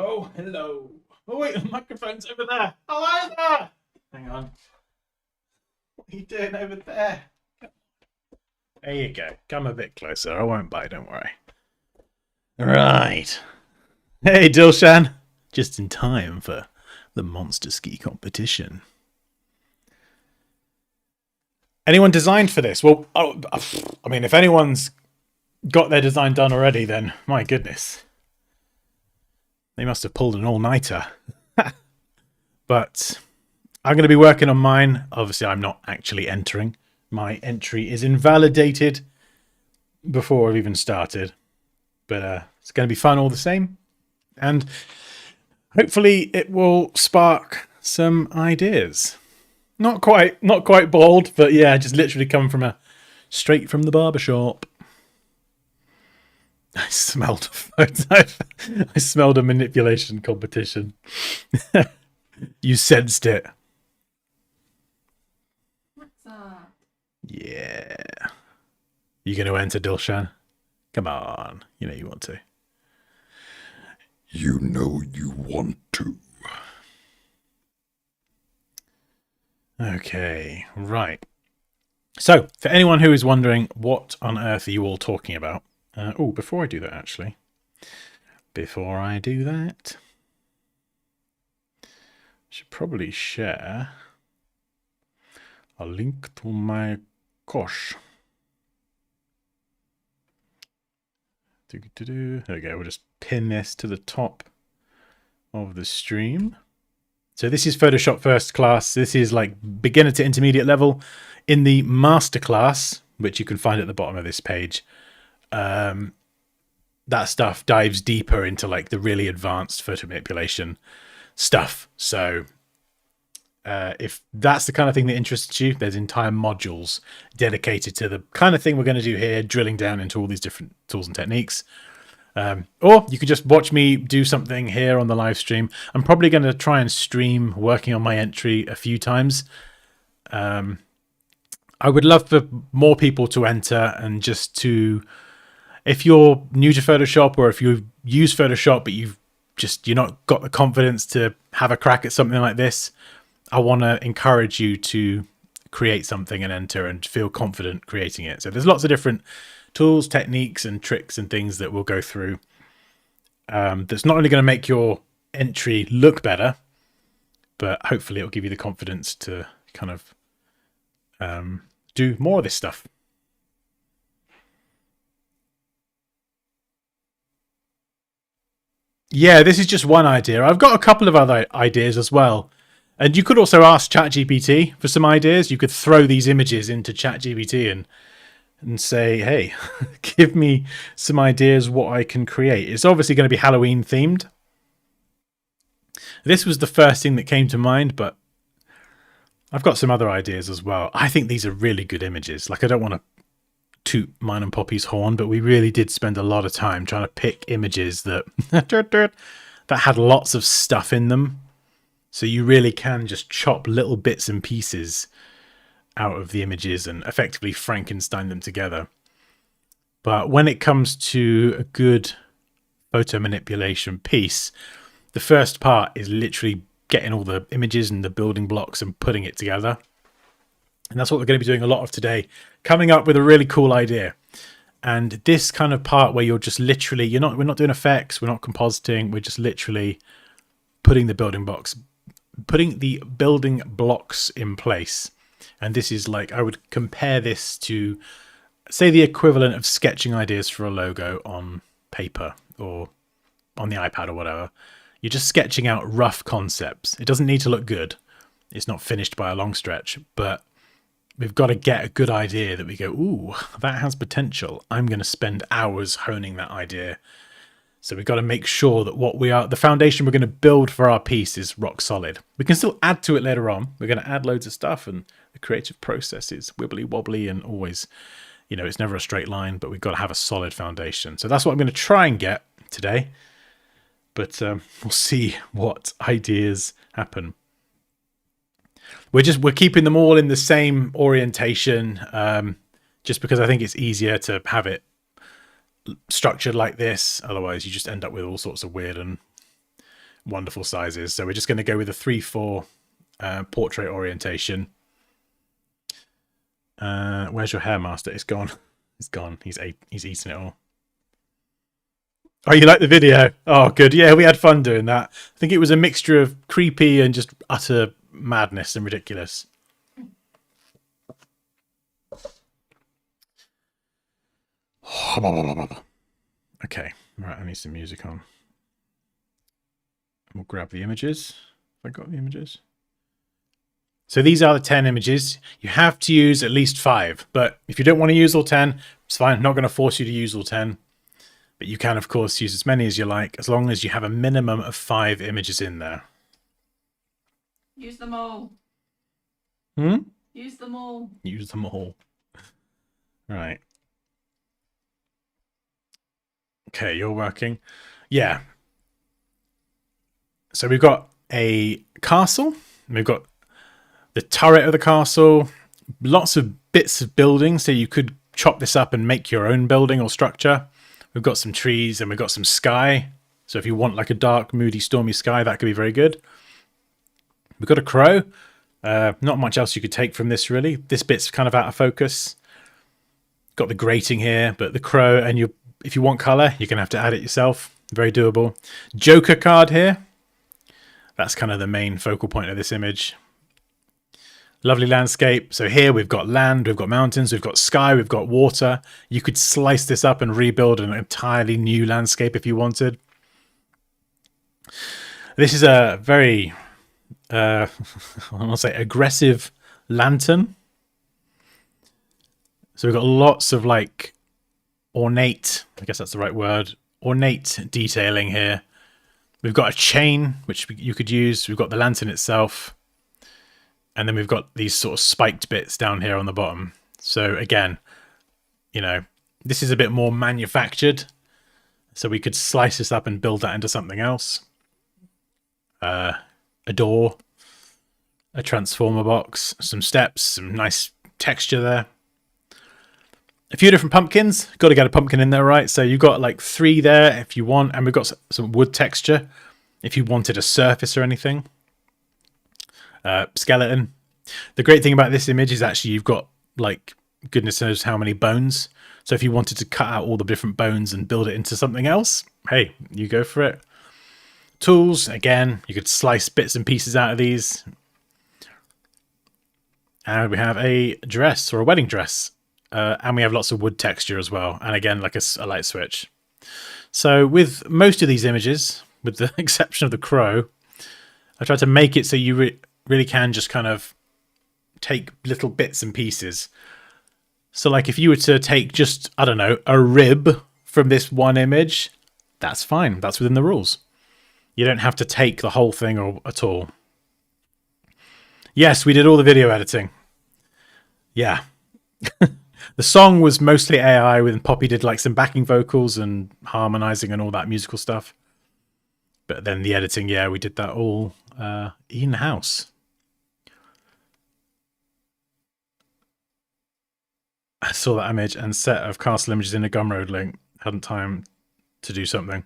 Oh, hello. Oh, wait, the microphone's over there. Hello there. Hang on. What are you doing over there? There you go. Come a bit closer. I won't bite, don't worry. Right. Hey, Dilshan. Just in time for the monster ski competition. Anyone designed for this? Well, I mean, if anyone's got their design done already, then my goodness. They must have pulled an all-nighter. But I'm going to be working on mine. Obviously, I'm not actually entering. My entry is invalidated before I've even started. But it's going to be fun all the same. And hopefully it will spark some ideas. Not quite bold, but yeah, just literally come from straight from the barbershop. I smelled I smelled a manipulation competition. You sensed it. What's up? Yeah. You going to enter, Dilshan? Come on. You know you want to. You know you want to. Okay, right. So, for anyone who is wondering what on earth are you all talking about? Before I do that, actually. Before I do that, I should probably share a link to my course. There we go. We'll just pin this to the top of the stream. So this is Photoshop First Class. This is like beginner to intermediate level. In the masterclass, which you can find at the bottom of this page, that stuff dives deeper into like the really advanced photo manipulation stuff. So if that's the kind of thing that interests you, there's entire modules dedicated to the kind of thing we're going to do here, drilling down into all these different tools and techniques. Or you could just watch me do something here on the live stream. I'm probably going to try and stream working on my entry a few times. I would love for more people to enter and just to, if you're new to Photoshop or if you use Photoshop but you're not got the confidence to have a crack at something like this, I want to encourage you to create something and enter and feel confident creating it. So there's lots of different tools, techniques, and tricks and things that we'll go through. That's not only going to make your entry look better, but hopefully it'll give you the confidence to kind of do more of this stuff. Yeah, this is just one idea. I've got a couple of other ideas as well. And you could also ask ChatGPT for some ideas. You could throw these images into ChatGPT and say, hey, give me some ideas what I can create. It's obviously going to be Halloween themed. This was the first thing that came to mind, but I've got some other ideas as well. I think these are really good images. Like, I don't want to toot mine and Poppy's horn, but we really did spend a lot of time trying to pick images that that had lots of stuff in them. So you really can just chop little bits and pieces out of the images and effectively Frankenstein them together. But when it comes to a good photo manipulation piece, the first part is literally getting all the images and the building blocks and putting it together. And that's what we're going to be doing a lot of today, coming up with a really cool idea. And this kind of part where you're just literally, we're not doing effects, we're not compositing, we're just literally putting the building blocks in place. And this is like, I would compare this to, say, the equivalent of sketching ideas for a logo on paper or on the iPad or whatever. You're just sketching out rough concepts. It doesn't need to look good. It's not finished by a long stretch, but we've got to get a good idea that we go, ooh, that has potential. I'm going to spend hours honing that idea. So we've got to make sure that the foundation we're going to build for our piece is rock solid. We can still add to it later on. We're going to add loads of stuff, and the creative process is wibbly wobbly and always, it's never a straight line, but we've got to have a solid foundation. So that's what I'm going to try and get today. But we'll see what ideas happen. We're keeping them all in the same orientation, just because I think it's easier to have it structured like this. Otherwise, you just end up with all sorts of weird and wonderful sizes. So we're just going to go with a 3:4 portrait orientation. Where's your hair master? It's gone. It's gone. He's eaten it all. Oh, you like the video? Oh, good. Yeah, we had fun doing that. I think it was a mixture of creepy and just utter madness and ridiculous. Okay, right, I need some music on. We'll grab the images. Have I got the images? So these are the 10 images. You have to use at least 5, but if you don't want to use all 10, it's fine. I'm not going to force you to use all 10. But you can, of course, use as many as you like, as long as you have a minimum of 5 images in there. Use them all. Use them all. Use them all. Right. Okay, you're working. Yeah. So we've got a castle. We've got the turret of the castle. Lots of bits of building, so you could chop this up and make your own building or structure. We've got some trees and we've got some sky. So if you want like a dark, moody, stormy sky, that could be very good. We've got a crow. Not much else you could take from this, really. This bit's kind of out of focus. Got the grating here, but the crow, and if you want colour, you're going to have to add it yourself. Very doable. Joker card here. That's kind of the main focal point of this image. Lovely landscape. So here we've got land, we've got mountains, we've got sky, we've got water. You could slice this up and rebuild an entirely new landscape if you wanted. This is a very, I want to say, aggressive lantern. So we've got lots of like ornate, I guess that's the right word, ornate detailing here. We've got a chain, which you could use. We've got the lantern itself. And then we've got these sort of spiked bits down here on the bottom. So again, you know, this is a bit more manufactured. So we could slice this up and build that into something else. A door, a transformer box, some steps, some nice texture there. A few different pumpkins. Got to get a pumpkin in there, right? So you've got like 3 there if you want. And we've got some wood texture if you wanted a surface or anything. Skeleton. The great thing about this image is actually you've got like goodness knows how many bones. So if you wanted to cut out all the different bones and build it into something else, hey, you go for it. Tools, again, you could slice bits and pieces out of these. And we have a dress or a wedding dress. And we have lots of wood texture as well. And again, like a light switch. So with most of these images, with the exception of the crow, I tried to make it so you really can just kind of take little bits and pieces. So like if you were to take just, I don't know, a rib from this one image, that's fine. That's within the rules. You don't have to take the whole thing at all. Yes, we did all the video editing. Yeah. The song was mostly AI, and Poppy did like some backing vocals and harmonizing and all that musical stuff. But then the editing, yeah, we did that all in-house. I saw that image and set of castle images in a Gumroad link. Hadn't time to do something.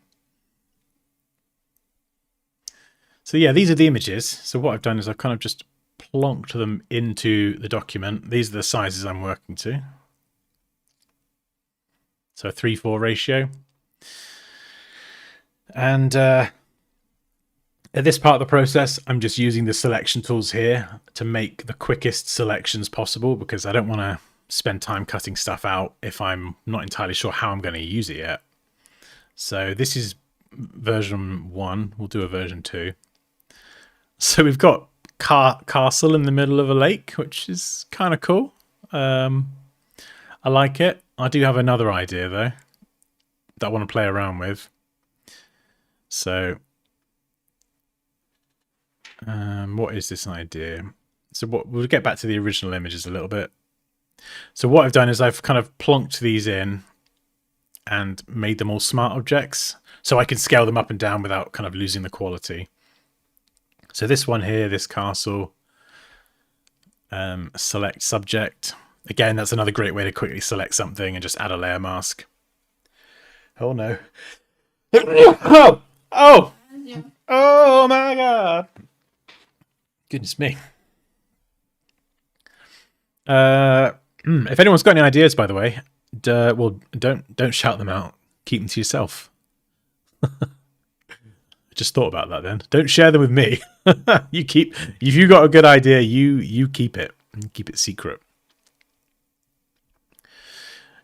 So yeah, these are the images. So what I've done is I've kind of just plonked them into the document. These are the sizes I'm working to. So a 3:4 ratio. And at this part of the process, I'm just using the selection tools here to make the quickest selections possible, because I don't want to spend time cutting stuff out if I'm not entirely sure how I'm going to use it yet. So this is version 1. We'll do a version 2. So we've got castle in the middle of a lake, which is kind of cool. I like it. I do have another idea though that I want to play around with. So what is this idea? So we'll get back to the original images a little bit. So what I've done is I've kind of plonked these in and made them all smart objects, so I can scale them up and down without kind of losing the quality. So this one here, this castle, select subject. Again, that's another great way to quickly select something and just add a layer mask. Oh no. Oh! Oh! Oh my god! Goodness me. If anyone's got any ideas, by the way, well, don't shout them out. Keep them to yourself. I just thought about that. Then don't share them with me. You keep if you got a good idea, you keep it. Keep it secret.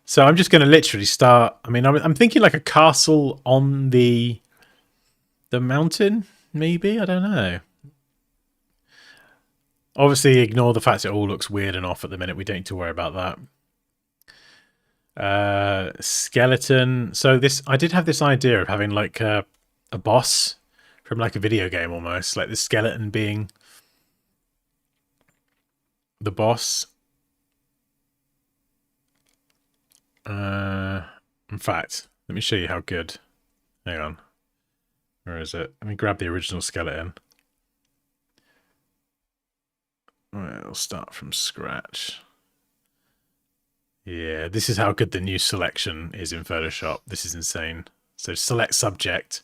So I'm just going to literally start. I mean, I'm thinking like a castle on the mountain, maybe. I don't know. Obviously, ignore the fact it all looks weird and off at the minute. We don't need to worry about that. Skeleton. So I did have this idea of having like a boss from like a video game almost, like the skeleton being the boss. In fact, let me show you how good. Hang on. Where is it? Let me grab the original skeleton. We'll start from scratch. Yeah, this is how good the new selection is in Photoshop. This is insane. So select subject.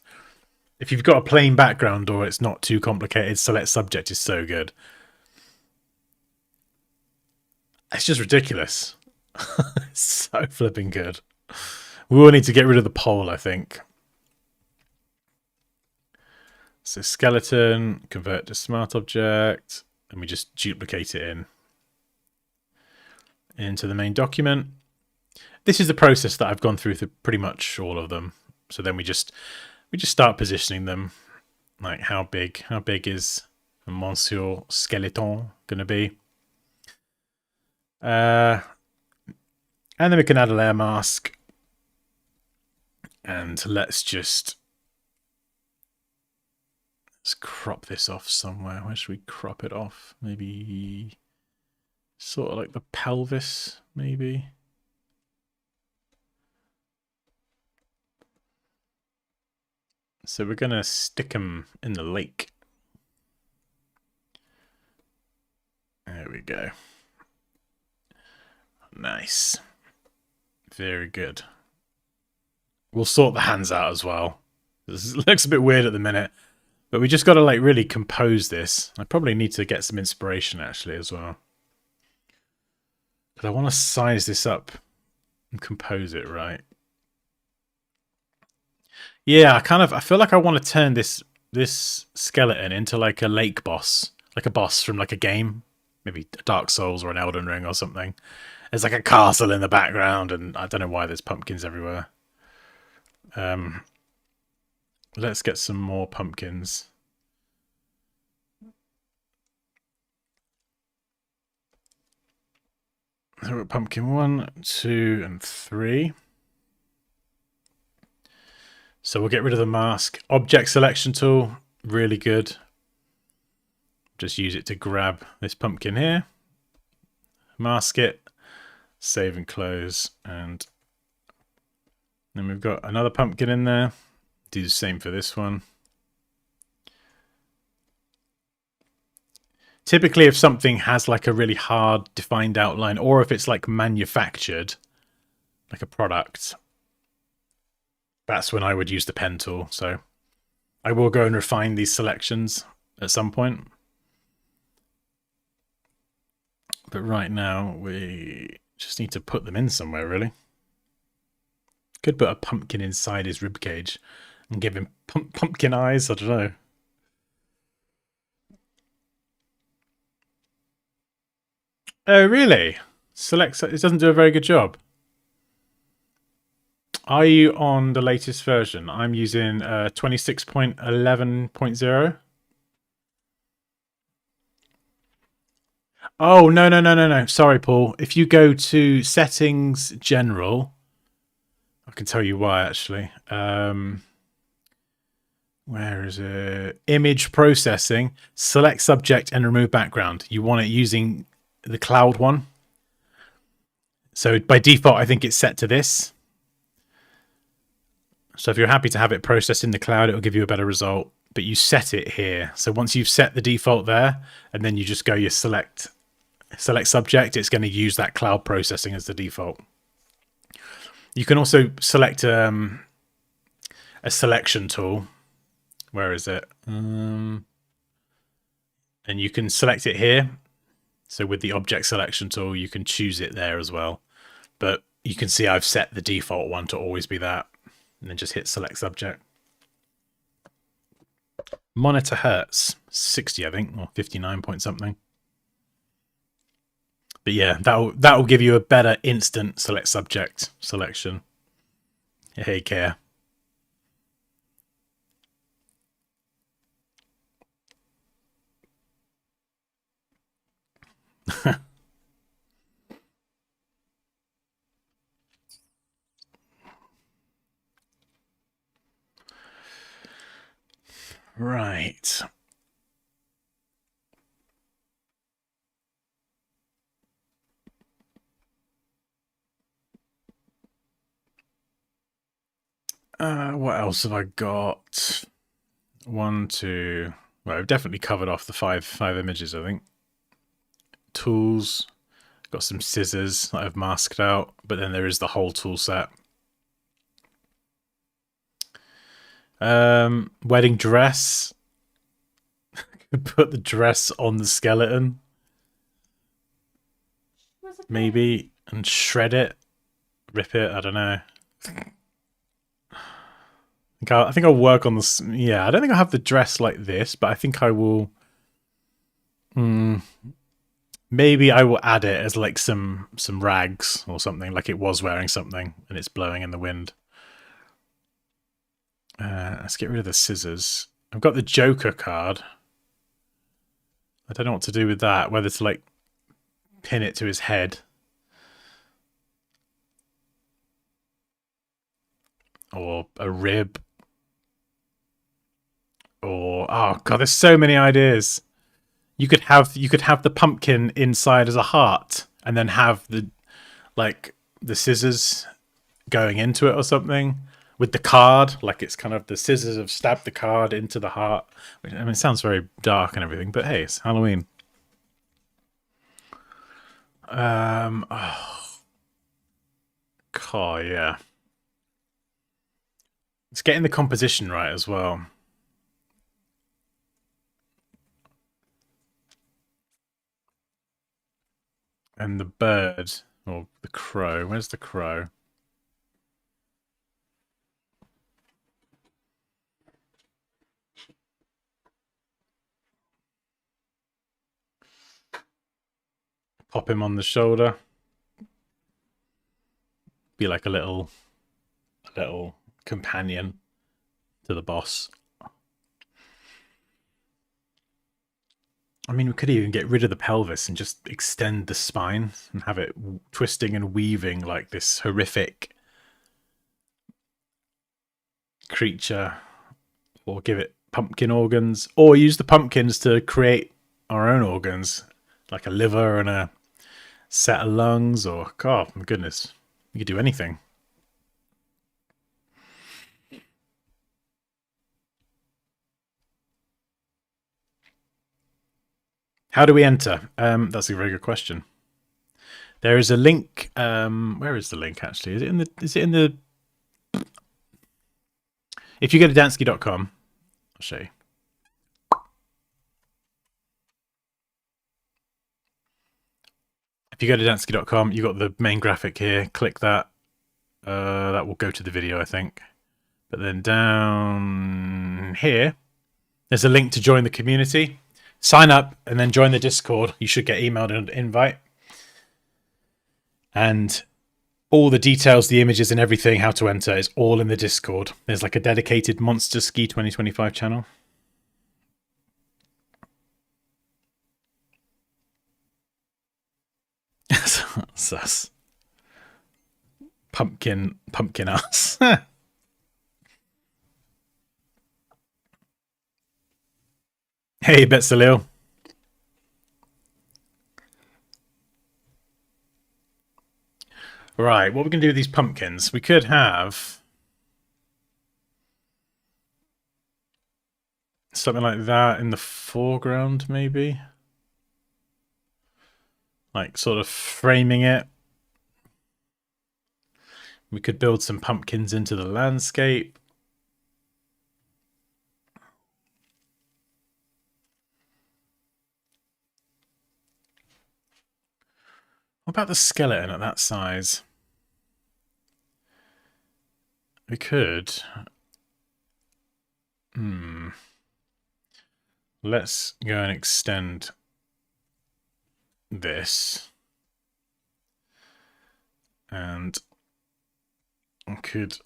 If you've got a plain background or it's not too complicated, select subject is so good. It's just ridiculous. It's so flipping good. We will need to get rid of the pole, I think. So skeleton, convert to smart object, and we just duplicate it into the main document. This is the process that I've gone through pretty much all of them. So then we just start positioning them. Like how big is Monsieur Skeleton gonna be? And then we can add a layer mask. And let's crop this off somewhere. Where should we crop it off? Maybe sort of like the pelvis, maybe. So we're going to stick them in the lake. There we go. Nice. Very good. We'll sort the hands out as well. This looks a bit weird at the minute. But we just got to like really compose this. I probably need to get some inspiration actually as well. Because I want to size this up and compose it right. Yeah, I feel like I want to turn this skeleton into like a lake boss. Like a boss from like a game. Maybe Dark Souls or an Elden Ring or something. There's like a castle in the background and I don't know why there's pumpkins everywhere. Let's get some more pumpkins. So pumpkin 1, 2, and 3. So we'll get rid of the mask. Object selection tool, really good. Just use it to grab this pumpkin here. Mask it. Save and close. And then we've got another pumpkin in there. Do the same for this one. Typically, if something has like a really hard defined outline, or if it's like manufactured, like a product, that's when I would use the pen tool. So I will go and refine these selections at some point. But right now, we just need to put them in somewhere, really. Could put a pumpkin inside his ribcage and give him pumpkin eyes. I don't know. Oh, really? Select. It doesn't do a very good job. Are you on the latest version? I'm using 26.11.0. Oh, no. Sorry, Paul. If you go to Settings General, I can tell you why, actually. Where is it? Image processing. Select subject and remove background. You want it using the cloud one. So by default, I think it's set to this. So if you're happy to have it processed in the cloud, it'll give you a better result. But you set it here. So once you've set the default there, and then you just go your select subject, it's going to use that cloud processing as the default. You can also select a selection tool, Where is it? And you can select it here. So with the object selection tool, you can choose it there as well. But you can see I've set the default one to always be that. And then just hit select subject. Monitor hertz, 60, I think, or 59 point something. But yeah, that'll give you a better instant select subject selection. Hey, care. Right. What else have I got? One, two. Well, I've definitely covered off the five images, I think. Tools. Got some scissors that I've masked out, but then there is the whole tool set. Wedding dress. Put the dress on the skeleton. Maybe. And shred it. Rip it. I don't know. I think I'll work on this. Yeah, I don't think I'll have the dress like this, but I think I will. Maybe I will add it as like some rags or something, like it was wearing something and it's blowing in the wind. Let's get rid of the scissors. I've got the Joker card. I don't know what to do with that, whether to like pin it to his head. Or a rib. Or, oh god, there's so many ideas. You could have the pumpkin inside as a heart, and then have the scissors going into it or something with the card. Like it's kind of the scissors have stabbed the card into the heart. I mean, it sounds very dark and everything, but hey, it's Halloween. God, yeah. It's getting the composition right as well. And the bird, or the crow. Where's the crow? Pop him on the shoulder. Be like a little companion to the boss. I mean, we could even get rid of the pelvis and just extend the spine and have it twisting and weaving like this horrific creature, or give it pumpkin organs, or use the pumpkins to create our own organs, like a liver and a set of lungs, or god, my goodness, you could do anything. How do we enter? That's a very good question. There is a link. Where is the link actually? Is it in the? If you go to dansky.com, I'll show you. If you go to dansky.com, you got the main graphic here. Click that. That will go to the video, I think. But then down here, there's a link to join the community. Sign up and then join the Discord. You should get emailed an invite. And all the details, the images and everything, how to enter is all in the Discord. There's like a dedicated Monster Ski 2025 channel. Sus. Pumpkin ass. Hey, Betsalil. Right, what are we going to do with these pumpkins? We could have something like that in the foreground, maybe. Like, sort of framing it. We could build some pumpkins into the landscape. What about the skeleton at that size? We could. Let's go and extend this. And I could...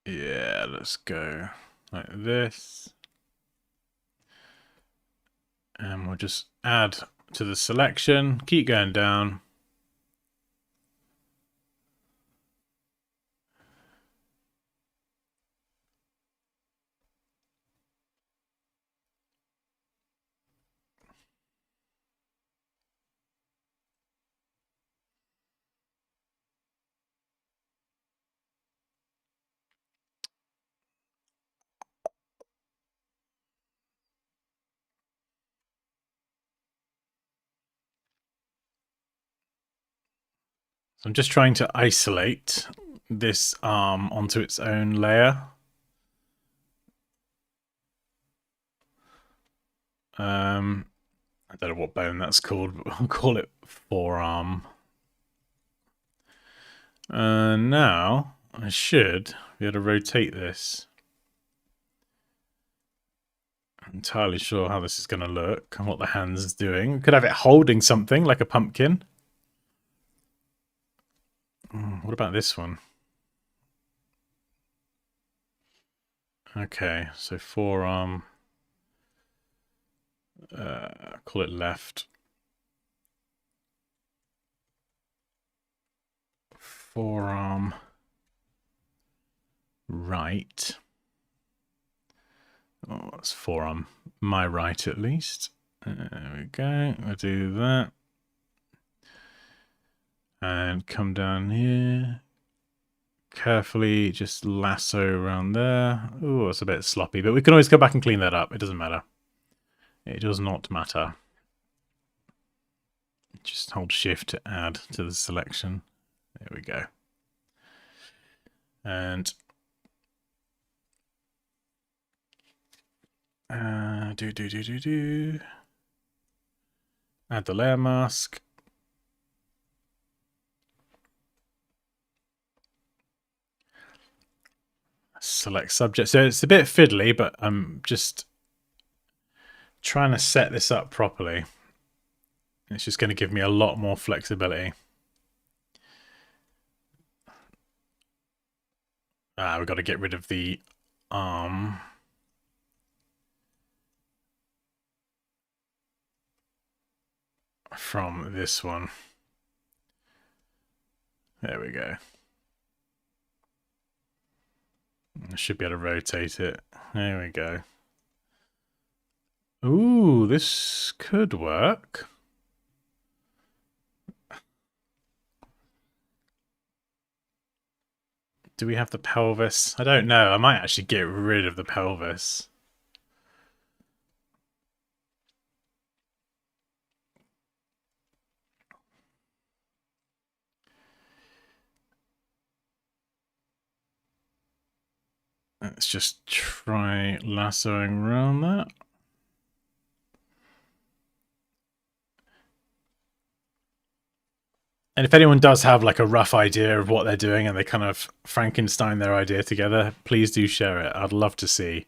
Yeah, let's go like this. And we'll just add to the selection, keep going down. So I'm just trying to isolate this arm onto its own layer. I don't know what bone that's called, but I'll call it forearm. Now I should be able to rotate this. I'm entirely sure how this is going to look and what the hand's is doing. We could have it holding something like a pumpkin. What about this one? Okay, so forearm. Call it left. Forearm right. Oh, that's forearm. My right, at least. There we go. We'll do that. And come down here. Carefully just lasso around there. Oh, it's a bit sloppy, but we can always go back and clean that up. It doesn't matter. It does not matter. Just hold shift to add to the selection. There we go. And add the layer mask. Select subject. So it's a bit fiddly, but I'm just trying to set this up properly. It's just going to give me a lot more flexibility. We've got to get rid of the arm. From this one. There we go. I should be able to rotate it. There we go. Ooh, this could work. Do we have the pelvis? I don't know. I might actually get rid of the pelvis. Let's just try lassoing around that. And if anyone does have like a rough idea of what they're doing and they kind of Frankenstein their idea together, please do share it. I'd love to see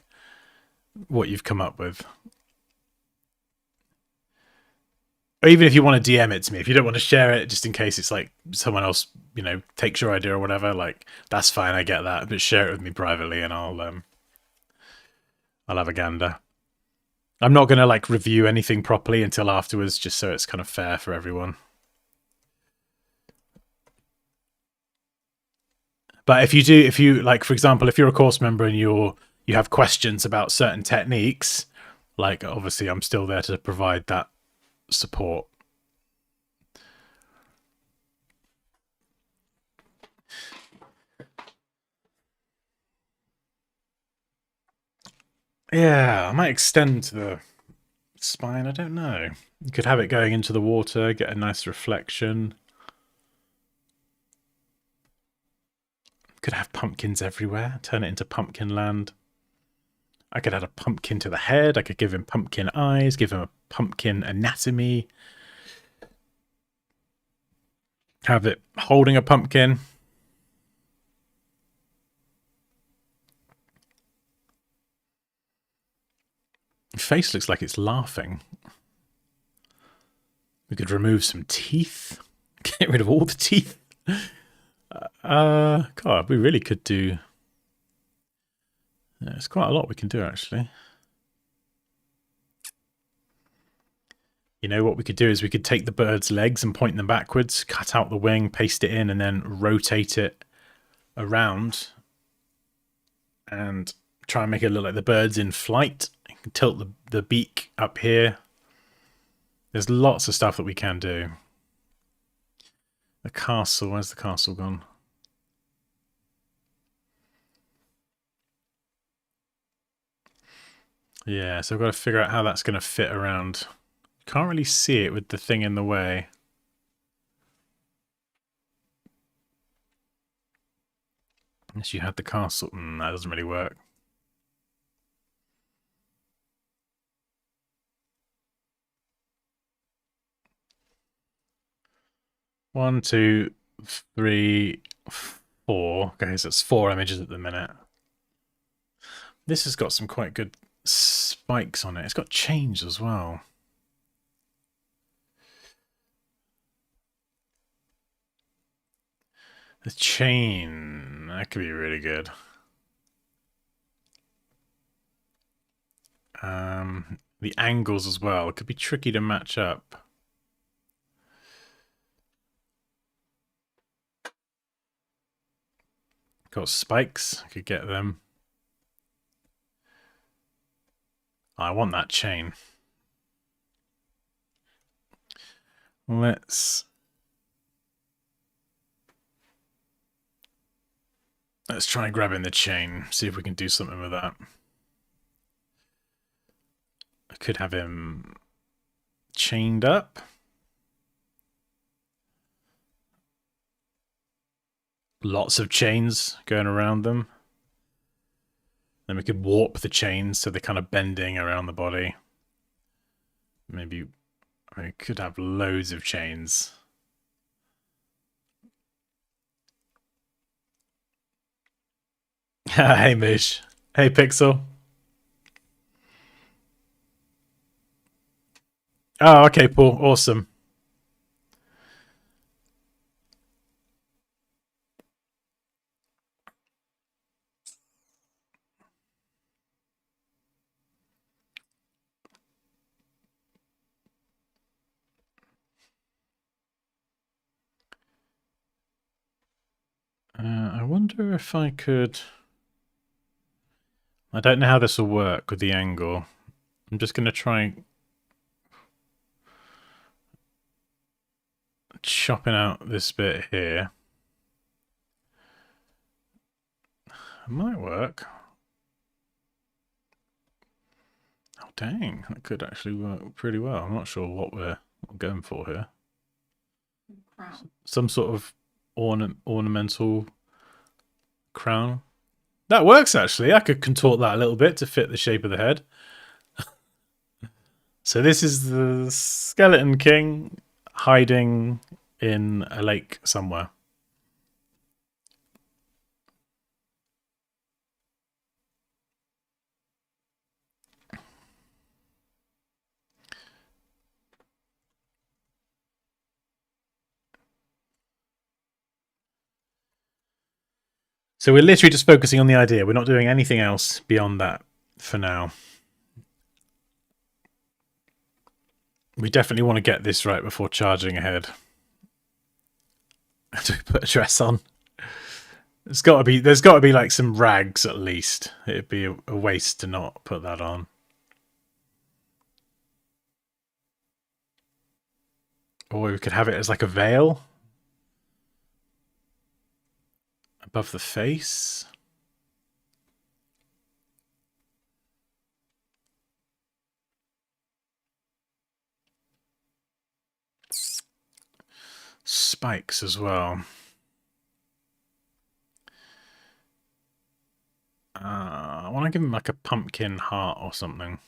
what you've come up with. Or even if you want to DM it to me, if you don't want to share it, just in case it's like someone else, you know, takes your idea or whatever, like that's fine. I get that, but share it with me privately, and I'll have a gander. I'm not going to like review anything properly until afterwards, just so it's kind of fair for everyone. But if you like, for example, if you're a course member and you have questions about certain techniques, like obviously I'm still there to provide that support. Yeah, I might extend the spine. I don't know. You could have it going into the water, get a nice reflection. Could have pumpkins everywhere, turn it into pumpkin land. I could add a pumpkin to the head. I could give him pumpkin eyes, give him a pumpkin anatomy. Have it holding a pumpkin. The face looks like it's laughing. We could remove some teeth. Get rid of all the teeth. God, we really could do... Yeah, it's quite a lot we can do, actually. You know, what we could do is we could take the bird's legs and point them backwards, cut out the wing, paste it in, and then rotate it around and try and make it look like the bird's in flight. You can tilt the beak up here. There's lots of stuff that we can do. The castle, where's the castle gone? Yeah, so I've got to figure out how that's going to fit around. Can't really see it with the thing in the way. Unless you had the castle. That doesn't really work. One, two, three, four. Okay, so it's 4 images at the minute. This has got some quite good spikes on it. It's got chains as well. The chain, that could be really good. The angles as well. It could be tricky to match up. Got spikes. I could get them. I want that chain. Let's try grabbing the chain. See if we can do something with that. I could have him chained up. Lots of chains going around them. Then we could warp the chains so they're kind of bending around the body. Maybe we could have loads of chains. Hey, Mish. Hey, Pixel. Oh, okay, Paul. Awesome. I wonder if I could... I don't know how this will work with the angle. I'm just going to try chopping out this bit here. It might work. Oh, dang. That could actually work pretty well. I'm not sure what we're going for here. Crown. Some sort of ornamental crown. That works, actually. I could contort that a little bit to fit the shape of the head. So this is the Skeleton King hiding in a lake somewhere. So we're literally just focusing on the idea. We're not doing anything else beyond that for now. We definitely want to get this right before charging ahead. Do we put a dress on? There's got to be like some rags at least. It'd be a waste to not put that on. Or we could have it as like a veil above the face. spikes as well. I want to give him like a pumpkin heart or something.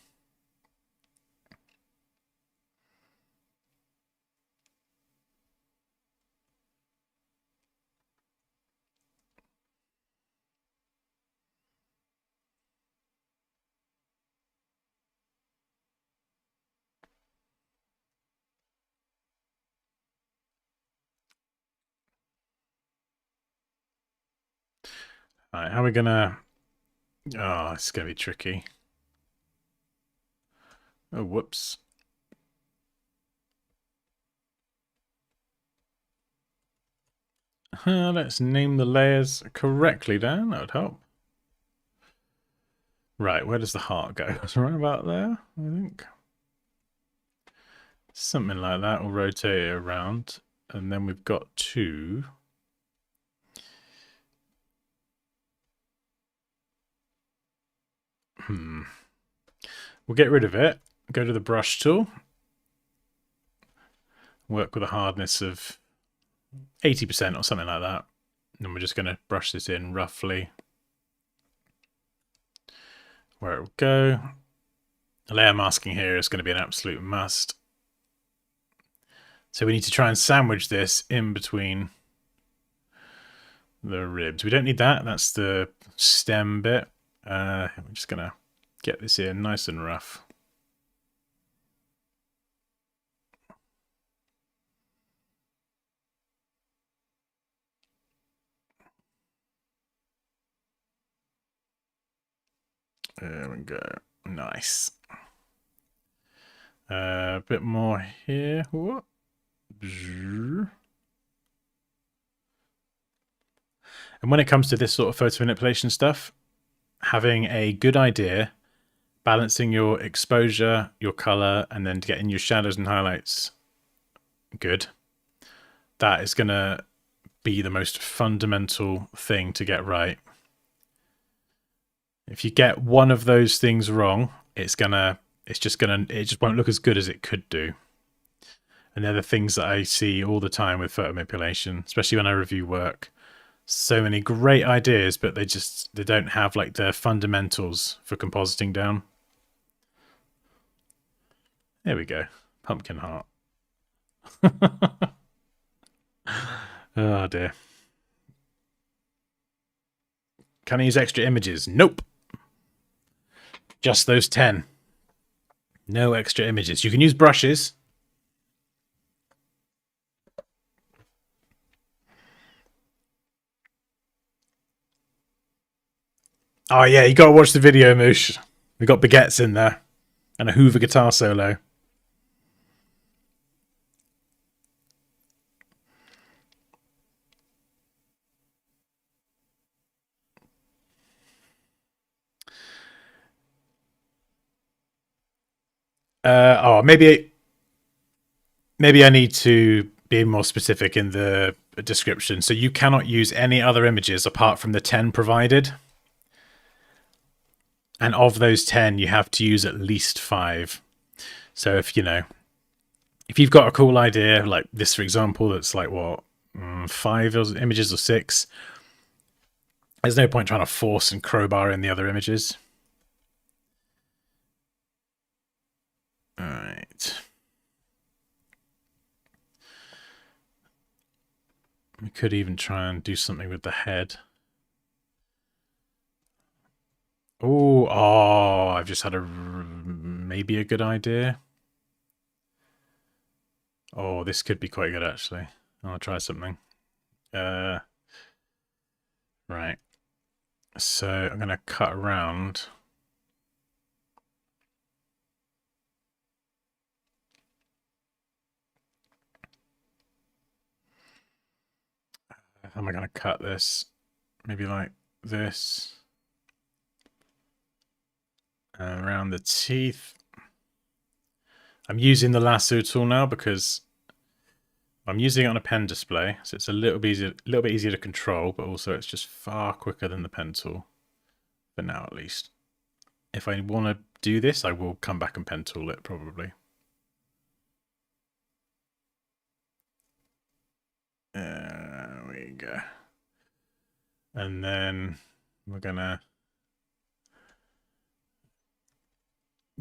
Alright, how are we gonna... Oh, it's gonna be tricky. Oh, whoops. Let's name the layers correctly, Dan. That would help. Right, where does the heart go? It's right about there, I think. Something like that. We'll rotate it around. And then we've got two. We'll get rid of it. Go to the brush tool. Work with a hardness of 80% or something like that. And we're just going to brush this in roughly where it will go. Layer masking here is going to be an absolute must. So we need to try and sandwich this in between the ribs. We don't need that. That's the stem bit. We're just going to get this in nice and rough. There we go. Nice. A bit more here. What? And when it comes to this sort of photo manipulation stuff, having a good idea, balancing your exposure, your color, and then getting your shadows and highlights good, that is going to be the most fundamental thing to get right. If you get one of those things wrong, it just won't look as good as it could do. And they're the things that I see all the time with photo manipulation, especially when I review work. So many great ideas, but they don't have like the fundamentals for compositing down. There we go. Pumpkin heart. Oh dear. Can I use extra images? Nope. Just those 10. No extra images. You can use brushes. Oh yeah, you gotta watch the video, Moosh. We got baguettes in there. And a Hoover guitar solo. Maybe I need to be more specific in the description. So you cannot use any other images apart from the 10 provided. And of those 10, you have to use at least 5. So if you've got a cool idea, like this, for example, that's like, what, 5 images or 6, there's no point trying to force and crowbar in the other images. All right. We could even try and do something with the head. Oh, I've just had maybe a good idea. Oh, this could be quite good, actually. I'll try something. Right. So I'm going to cut around. How am I going to cut this? Maybe like this. Around the teeth. I'm using the lasso tool now because I'm using it on a pen display, so it's a little bit easier to control, but also it's just far quicker than the pen tool. For now, at least. If I want to do this, I will come back and pen tool it probably. you go. And then we're gonna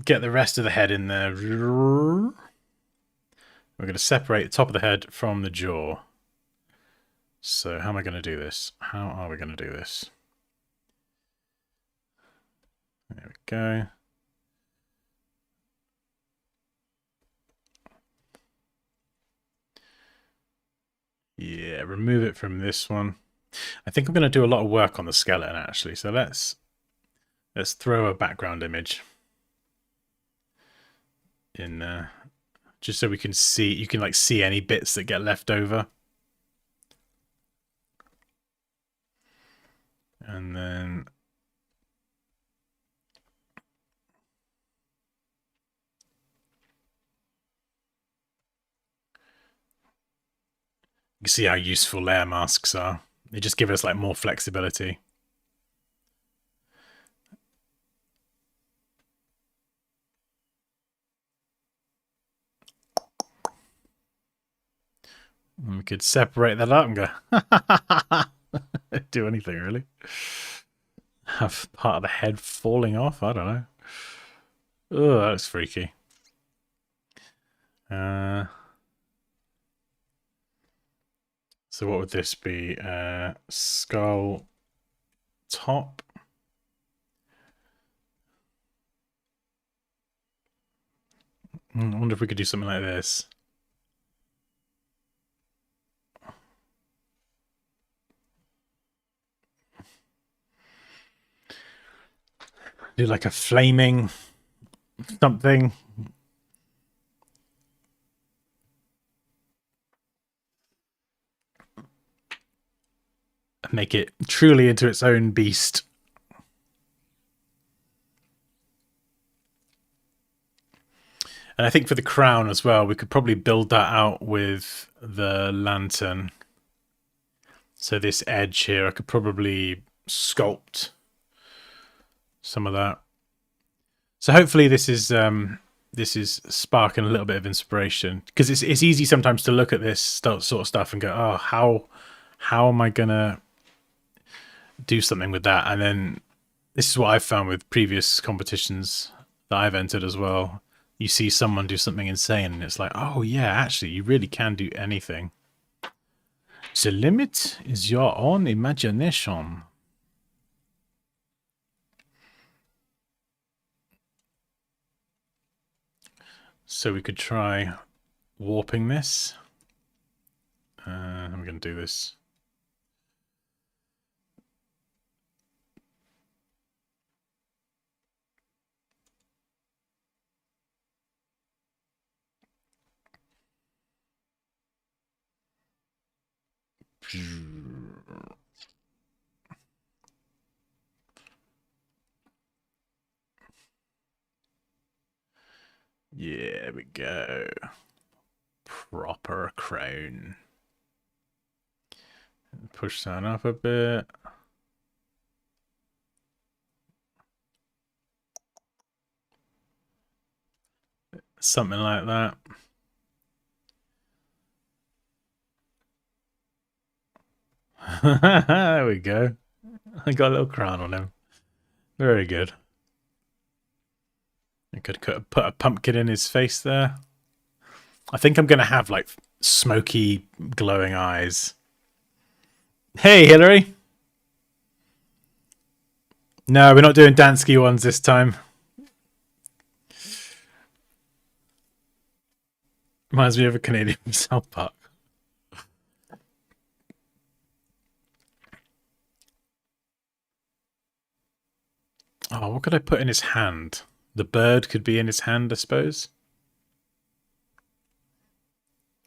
get the rest of the head in there. We're gonna separate the top of the head from the jaw. So how am I gonna do this? How are we gonna do this? There we go. Yeah, remove it from this one. I think I'm going to do a lot of work on the skeleton actually. So let's throw a background image in there, just so we can see. You can like see any bits that get left over, and then you can see how useful layer masks are. They just give us like more flexibility. And we could separate that up and go do anything really. Have part of the head falling off. I don't know. Oh, that's freaky. So what would this be? Skull top. I wonder if we could do something like this. Do like a flaming something. Make it truly into its own beast. And I think for the crown as well, we could probably build that out with the lantern. So this edge here, I could probably sculpt some of that. So hopefully this is sparking a little bit of inspiration, because it's easy sometimes to look at this sort of stuff and go, oh, how am I gonna do something with that? And then this is what I've found with previous competitions that I've entered as well. You see someone do something insane and it's like, oh yeah, actually you really can do anything. The limit is your own imagination. So we could try warping this. I'm going to do this. Yeah, there we go. Proper crown. Push that up a bit. Something like that. There we go. I got a little crown on him. Very good. I could put a pumpkin in his face there. I think I'm going to have like smoky, glowing eyes. Hey, Hillary. No, we're not doing Dansky ones this time. Reminds me of a Canadian South Park. Oh, what could I put in his hand? The bird could be in his hand, I suppose.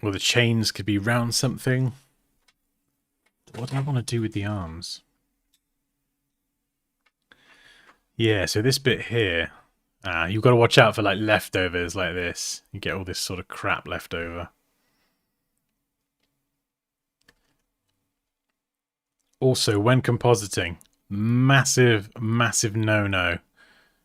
Or the chains could be round something. What do I want to do with the arms? Yeah, so this bit here, you've got to watch out for like leftovers like this. You get all this sort of crap left over. Also, when compositing, massive no-no,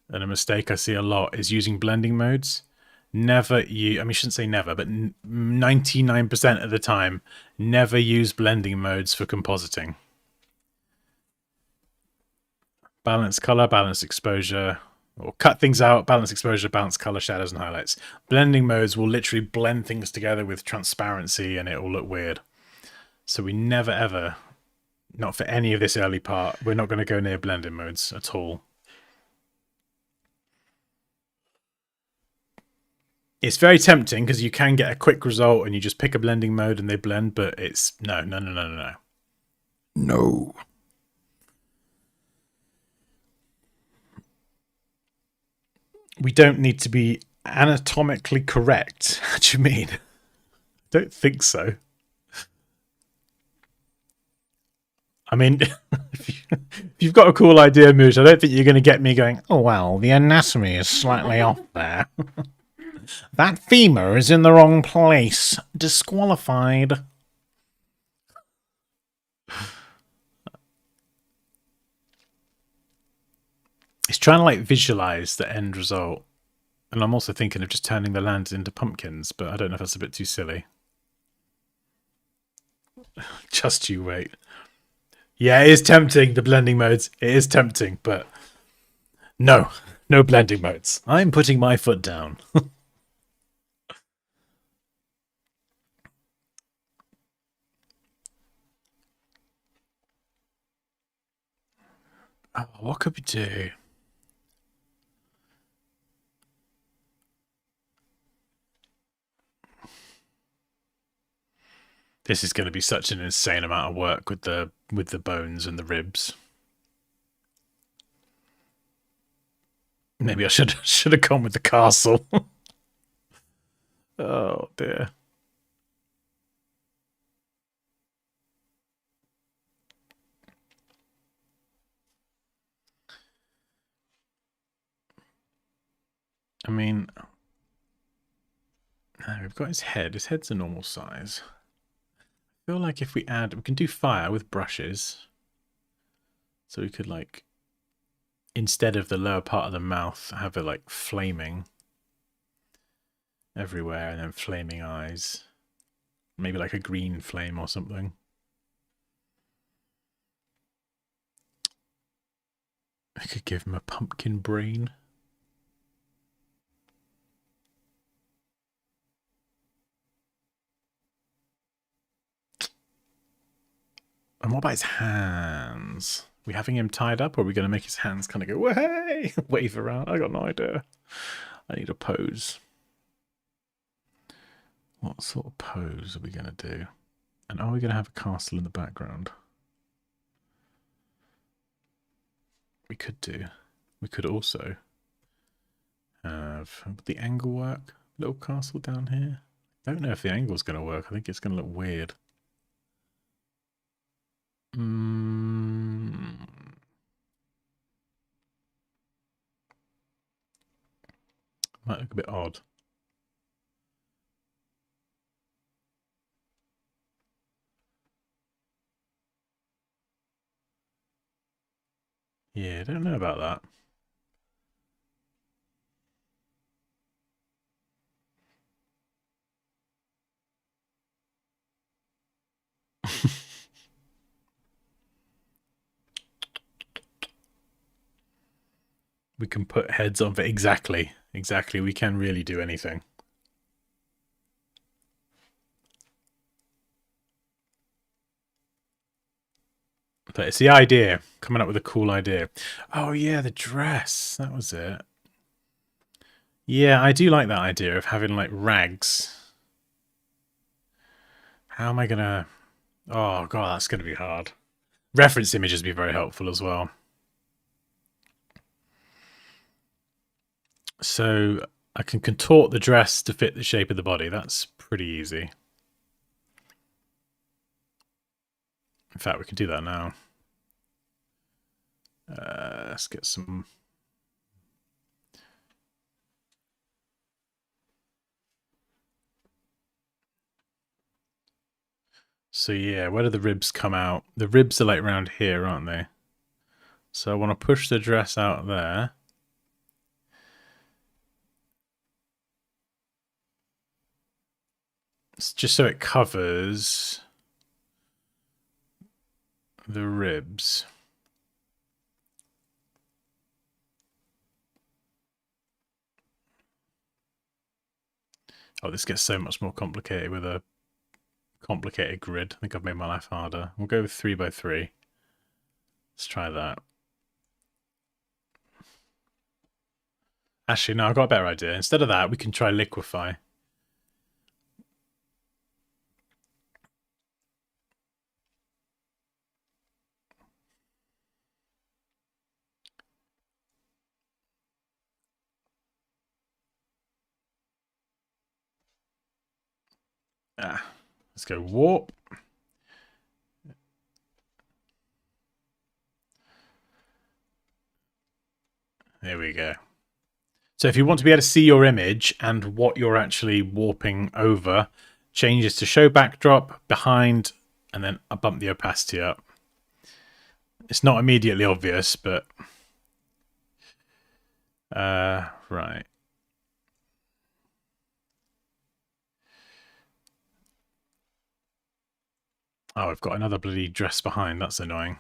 and a mistake I see a lot is using blending modes. never use, I mean, I shouldn't say never, but 99% of the time, never use blending modes for compositing. Balance color, balance exposure, or cut things out, balance exposure, balance color, shadows, and highlights. Blending modes will literally blend things together with transparency and it will look weird. So we never ever, not for any of this early part, we're not going to go near blending modes at all. It's very tempting because you can get a quick result and you just pick a blending mode and they blend, but it's no. No. We don't need to be anatomically correct. What do you mean? Don't think so. I mean, if you've got a cool idea, Moosh, I don't think you're going to get me going, oh, well, the anatomy is slightly off there. That femur is in the wrong place. Disqualified. It's trying to like visualize the end result. And I'm also thinking of just turning the lands into pumpkins, but I don't know if that's a bit too silly. Just you wait. Yeah, it is tempting, the blending modes. It is tempting, but no blending modes. I'm putting my foot down. Oh, what could we do? This is going to be such an insane amount of work with the bones and the ribs. Maybe I should have gone with the castle. Oh dear. I mean, we've got his head. His head's a normal size. I feel like if we can do fire with brushes. So we could like, instead of the lower part of the mouth, have it like flaming everywhere and then flaming eyes. Maybe like a green flame or something. I could give him a pumpkin brain. And what about his hands? Are we having him tied up, or are we going to make his hands kind of go, way, wave around? I got no idea. I need a pose. What sort of pose are we going to do? And are we going to have a castle in the background? We could do. We could also have the angle work. Little castle down here. I don't know if the angle's going to work. I think it's going to look weird. Might look a bit odd. Yeah, I don't know about that. We can put heads on for exactly. We can really do anything. But it's the idea, coming up with a cool idea. Oh yeah, the dress. That was it. Yeah, I do like that idea of having like rags. How am I gonna... Oh god, that's gonna be hard. Reference images would be very helpful as well. So I can contort the dress to fit the shape of the body. That's pretty easy. In fact, we can do that now. Let's get some... So yeah, where do the ribs come out? The ribs are like around here, aren't they? So I want to push the dress out there. just so it covers the ribs. Oh, this gets so much more complicated with a complicated grid. I think I've made my life harder. We'll go with 3 by 3. Let's try that. Actually, no, I've got a better idea. Instead of that, we can try liquefy. Let's go warp. There we go. So if you want to be able to see your image and what you're actually warping over, change this to show backdrop, behind, and then I bump the opacity up. It's not immediately obvious, but right. Oh, I've got another bloody dress behind. That's annoying.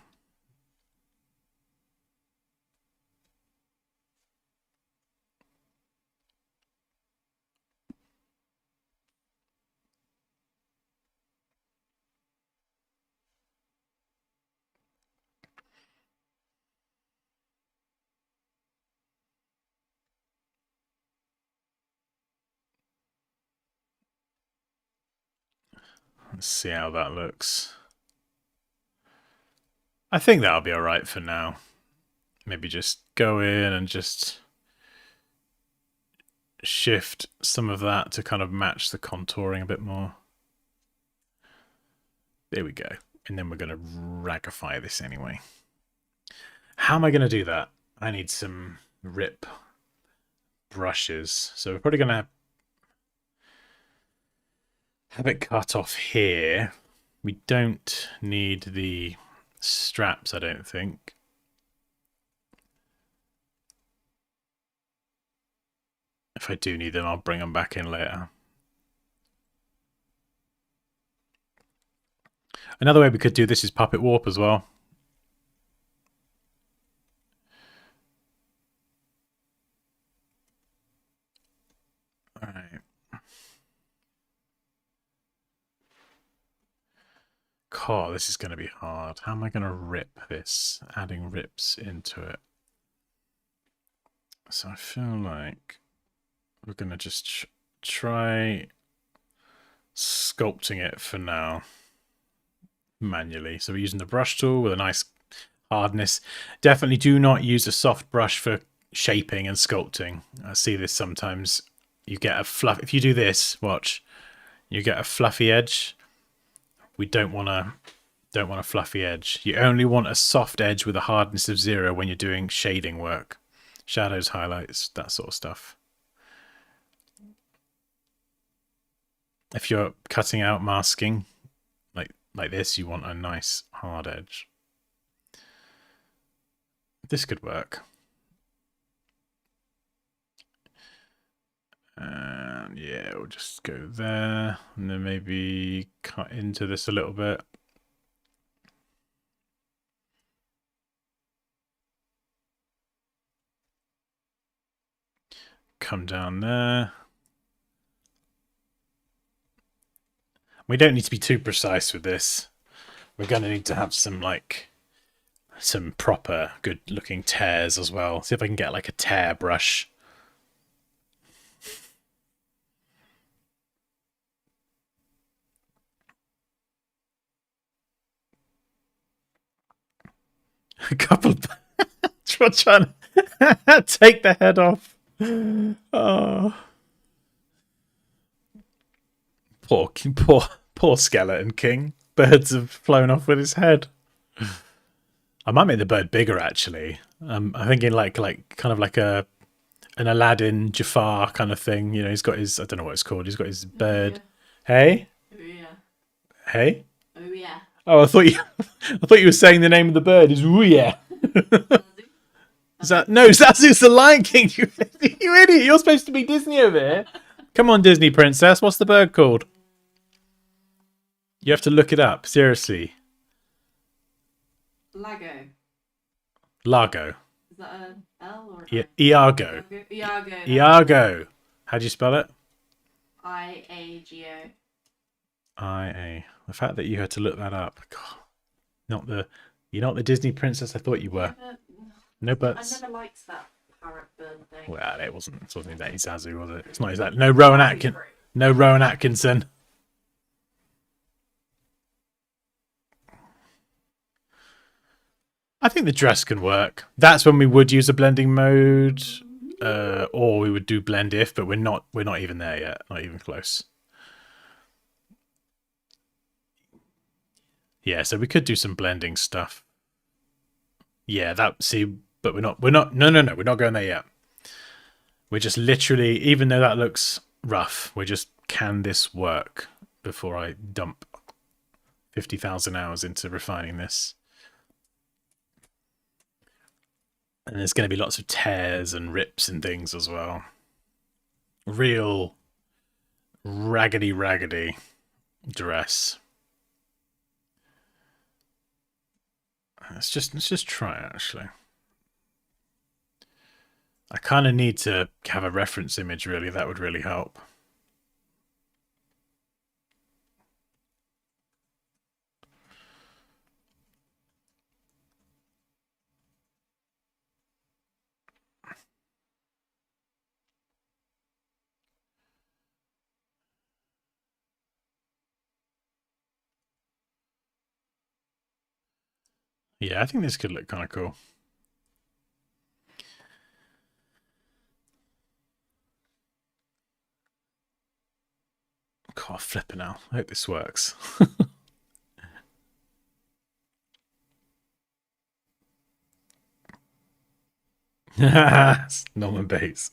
Let's see how that looks. I think that'll be alright for now. Maybe just go in and just shift some of that to kind of match the contouring a bit more. There we go. And then we're going to ragify this anyway. How am I going to do that? I need some rip brushes. So we're probably going to have it cut off here. We don't need the straps, I don't think. If I do need them, I'll bring them back in later. Another way we could do this is puppet warp as well. All right. God, this is going to be hard. How am I going to rip this? Adding rips into it. So I feel like we're going to just try sculpting it for now manually. So we're using the brush tool with a nice hardness. Definitely do not use a soft brush for shaping and sculpting. I see this sometimes. You get a fluff. If you do this, watch, you get a fluffy edge. We don't want a fluffy edge. You only want a soft edge with a hardness of 0 when you're doing shading work, shadows, highlights, that sort of stuff. If you're cutting out masking like this, you want a nice hard edge. This could work. And yeah, we'll just go there and then maybe cut into this a little bit. Come down there. We don't need to be too precise with this. We're going to need to have some some proper good looking tears as well. See if I can get like a tear brush. A couple trying to take the head off. Oh. Poor skeleton king. Birds have flown off with his head. I might make the bird bigger actually. I'm thinking like kind of like an Aladdin Jafar kind of thing. You know, he's got his, I don't know what it's called. He's got his bird. Yeah. Hey? Oh yeah. Hey? Oh yeah. Oh, I thought you were saying the name of the bird is ooh yeah. Is that no? That's the Lion King. You idiot! You're supposed to be Disney over here. Come on, Disney princess. What's the bird called? You have to look it up. Seriously. Lago. Lago. Is that a L or Iago. Iago. Iago. How do you spell it? IAGO. IA. The fact that you had to look that up. God. You're not the Disney princess I thought you were. Yeah, No I buts. never liked that parrot bird thing. Well, it wasn't that Zazu, was it? It's not that. No Rowan Atkinson. No Rowan Atkinson. I think the dress can work. That's when we would use a blending mode, or we would do blend if, but we're not even there yet. Not even close. Yeah, so we could do some blending stuff. Yeah, but we're not. No, we're not going there yet. We're just literally, even though that looks rough, we're just, can this work before I dump 50,000 hours into refining this? And there's going to be lots of tears and rips and things as well. Real raggedy dress. Let's just try it, actually. I kind of need to have a reference image, really. That would really help. Yeah, I think this could look kind of cool. God, flipping out. I hope this works. Norman Bates.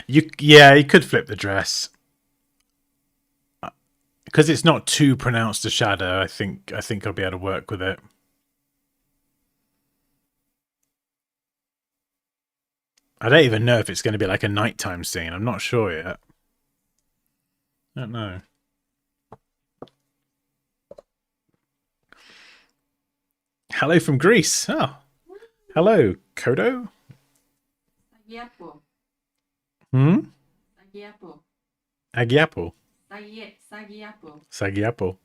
You could flip the dress because it's not too pronounced a shadow. I think I'll be able to work with it. I don't even know if it's going to be like a nighttime scene. I'm not sure yet. I don't know. Hello from Greece. Oh, hello, Kodo. Sagiapo. Sagiapo. Agiapo. Sagiapo. Sagiapo.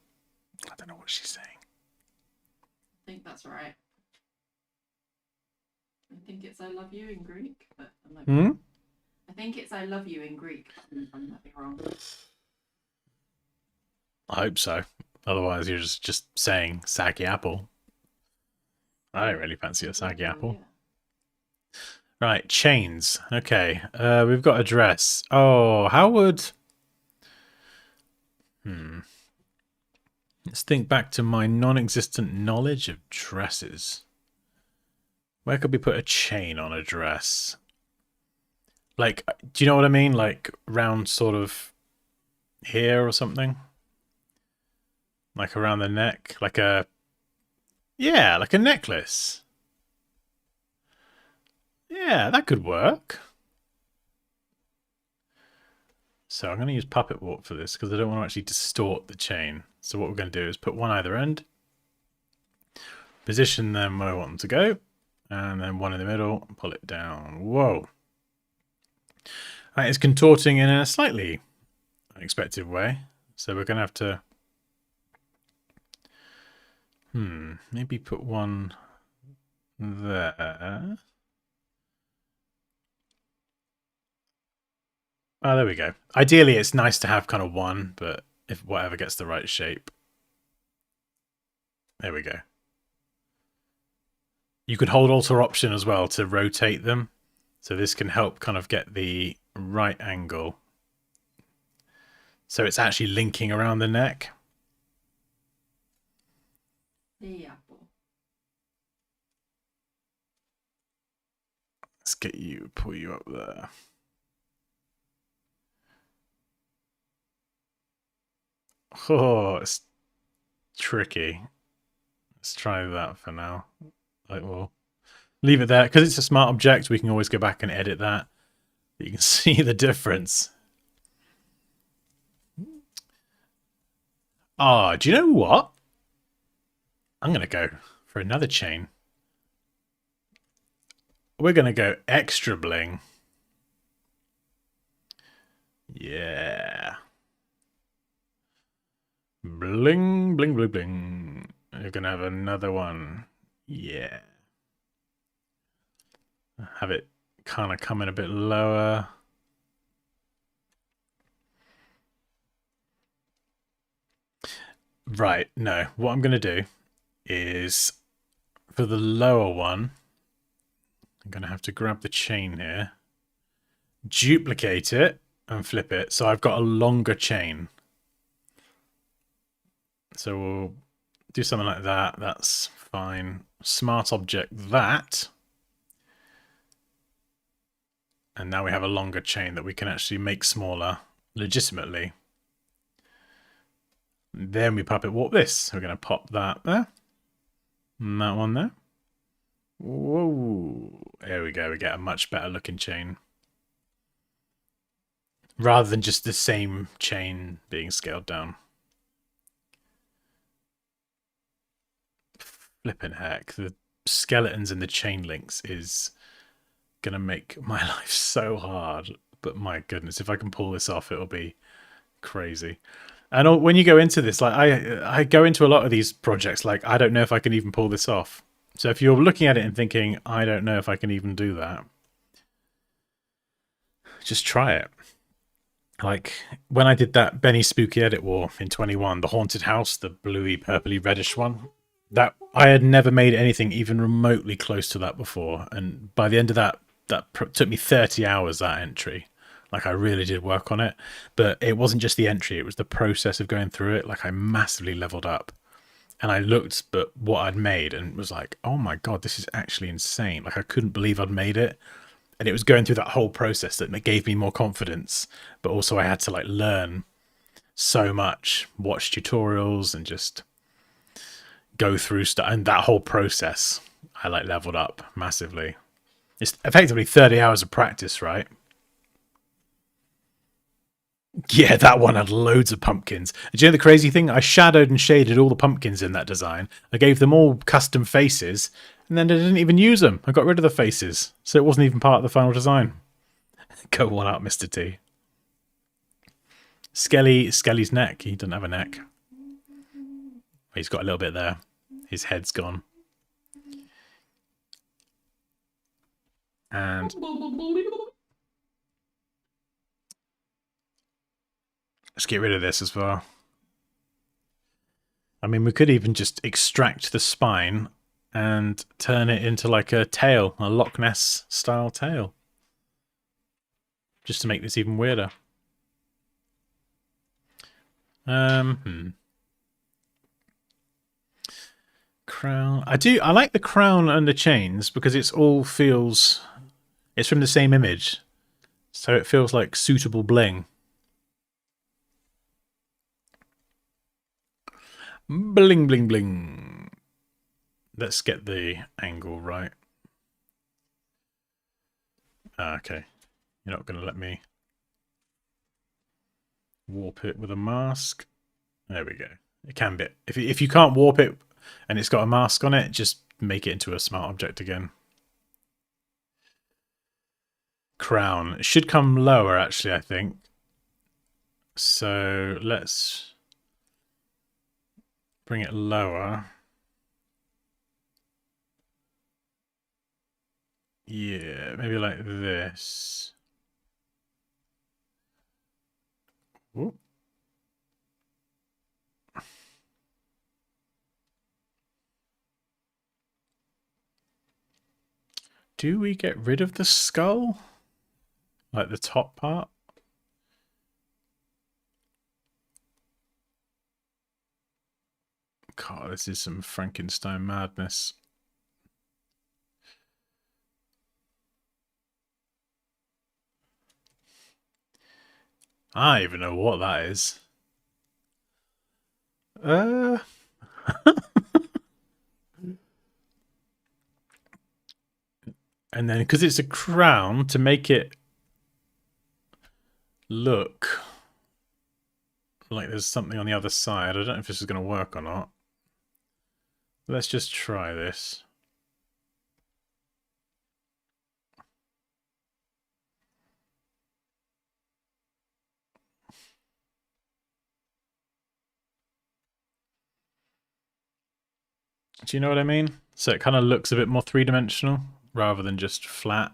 I don't know what she's saying. I think that's right. I think it's I love you in Greek, but I might be I think it's I love you in Greek. I might be wrong. I hope so. Otherwise, you're just saying saggy apple. I don't really fancy a saggy apple. Yeah. Right, chains. Okay, we've got a dress. Oh, how would... Let's think back to my non-existent knowledge of dresses. Where could we put a chain on a dress? Like, do you know what I mean? Like, round sort of here or something? Like around the neck? Like a... Yeah, like a necklace. Yeah, that could work. So I'm going to use Puppet Walk for this because I don't want to actually distort the chain. So what we're going to do is put one either end, position them where I want them to go, and then one in the middle, pull it down. Whoa. That is contorting in a slightly unexpected way. So we're going to have to... maybe put one there. Oh, there we go. Ideally, it's nice to have kind of one, but if whatever gets the right shape. There we go. You could hold Alt or Option as well to rotate them. So this can help kind of get the right angle. So it's actually linking around the neck. The apple. Let's get you, pull you up there. Oh, it's tricky. Let's try that for now. Like, we'll leave it there because it's a smart object. We can always go back and edit that. You can see the difference. Oh, do you know what? I'm going to go for another chain. We're going to go extra bling. Yeah. Bling, bling, bling, bling. You're going to have another one. Yeah. Have it kind of come in a bit lower. Right, no. What I'm going to do is for the lower one, I'm going to have to grab the chain here, duplicate it, and flip it. So I've got a longer chain. So we'll do something like that. That's fine. Smart object that. And now we have a longer chain that we can actually make smaller legitimately. Then we puppet warp this. We're going to pop that there. And that one there. Whoa. There we go. We get a much better looking chain. Rather than just the same chain being scaled down. Flippin' heck. The skeletons and the chain links is going to make my life so hard. But my goodness, if I can pull this off, it'll be crazy. And when you go into this, like I go into a lot of these projects, like I don't know if I can even pull this off. So if you're looking at it and thinking, I don't know if I can even do that, just try it. Like when I did that Benny Spooky Edit War in 21, the haunted house, the bluey, purpley, reddish one, that I had never made anything even remotely close to that before. And by the end of that took me 30 hours, that entry. Like I really did work on it, but it wasn't just the entry, it was the process of going through it. Like I massively leveled up. And I looked at what I'd made and was like, oh my God, this is actually insane. Like I couldn't believe I'd made it. And it was going through that whole process that gave me more confidence. But also I had to like learn so much, watch tutorials and just go through stuff. And that whole process, I like leveled up massively. It's effectively 30 hours of practice, right? Yeah, that one had loads of pumpkins. Do you know the crazy thing? I shadowed and shaded all the pumpkins in that design. I gave them all custom faces, and then I didn't even use them. I got rid of the faces, so it wasn't even part of the final design. Go on out, Mr. T. Skelly's neck. He doesn't have a neck. He's got a little bit there. His head's gone. And let's get rid of this as well. I mean, we could even just extract the spine and turn it into like a tail, a Loch Ness style tail. Just to make this even weirder. Crown. I like the crown and the chains because it's from the same image. So it feels like suitable bling. Bling, bling, bling. Let's get the angle right. Okay. You're not going to let me warp it with a mask. There we go. It can be. If you can't warp it and it's got a mask on it, just make it into a smart object again. Crown. It should come lower, actually, I think. So let's bring it lower. Yeah, maybe like this. Ooh. Do we get rid of the skull? Like the top part? God, this is some Frankenstein madness. I don't even know what that is. And then, because it's a crown, to make it look like there's something on the other side. I don't know if this is going to work or not. Let's just try this. Do you know what I mean? So it kind of looks a bit more three-dimensional rather than just flat.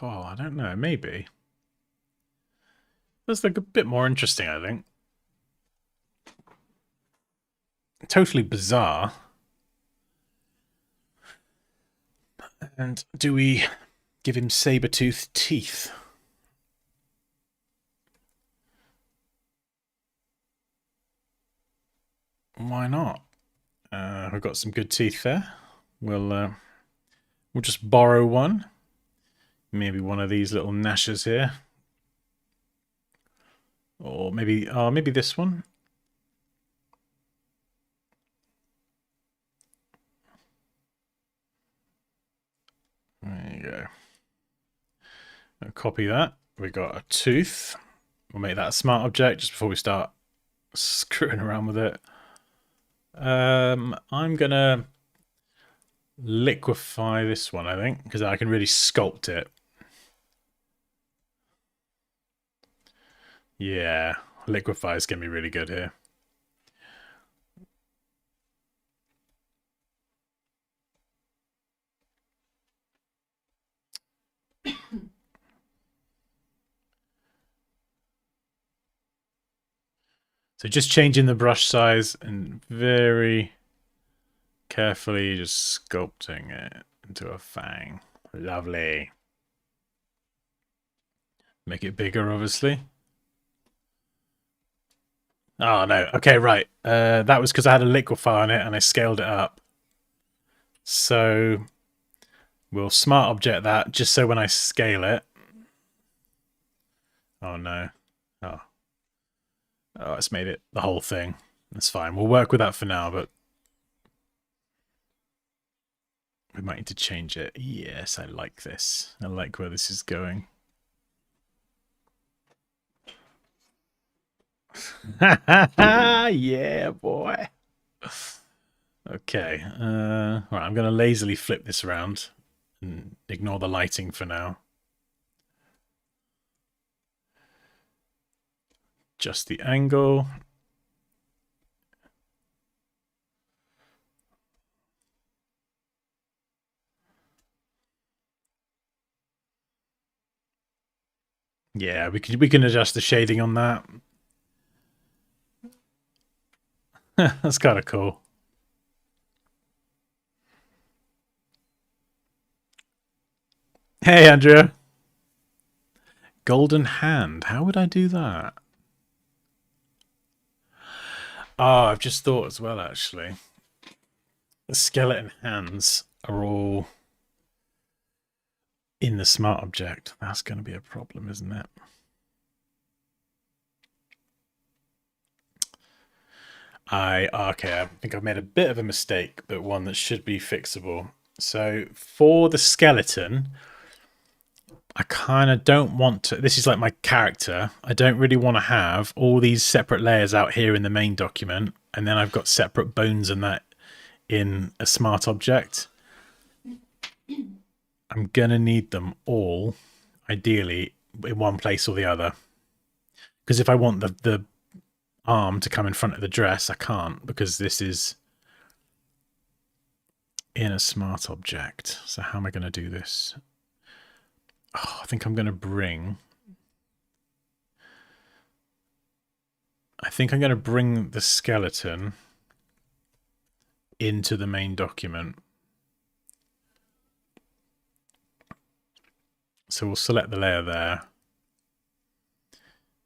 Oh, I don't know. Maybe. That's like a bit more interesting, I think. Totally bizarre. And do we give him saber-toothed teeth? Why not? We've got some good teeth there. We'll just borrow one. Maybe one of these little gnashes here. Or maybe this one. There you go. I'll copy that. We got a tooth. We'll make that a smart object just before we start screwing around with it. I'm gonna liquefy this one, I think, because I can really sculpt it. Yeah, liquefy is gonna be really good here. So just changing the brush size and very carefully just sculpting it into a fang. Lovely. Make it bigger, obviously. Oh, no. Okay, right. That was because I had a liquefy on it and I scaled it up. So we'll smart object that just so when I scale it... Oh, no. Oh. Oh, it's made it the whole thing. That's fine. We'll work with that for now, but we might need to change it. Yes, I like this. I like where this is going. Yeah, boy. Okay. Right, I'm going to lazily flip this around and ignore the lighting for now. Just the angle. Yeah, we can adjust the shading on that. That's kind of cool. Hey, Andrea. Golden hand. How would I do that? Oh, I've just thought as well, actually. The skeleton hands are all in the smart object. That's going to be a problem, isn't it? Okay, I think I've made a bit of a mistake, but one that should be fixable. So for the skeleton, I kind of don't want to... This is like my character. I don't really want to have all these separate layers out here in the main document, and then I've got separate bones and that in a smart object. I'm going to need them all, ideally, in one place or the other. Because if I want the arm to come in front of the dress, I can't, because this is in a smart object. So how am I going to do this? Oh, I think I'm going to bring... I think I'm going to bring the skeleton into the main document. So we'll select the layer there.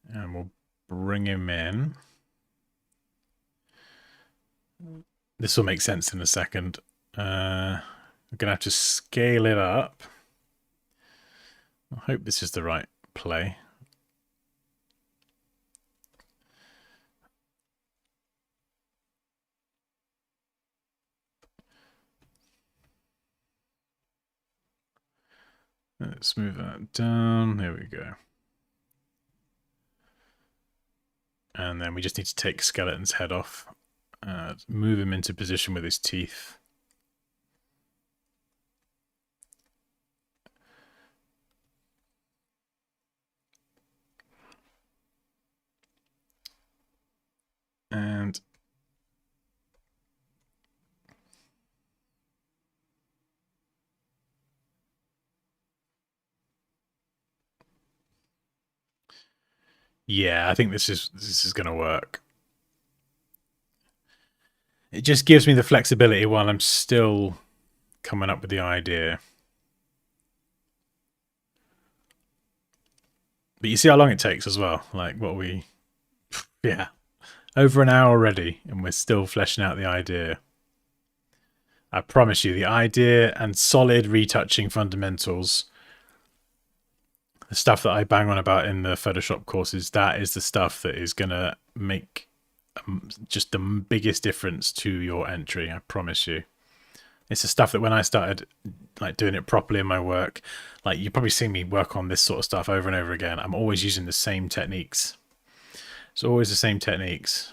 And we'll bring him in. This will make sense in a second. We're going to have to scale it up. I hope this is the right play. Let's move that down. There we go. And then we just need to take Skeleton's head off. Move him into position with his teeth. And yeah, I think this is going to work. It just gives me the flexibility while I'm still coming up with the idea. But you see how long it takes as well. Like what we, yeah, over an hour already, and we're still fleshing out the idea. I promise you, the idea and solid retouching fundamentals, the stuff that I bang on about in the Photoshop courses, that is the stuff that is going to make just the biggest difference to your entry. I promise you. It's the stuff that when I started like doing it properly in my work, like you probably see me work on this sort of stuff over and over again. I'm always using the same techniques. It's always the same techniques,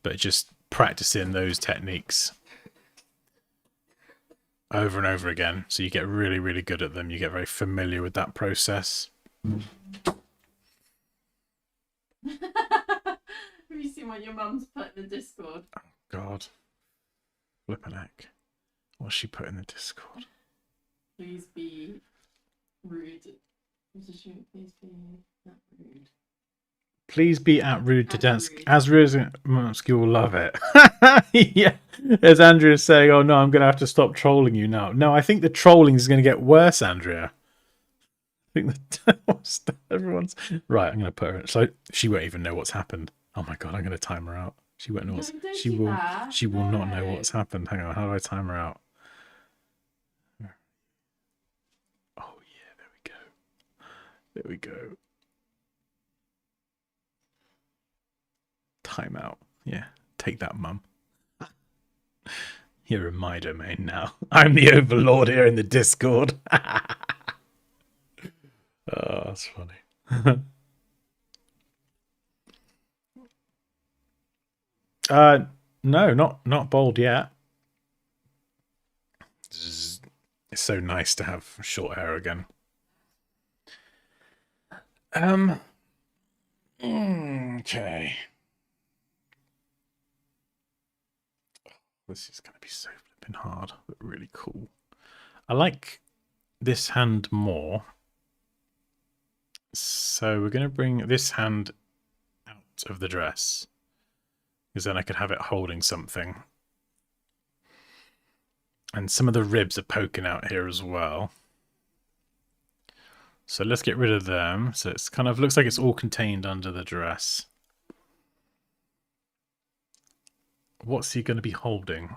but just practicing those techniques over and over again. So you get really, really good at them. You get very familiar with that process. Have you seen what your mum's put in the Discord? Oh, God. Flippin' heck. What's she put in the Discord? Please be rude. Please be not rude. Please be at rude to As dance. rude. As rude, you will love it. Yeah. As Andrea's saying, oh no, I'm going to have to stop trolling you now. No, I think the trolling is going to get worse, Andrea. I think that everyone's... Right, I'm going to put her... So she won't even know what's happened. Oh my God, I'm going to time her out. She won't know what's... No, don't She do will... that. She will not know No. what's happened. Hang on, how do I time her out? Oh yeah, there we go. There we go. Timeout. Yeah, take that, Mum. You're in my domain now. I'm the overlord here in the Discord. Oh, that's funny. No, not bald yet. It's so nice to have short hair again. Okay. This is going to be so flipping hard, but really cool. I like this hand more. So we're going to bring this hand out of the dress, because then I could have it holding something. And some of the ribs are poking out here as well. So let's get rid of them. So it's kind of looks like it's all contained under the dress. What's he going to be holding?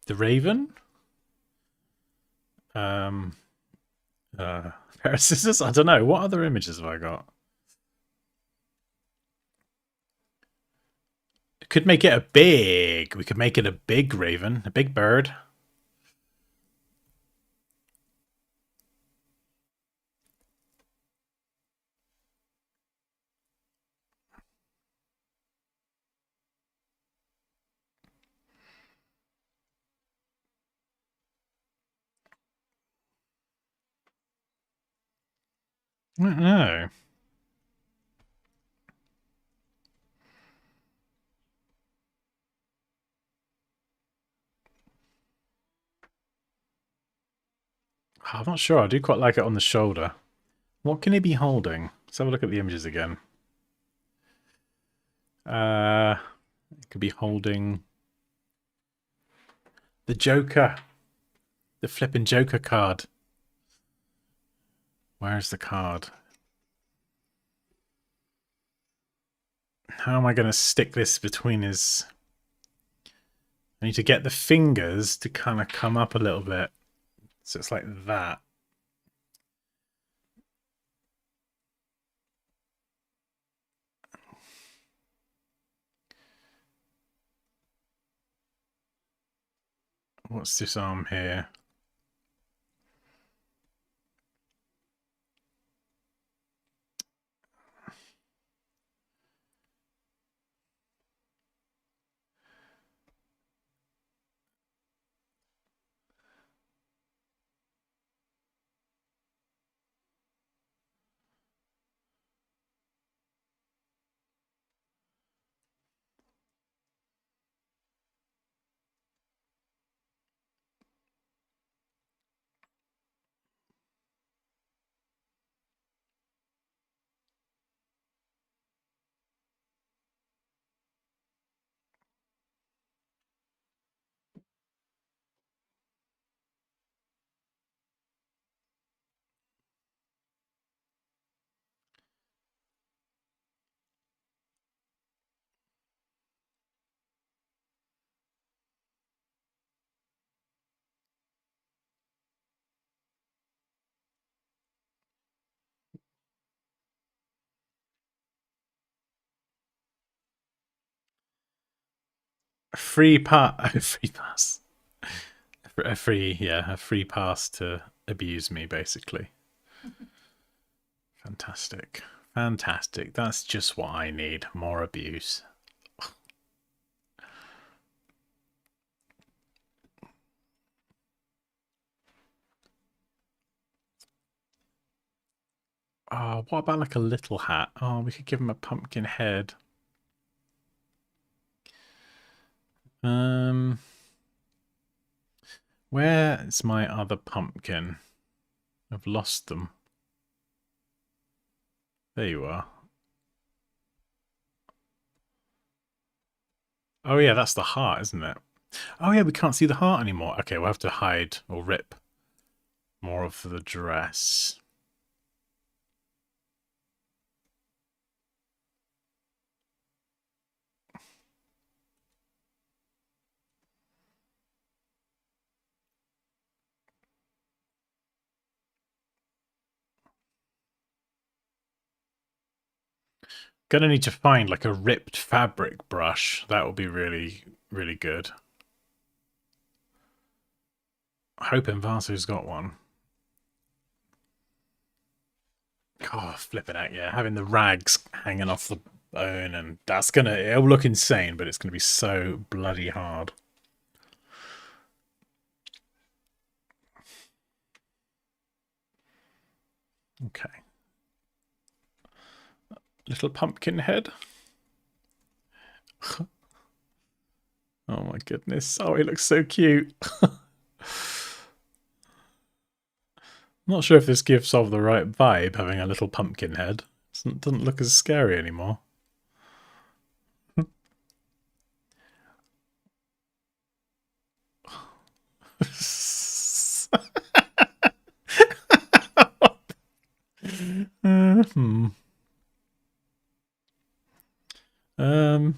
The raven? Pair of scissors? I don't know. What other images have I got? Could make it a big... We could make it a big raven. A big bird. I don't know. I'm not sure. I do quite like it on the shoulder. What can he be holding? Let's have a look at the images again. It could be holding the Joker. The flipping Joker card. Where's the card? How am I going to stick this between his... I need to get the fingers to kind of come up a little bit. So it's like that. What's this arm here? A free part. A free pass. A free pass to abuse me, basically. Fantastic. Fantastic. That's just what I need. More abuse. Oh, what about like a little hat? Oh, we could give him a pumpkin head. Where's my other pumpkin? I've lost them. There you are. Oh yeah, that's the heart, isn't it? Oh yeah, we can't see the heart anymore. Okay, we'll have to hide or rip more of the dress. Gonna need to find like a ripped fabric brush. That will be really, really good. Hoping Vasu's got one. Oh, flipping out, yeah. Having the rags hanging off the bone, and that's gonna, it'll look insane, but it's gonna be so bloody hard. Okay. Little pumpkin head. Oh my goodness. Oh, he looks so cute. Not sure if this gives off the right vibe, having a little pumpkin head. Doesn't look as scary anymore. Hmm. Um.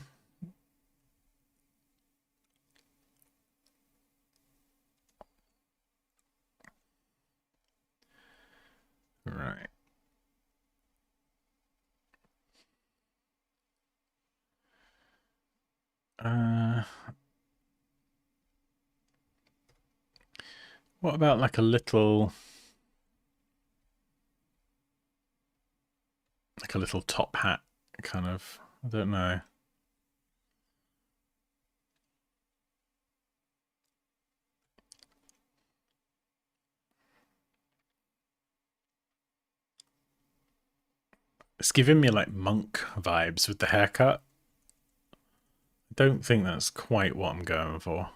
Right. What about like a little, top hat, kind of? I don't know. It's giving me like monk vibes with the haircut. I don't think that's quite what I'm going for.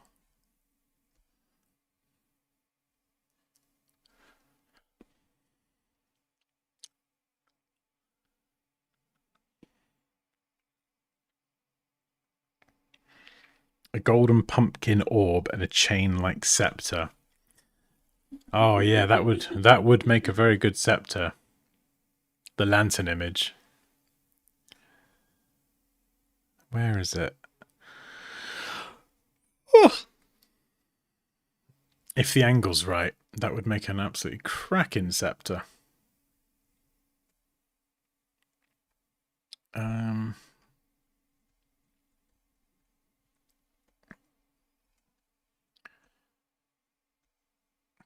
A golden pumpkin orb and a chain-like scepter. Oh yeah, that would make a very good scepter. The lantern image. Where is it? Oh. If the angle's right, that would make an absolutely cracking scepter.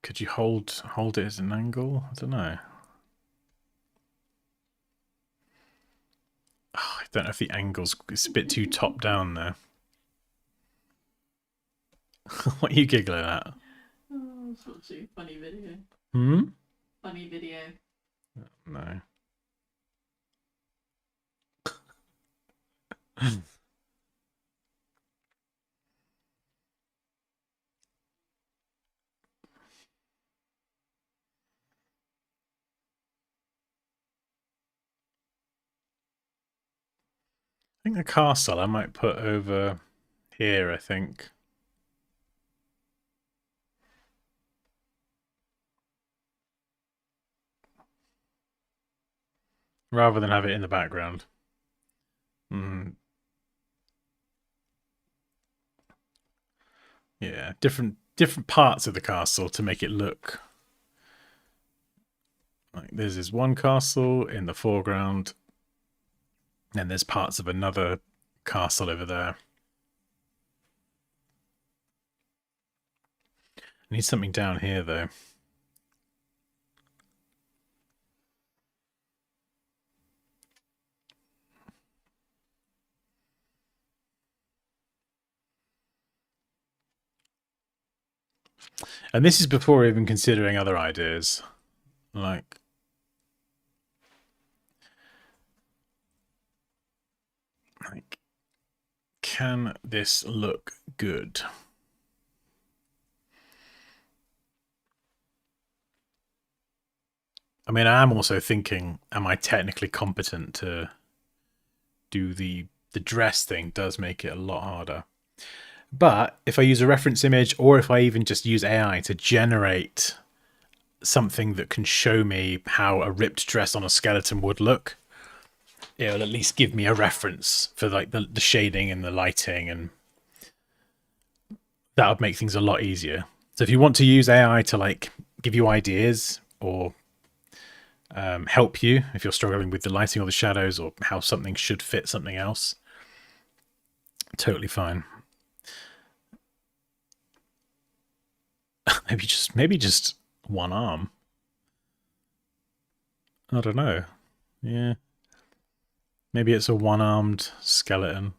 Could you hold it as an angle? I don't know. Oh, I don't know if the angle's it's a bit too top down there. What are you giggling at? Oh, it's watching a funny video. Hmm? Funny video. No. I think the castle I might put over here, I think. Rather than have it in the background. Yeah, different parts of the castle to make it look like there's one castle in the foreground, and there's parts of another castle over there. I need something down here though. And this is before even considering other ideas. Like can this look good? I mean, I am also thinking, am I technically competent to do the dress thing? Does make it a lot harder. But if I use a reference image, or if I even just use AI to generate something that can show me how a ripped dress on a skeleton would look, it'll at least give me a reference for like the shading and the lighting, and that would make things a lot easier. So if you want to use AI to like give you ideas or help you if you're struggling with the lighting or the shadows or how something should fit something else, totally fine. maybe just one arm. I don't know. Yeah. Maybe it's a one-armed skeleton.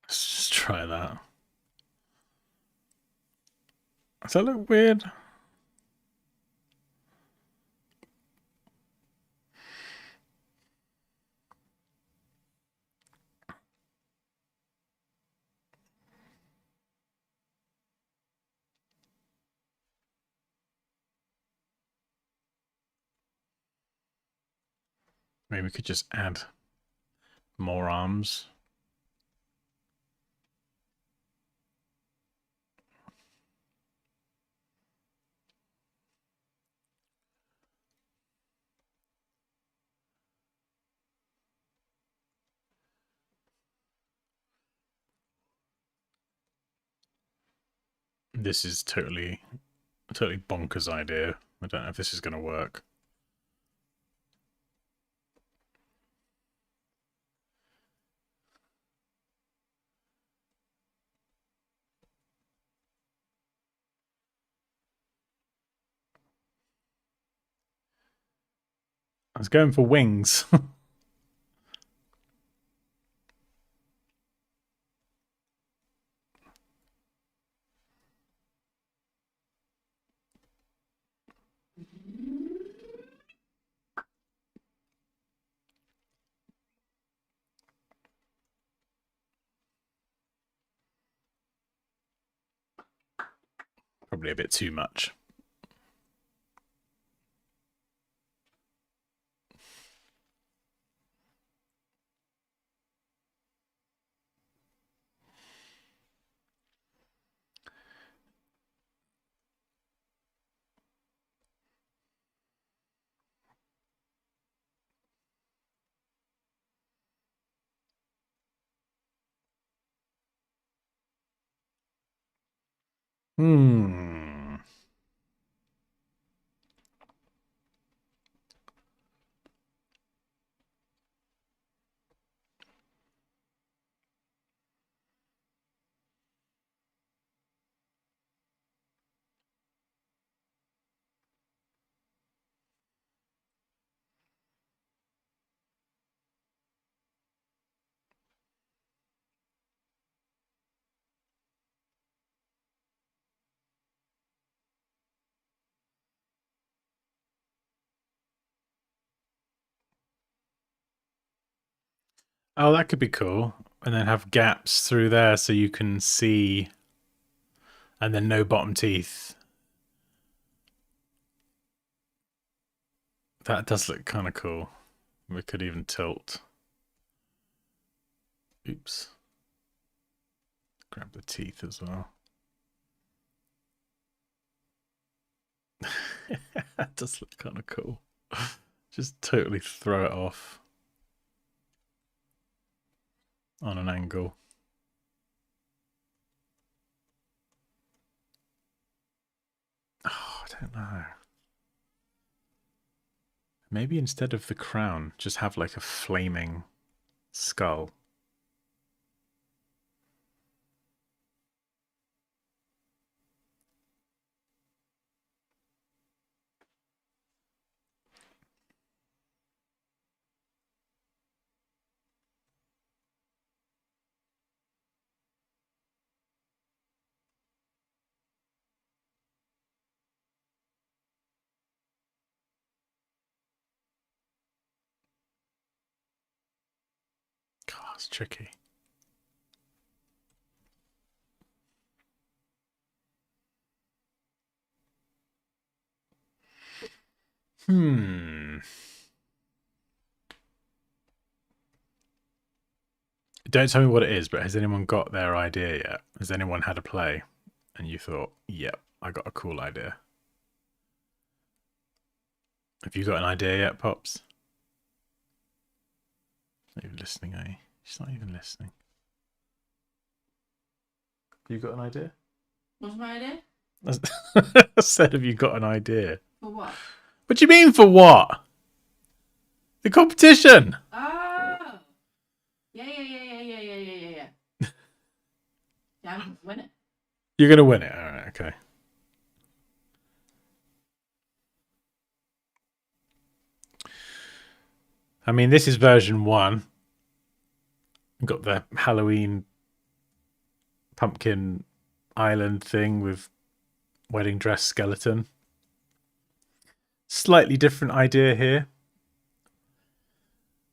Let's just try that. Does that look weird? Maybe we could just add more arms. This is totally bonkers idea. I don't know if this is going to work. I was going for wings. Probably a bit too much. Hmm. Oh, that could be cool. And then have gaps through there so you can see, and then no bottom teeth. That does look kind of cool. We could even tilt. Oops. Grab the teeth as well. That does look kind of cool. Just totally throw it off on an angle. Oh, I don't know. Maybe instead of the crown, just have like a flaming skull. God, it's tricky. Don't tell me what it is, but has anyone got their idea yet? Has anyone had a play and you thought, yep, I got a cool idea? Have you got an idea yet, Pops? Not even listening, are you? She's not even listening. You got an idea? What's my idea? I said, have you got an idea? For what? What do you mean for what? The competition. Oh! Yeah. Yeah, I'm gonna win it. You're going to win it. All right, okay. I mean, this is version 1. We've got the Halloween pumpkin island thing with wedding dress skeleton. Slightly different idea here.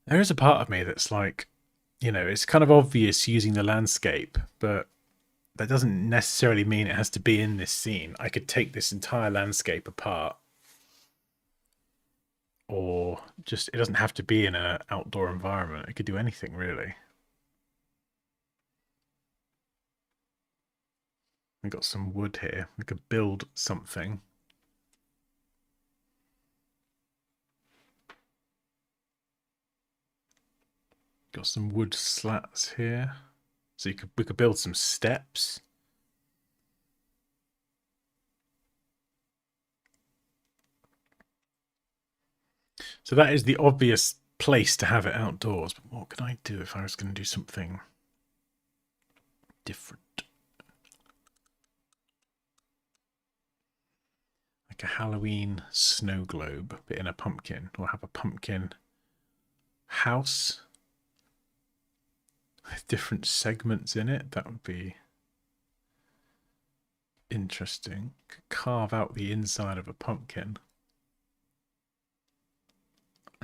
There is a part of me that's like, you know, it's kind of obvious using the landscape, but that doesn't necessarily mean it has to be in this scene. I could take this entire landscape apart, or just, it doesn't have to be in an outdoor environment. It could do anything, really. We've got some wood here. We could build something. Got some wood slats here. So we could build some steps. So that is the obvious place to have it outdoors. But what could I do if I was going to do something different? Like a Halloween snow globe, but in a pumpkin. Or have a pumpkin house with different segments in it. That would be interesting. Could carve out the inside of a pumpkin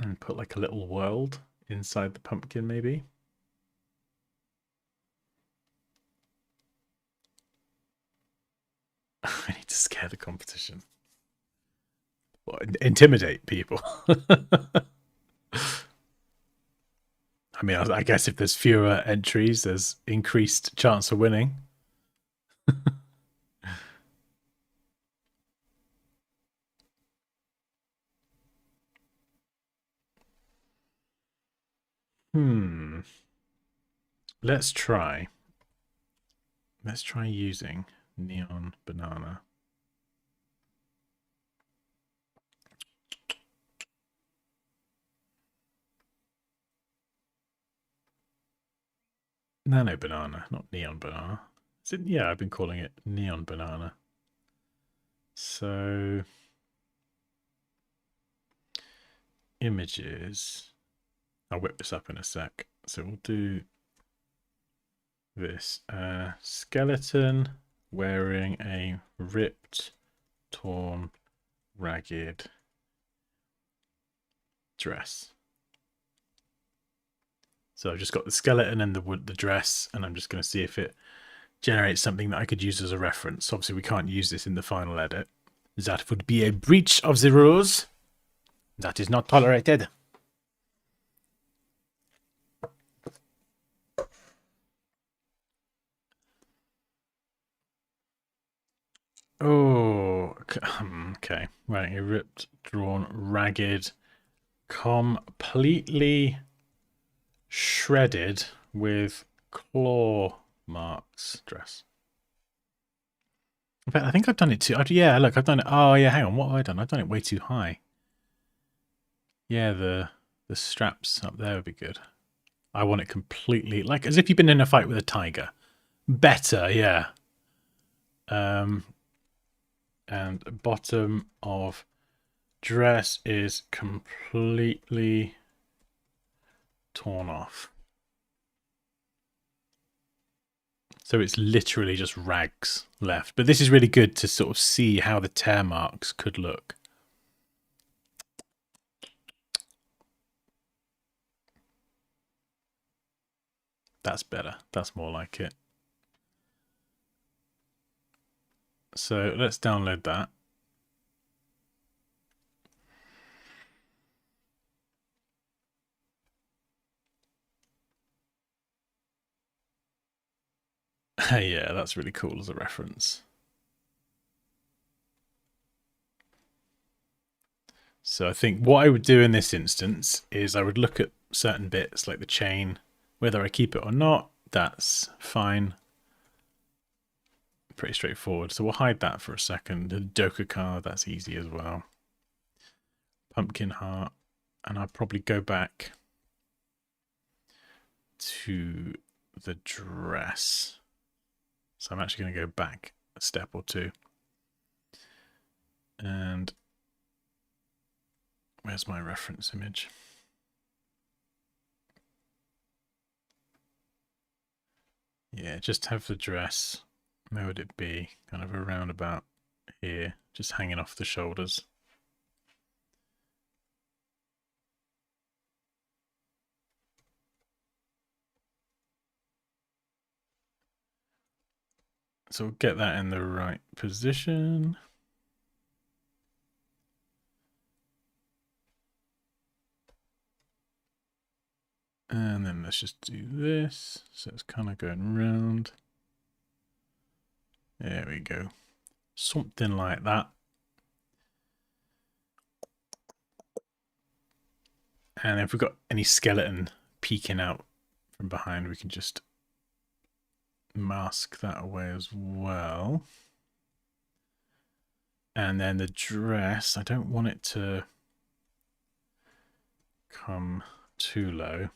and put like a little world inside the pumpkin, maybe. I need to scare the competition. Well, intimidate people. I mean, I guess if there's fewer entries, there's increased chance of winning. Let's try. Let's try using neon banana. Nano banana, not neon banana. Is it? Yeah, I've been calling it neon banana. So images. I'll whip this up in a sec. So we'll do this. Skeleton wearing a ripped, torn, ragged dress. So I've just got the skeleton and the dress, and I'm just going to see if it generates something that I could use as a reference. Obviously, we can't use this in the final edit. That would be a breach of the rules. That is not tolerated. Oh, okay. Right, a ripped, drawn, ragged, completely shredded with claw marks dress. In fact, I think I've done it too. Yeah, look, I've done it. Oh, yeah, hang on. What have I done? I've done it way too high. Yeah, the straps up there would be good. I want it completely, like as if you've been in a fight with a tiger. Better, yeah. And bottom of dress is completely torn off. So it's literally just rags left. But this is really good to sort of see how the tear marks could look. That's better. That's more like it. So let's download that. Yeah, that's really cool as a reference. So I think what I would do in this instance is I would look at certain bits like the chain, whether I keep it or not, that's fine. Pretty straightforward. So we'll hide that for a second. The Joker card, that's easy as well. Pumpkin heart. And I'll probably go back to the dress. So I'm actually going to go back a step or two. And where's my reference image? Yeah, just have the dress. Where would it be? Kind of around about here, just hanging off the shoulders. So we'll get that in the right position. And then let's just do this. So it's kind of going round. There we go. Something like that. And if we've got any skeleton peeking out from behind, we can just mask that away as well. And then the dress, I don't want it to come too low.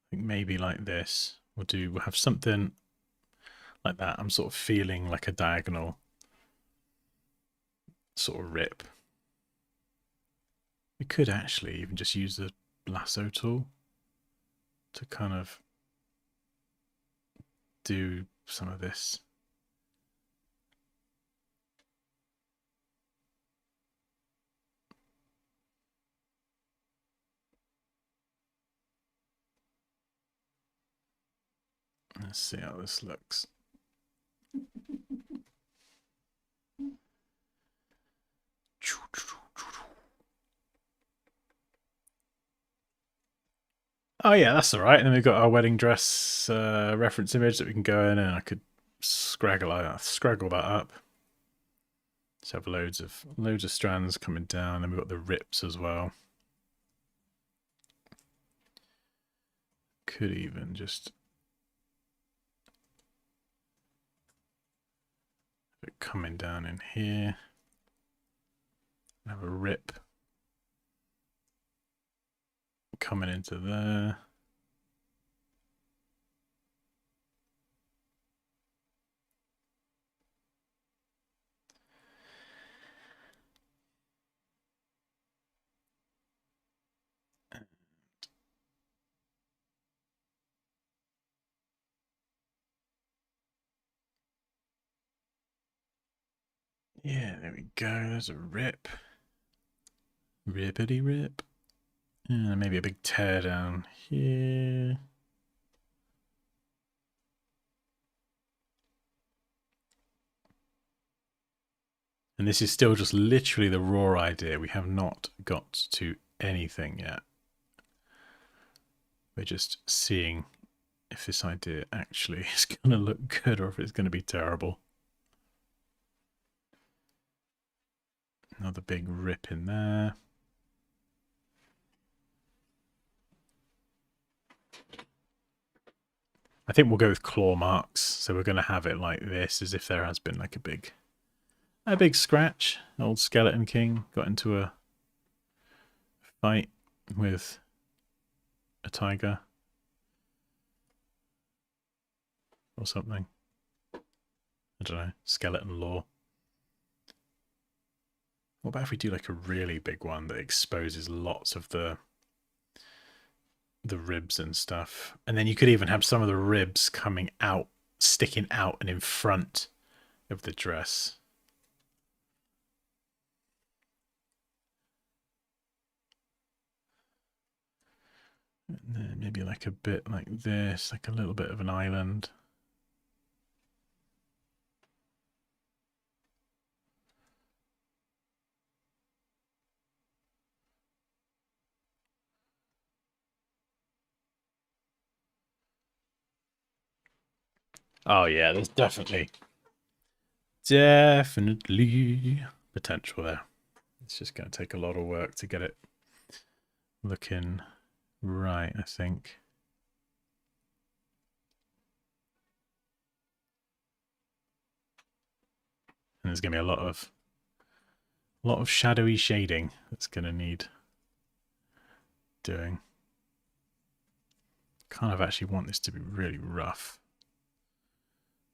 I think maybe like this. We'll have something like that. I'm sort of feeling like a diagonal sort of rip. We could actually even just use the lasso tool to kind of do some of this. Let's see how this looks. Oh yeah, that's all right. And then we've got our wedding dress reference image that we can go in, and I could scraggle that up. So have loads of strands coming down, and we've got the rips as well. Could even just have it coming down in here. Have a rip coming into there. Yeah, there we go. There's a rip. Rippity rip. And maybe a big tear down here. And this is still just literally the raw idea. We have not got to anything yet. We're just seeing if this idea actually is going to look good or if it's going to be terrible. Another big rip in there. I think we'll go with claw marks. So we're going to have it like this, as if there has been like a big scratch. Old Skeleton King got into a fight with a tiger or something. I don't know. Skeleton lore. What about if we do like a really big one that exposes lots of the ribs and stuff? And then you could even have some of the ribs coming out, sticking out and in front of the dress. And then maybe like a bit like this, like a little bit of an island. Oh yeah, there's definitely potential there. It's just going to take a lot of work to get it looking right, I think. And there's going to be a lot of shadowy shading that's going to need doing. Kind of actually want this to be really rough.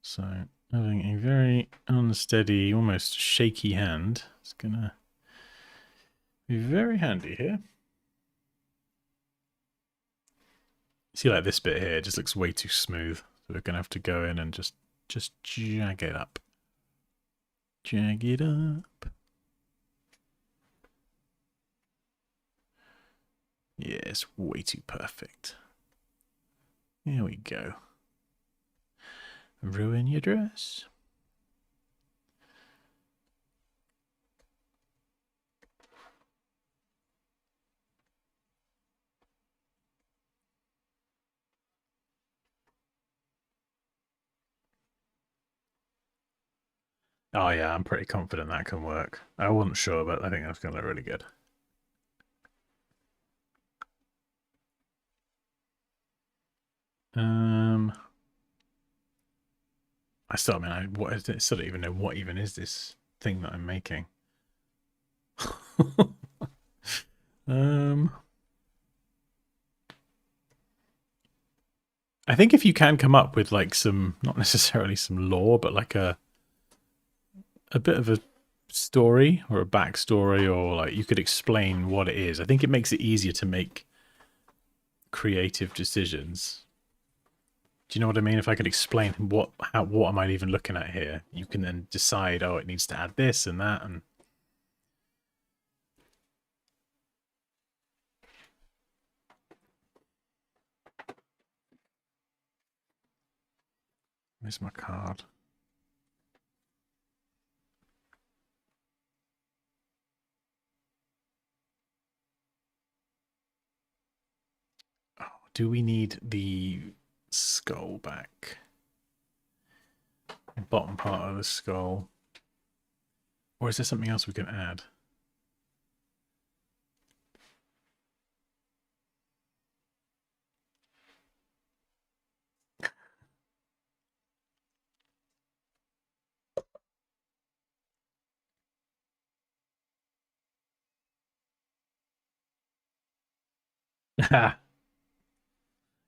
So having a very unsteady, almost shaky hand is going to be very handy here. See, like this bit here, it just looks way too smooth. So we're going to have to go in and just jag it up. Jag it up. Yeah, it's way too perfect. There we go. Ruin your dress. Oh yeah, I'm pretty confident that can work. I wasn't sure, but I think that's going to look really good. I still, I still don't even know what even is this thing that I'm making. I think if you can come up with like some, not necessarily some lore, but like a bit of a story or a backstory, or like you could explain what it is. I think it makes it easier to make creative decisions. Do you know what I mean? If I could explain what am I even looking at here, you can then decide, oh, it needs to add this and that, and where's my card? Oh, do we need the skull back? The bottom part of the skull. Or is there something else we can add?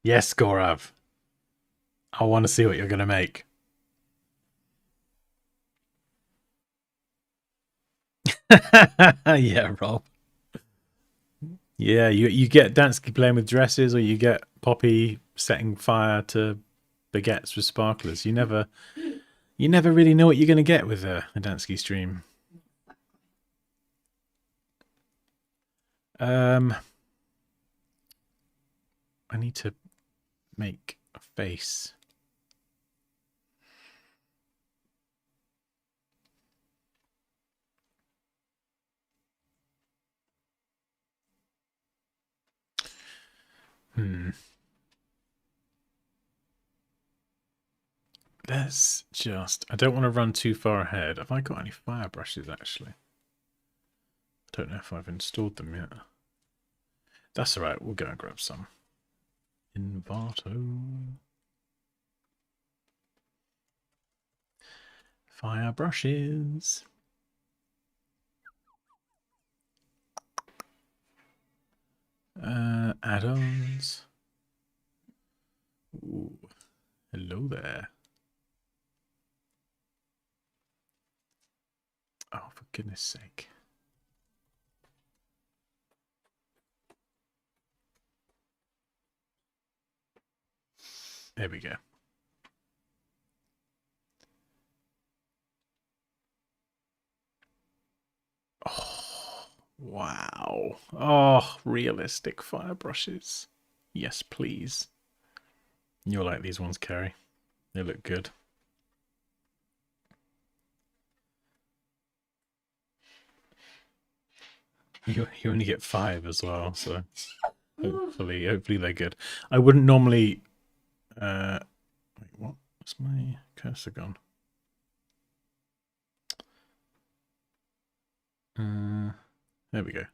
Yes, Gorav. I want to see what you're going to make. Yeah, Rob. Yeah, you get Dansky playing with dresses, or you get Poppy setting fire to baguettes with sparklers. You never really know what you're going to get with a Dansky stream. I need to make a face. Let's just... I don't want to run too far ahead. Have I got any fire brushes, actually? I don't know if I've installed them yet. That's alright, we'll go and grab some. Invato. Fire brushes. Add-ons. Ooh. Hello there. Oh, for goodness sake. There we go. Oh, wow. Oh, realistic fire brushes. Yes, please. You'll like these ones, Carrie. They look good. You only get 5 as well, so hopefully they're good. I wouldn't normally... wait, what? What's my cursor gone? There we go.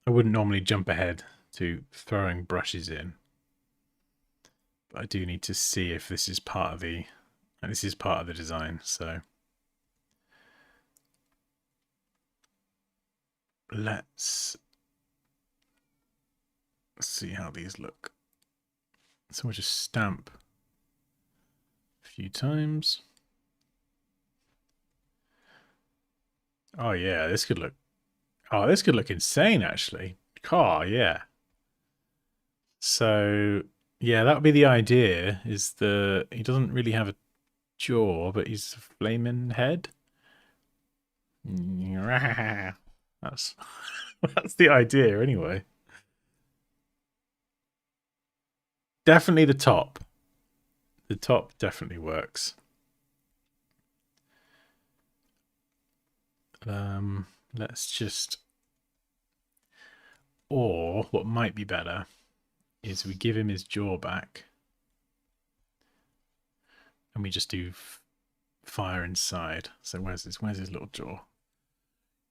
I wouldn't normally jump ahead to throwing brushes in, but I do need to see if this is part of the design. So let's see how these look. So we'll just stamp a few times. Oh yeah, this could look... Oh, this could look insane, actually. Oh, yeah. So, yeah, that would be the idea, is he doesn't really have a jaw, but he's a flaming head. That's the idea, anyway. Definitely the top. The top definitely works. Let's just... Or, what might be better, is we give him his jaw back. And we just do fire inside. So where's his little jaw?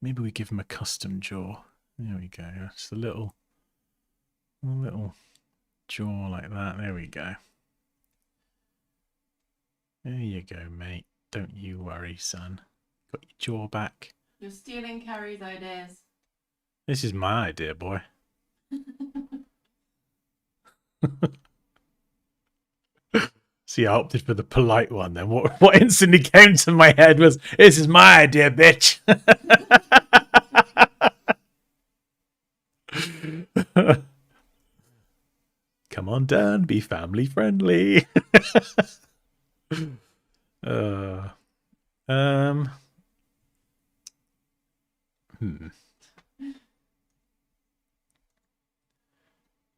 Maybe we give him a custom jaw. There we go. Just a little jaw like that. There we go. There you go, mate. Don't you worry, son. Got your jaw back. You're stealing Carrie's ideas. This is my idea, boy. See, I opted for the polite one then. What instantly came to my head was, this is my idea, bitch. Come on down, be family friendly.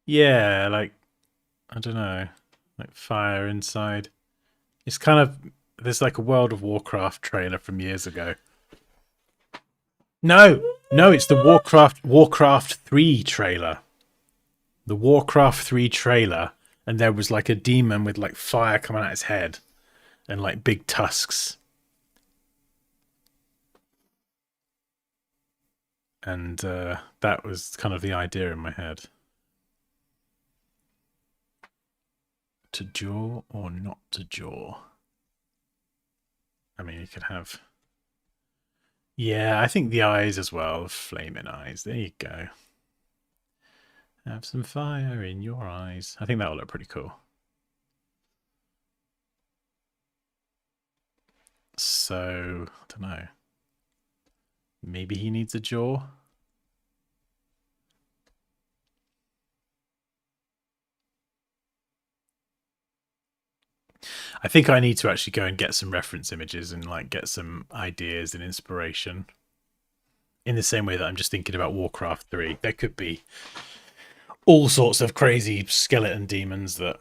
Yeah, like, I don't know, like fire inside. It's kind of, there's like a World of Warcraft trailer from years ago. No, it's the Warcraft 3 trailer. The Warcraft 3 trailer, and there was like a demon with like fire coming out his head and like big tusks. And that was kind of the idea in my head. To jaw or not to jaw? I mean, you could have... Yeah, I think the eyes as well. Flaming eyes. There you go. Have some fire in your eyes. I think that will look pretty cool. So, I don't know. Maybe he needs a jaw. I think I need to actually go and get some reference images and like get some ideas and inspiration. In the same way that I'm just thinking about Warcraft 3. There could be all sorts of crazy skeleton demons that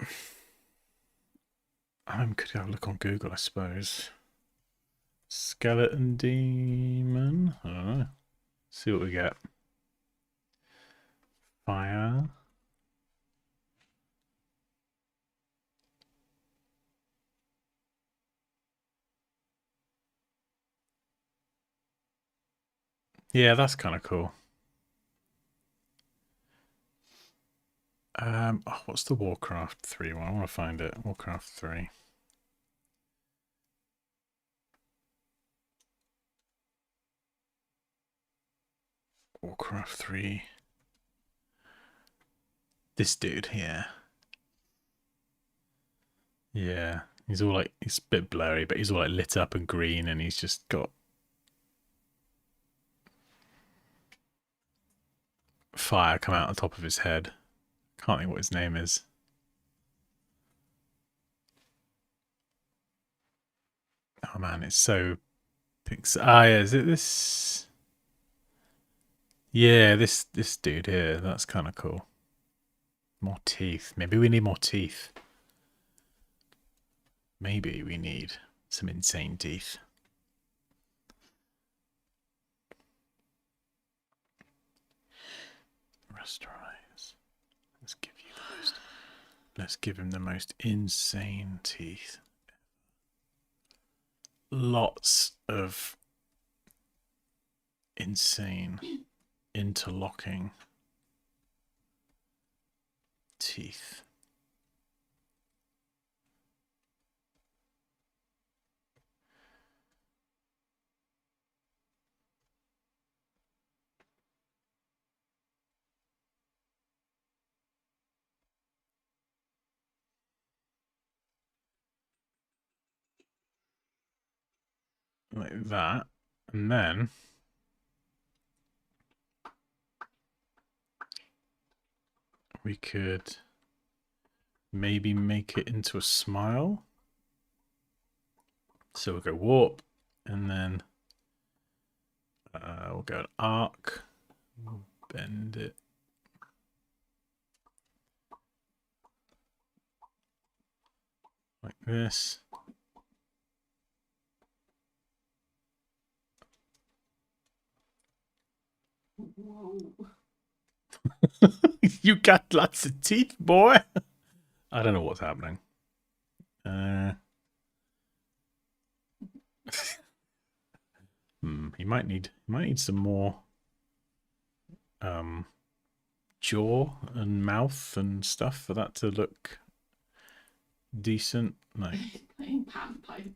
could have a look on Google, I suppose. Skeleton demon. I don't know. See what we get. Fire. Yeah, that's kind of cool. What's the Warcraft 3 one? I want to find it. Warcraft 3. Warcraft 3. This dude here. Yeah. He's all like, he's a bit blurry, but he's all like lit up and green, and he's just got fire come out on top of his head. Can't think what his name is. Oh man, it's so yeah, is it this? Yeah, this dude here. That's kind of cool. More teeth. Maybe we need more teeth. Maybe we need some insane teeth. Rest eyes. Let's give him the most insane teeth. Lots of insane interlocking teeth. Like that. And then we could maybe make it into a smile. So we'll go warp, and then we'll go an arc. We'll bend it. Like this. Whoa. You got lots of teeth, boy. I don't know what's happening. He might need some more jaw and mouth and stuff for that to look decent. No. Playing panpipes.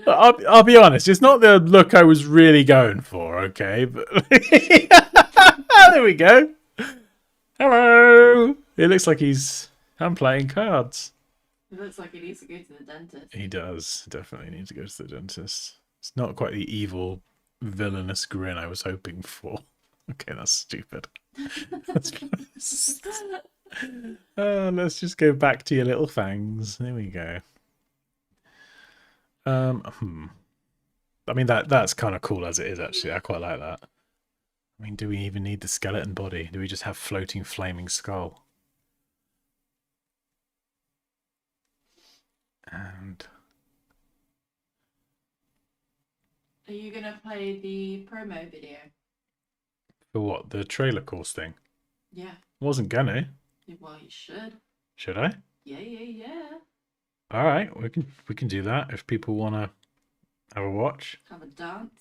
I'll be honest, it's not the look I was really going for, okay? But there we go. Hello. It looks like I'm playing cards. It looks like he needs to go to the dentist. He does definitely need to go to the dentist. It's not quite the evil, villainous grin I was hoping for. Okay, that's stupid. Let's just go back to your little fangs. There we go. I mean that's kind of cool as it is, actually. I quite like that. I mean, do we even need the skeleton body? Do we just have floating flaming skull? And Are you gonna play the promo video? for what? The trailer course thing? Yeah. Wasn't gonna. Well, you should. Should I? Yeah. All right, we can do that if people want to have a watch, Have a dance.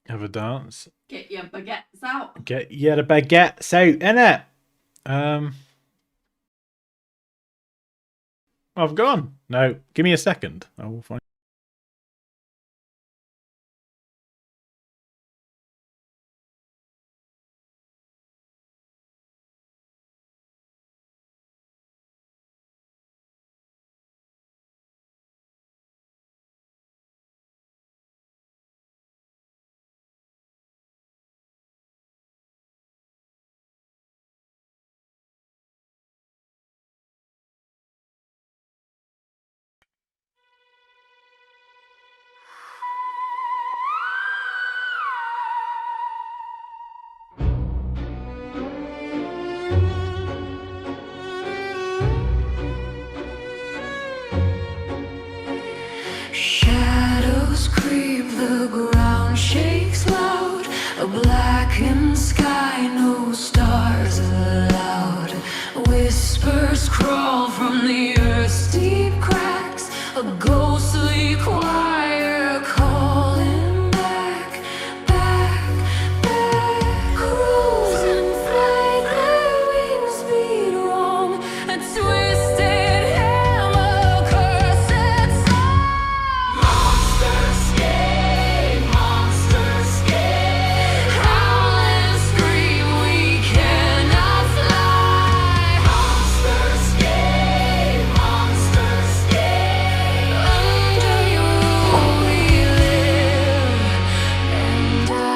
have a dance, Get your baguettes out. get the baguettes out, innit? I've gone. No, give me a second. I will find. blackened sky, no stars allowed. Whispers crawl from the earth's deep cracks, a ghostly choir calling back, back, back. Crows and flight, their wings beat wrong, a twisted hammer, cursed song. Monsters escape, monsters escape. Howl and scream, we cannot fly. Monsters escape, monsters escape. Under your rule we live and die.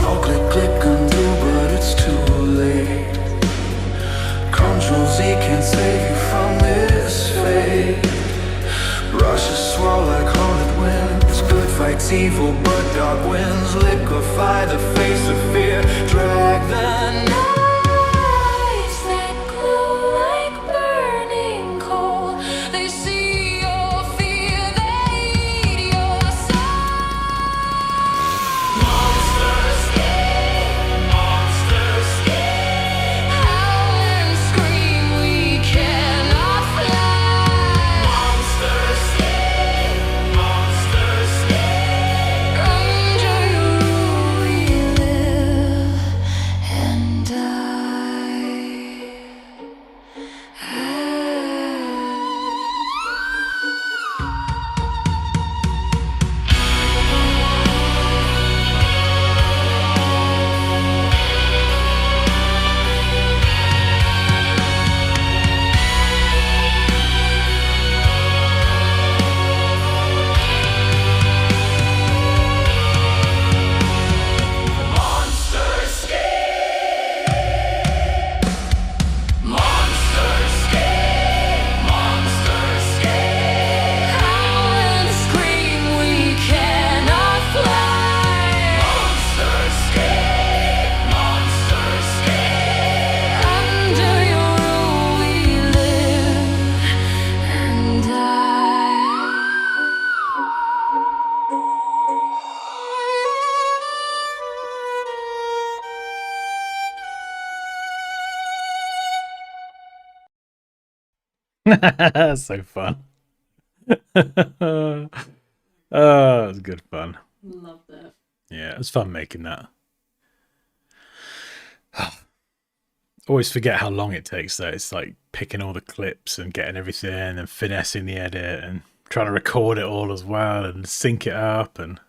All click, click, undo, but it's too late. Control Z can't save you from this fate. Rushes swirl like haunted winds. Good fights evil, but dark winds liquefy the face of fear. Drag the Lights that glow like burning coal, they see your fear, they eat your soul. Monsters escape, monsters escape. Howl and scream, we cannot fly. Monsters escape, monsters escape. Under your rule we live and die. Monsters escape, monsters escape, monsters escape. Howl and scream, we cannot fly. Monsters escape, monsters escape. Under your rule we live and die. So fun. Oh, it was good fun. Loved it. Yeah, it was fun making that. Always forget how long it takes though. It's like picking all the clips and getting everything and finessing the edit and trying to record it all as well and sync it up and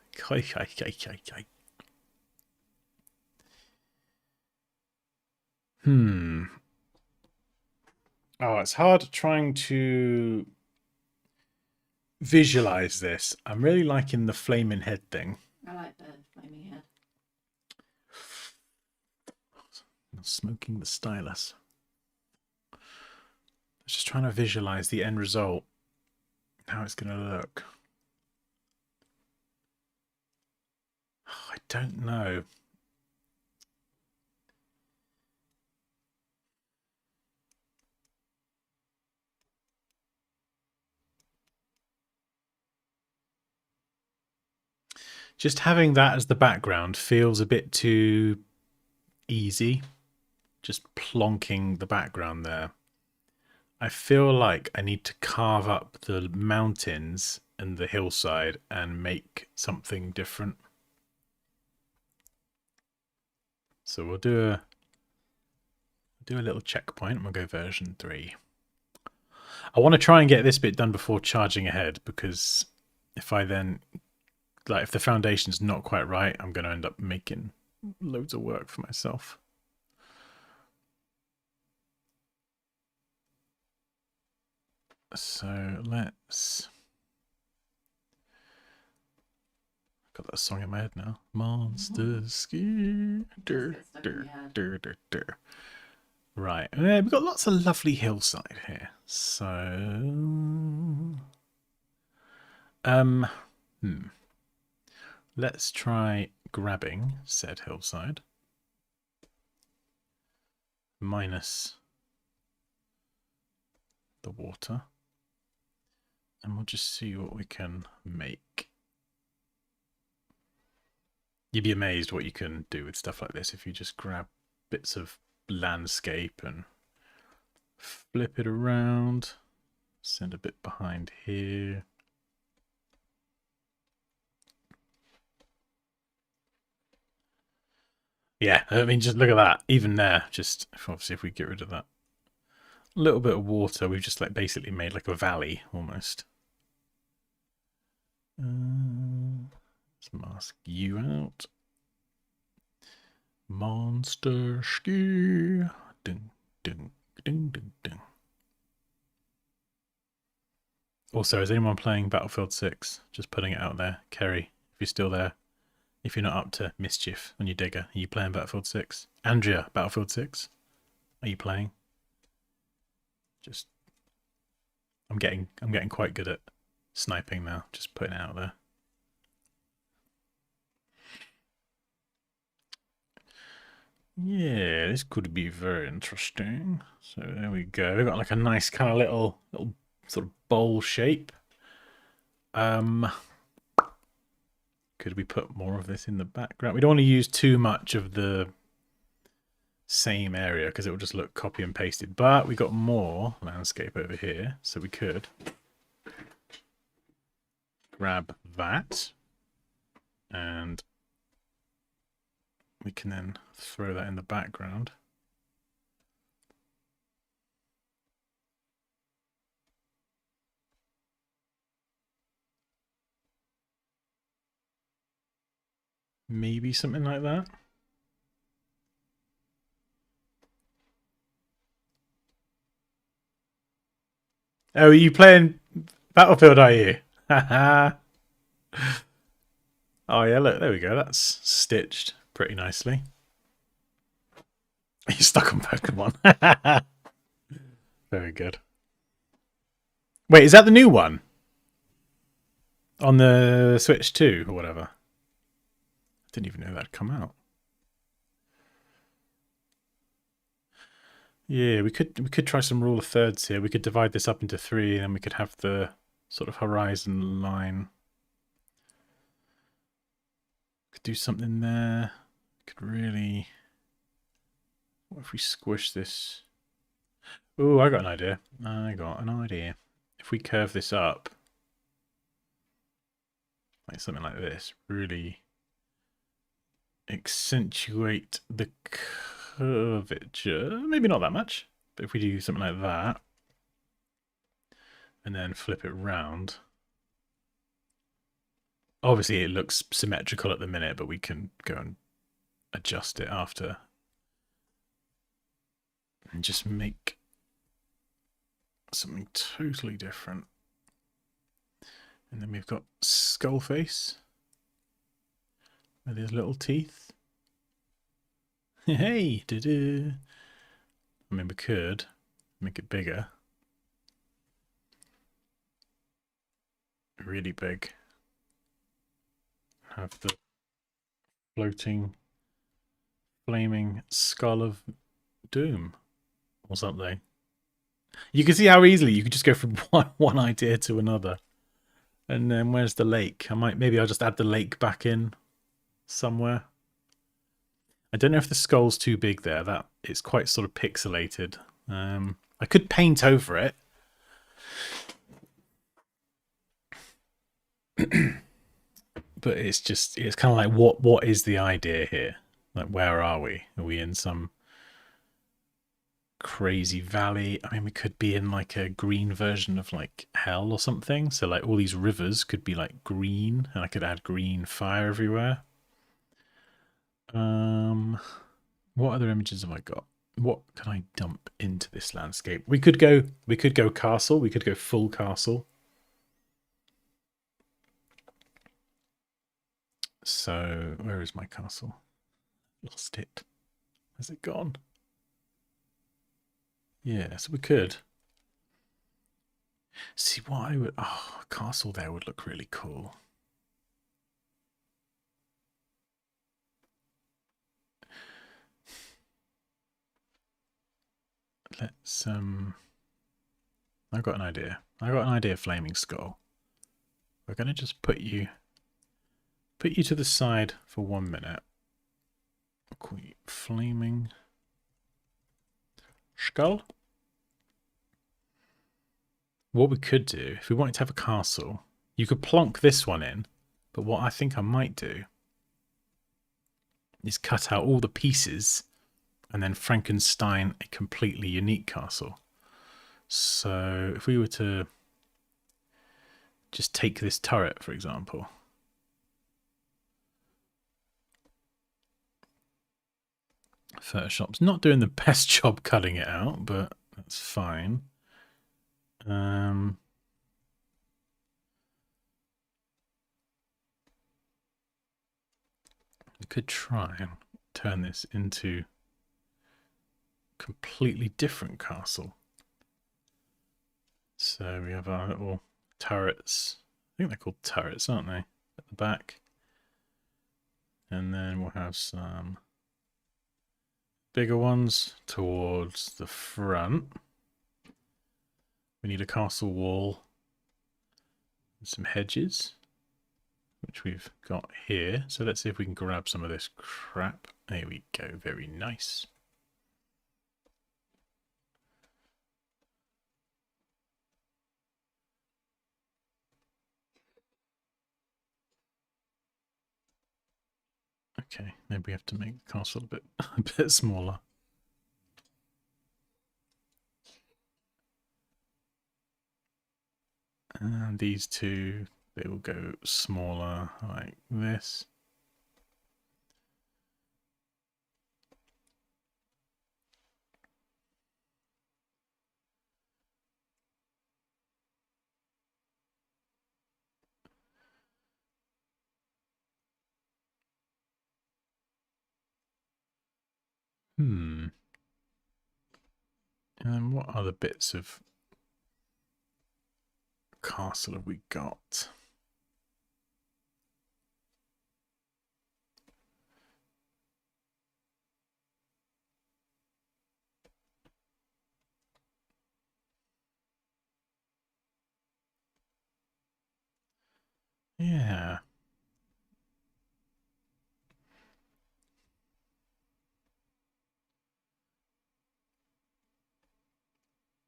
Oh, it's hard trying to visualize this. I'm really liking the flaming head thing. I like the flaming head. Smoking the stylus. I was just trying to visualize the end result. How it's going to look. Oh, I don't know. Just having that as the background feels a bit too easy. Just plonking the background there. I feel like I need to carve up the mountains and the hillside and make something different. So we'll do a little checkpoint. We'll go version 3. I want to try and get this bit done before charging ahead, because if I then, like, if the foundation's not quite right, I'm going to end up making loads of work for myself. So let's... I've got that song in my head now. Monsters ski. Right. We've got lots of lovely hillside here. So... Let's try grabbing said hillside. Minus the water. And we'll just see what we can make. You'd be amazed what you can do with stuff like this if you just grab bits of landscape and flip it around. Send a bit behind here. Yeah, I mean, just look at that. Even there, just obviously if we get rid of that little bit of water, we've just like basically made like a valley almost. Let's mask you out. Monster ski. Ding, ding, ding, ding, ding. Also, is anyone playing Battlefield 6? Just putting it out there. Kerry, if you're still there. If you're not up to mischief on your digger, are you playing Battlefield 6? Andrea, Battlefield 6? Are you playing? Just I'm getting quite good at sniping now, just putting it out there. Yeah, this could be very interesting. So there we go. We've got like a nice kind of little sort of bowl shape. Could we put more of this in the background? We don't want to use too much of the same area because it will just look copy and pasted. But we got more landscape over here, so we could grab that and we can then throw that in the background. Maybe something like that. Oh, are you playing Battlefield, are you? Haha. Oh yeah, look, there we go. That's stitched pretty nicely. You're stuck on Pokemon. Very good. Wait, is that the new one? On the Switch 2 or whatever? I didn't even know that'd come out. Yeah, we could try some rule of thirds here. We could divide this up into 3 and then we could have the sort of horizon line. Could do something there. Could really... What if we squish this? Oh, I got an idea. If we curve this up, like something like this, really accentuate the curvature. Maybe not that much, but if we do something like that, and then flip it round. Obviously, it looks symmetrical at the minute, but we can go and adjust it after. And just make something totally different. And then we've got skull face with his little teeth. Hey, doo-doo. I mean, we could make it bigger. Really big. Have the floating, flaming skull of doom or something. You can see how easily you could just go from one idea to another. And then where's the lake? Maybe I'll just add the lake back in somewhere. I don't know if the skull's too big there. That it's quite sort of pixelated. I could paint over it. But it's kind of like what is the idea here? Like, where are we? Are we in some crazy valley? I mean, we could be in like a green version of like hell or something. So like all these rivers could be like green, and I could add green fire everywhere. What other images have I got? What can I dump into this landscape? We could go castle. We could go full castle. So where is my castle? Lost it. Has it gone? Yeah, so we could. See what I would... Oh, a castle there would look really cool. Let's I've got an idea. I got an idea, Flaming Skull. We're gonna just put you to the side for 1 minute. We'll call you Flaming Skull. What we could do, if we wanted to have a castle, you could plonk this one in, but what I think I might do is cut out all the pieces and then Frankenstein a completely unique castle. So if we were to just take this turret, for example. Photoshop's not doing the best job cutting it out, but that's fine. We could try and turn this into a completely different castle. So we have our little turrets. I think they're called turrets, aren't they? At the back. And then we'll have some bigger ones towards the front. We need a castle wall and some hedges, which we've got here. So let's see if we can grab some of this crap. There we go. Very nice. Okay, maybe we have to make the castle a bit smaller. And these two, they will go smaller like this. And what other bits of castle have we got? Yeah.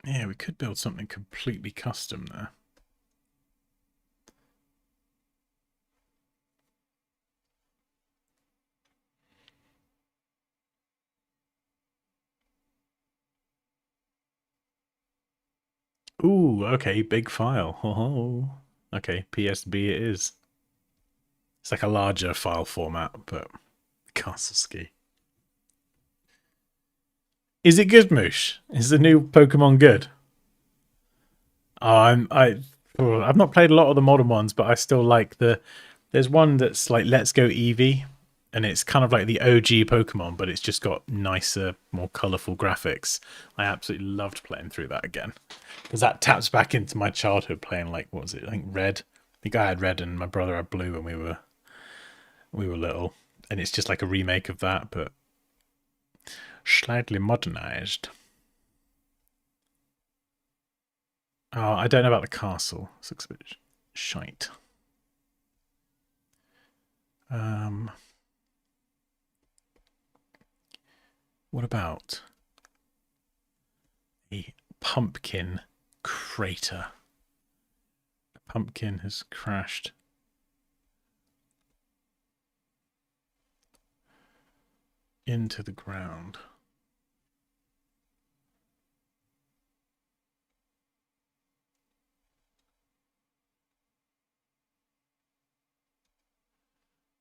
Yeah, we could build something completely custom there. Ooh, okay, big file. Oh, okay, PSB it is. It's like a larger file format, but castle ski. Is it good, Moosh? Is the new Pokemon good? I've not played a lot of the modern ones, but I still like there's one that's like Let's Go Eevee, and it's kind of like the OG Pokemon, but it's just got nicer, more colourful graphics. I absolutely loved playing through that again. Because that taps back into my childhood playing like, what was it? I think Red. I think I had Red and my brother had Blue when we were little. And it's just like a remake of that, but slightly modernized. Oh, I don't know about the castle. This looks a bit shite. What about a pumpkin crater? A pumpkin has crashed into the ground.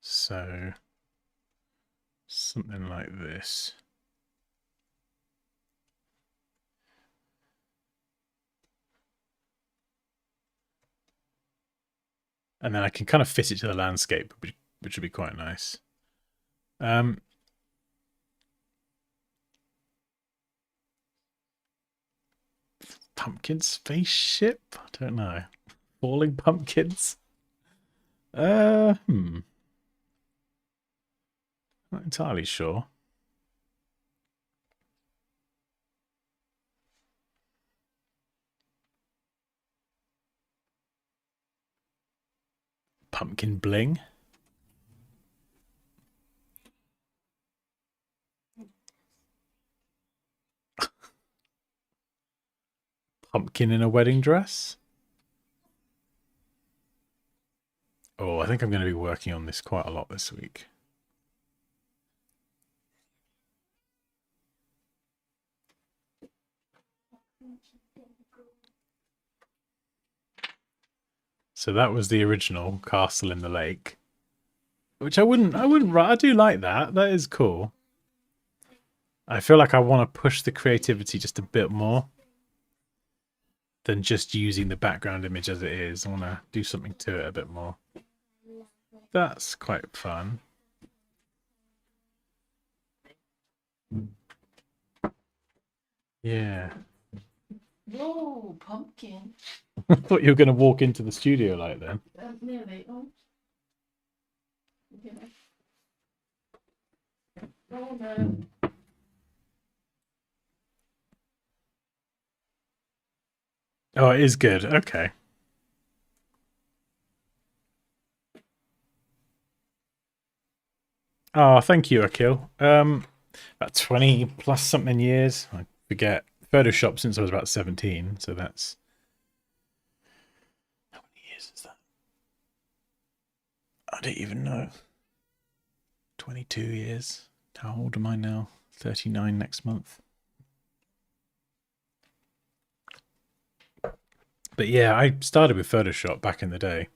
So something like this. And then I can kind of fit it to the landscape, which would be quite nice. Pumpkin spaceship? I don't know. Falling pumpkins? Not entirely sure. pumpkin bling. Pumpkin in a wedding dress. Oh, I think I'm going to be working on this quite a lot this week. So that was the original Castle in the Lake, which I do like that. That is cool. I feel like I want to push the creativity just a bit more than just using the background image as it is. I want to do something to it a bit more. That's quite fun. Yeah. Whoa, pumpkin. I thought you were going to walk into the studio like then. Nearly. Oh. Okay. Oh no. Oh, it is good. Okay. Oh, thank you, Akil. About 20 plus something years. I forget. Photoshop since I was about 17, so that's... How many years is that? I don't even know. 22 years. How old am I now? 39 next month. But yeah, I started with Photoshop back in the day.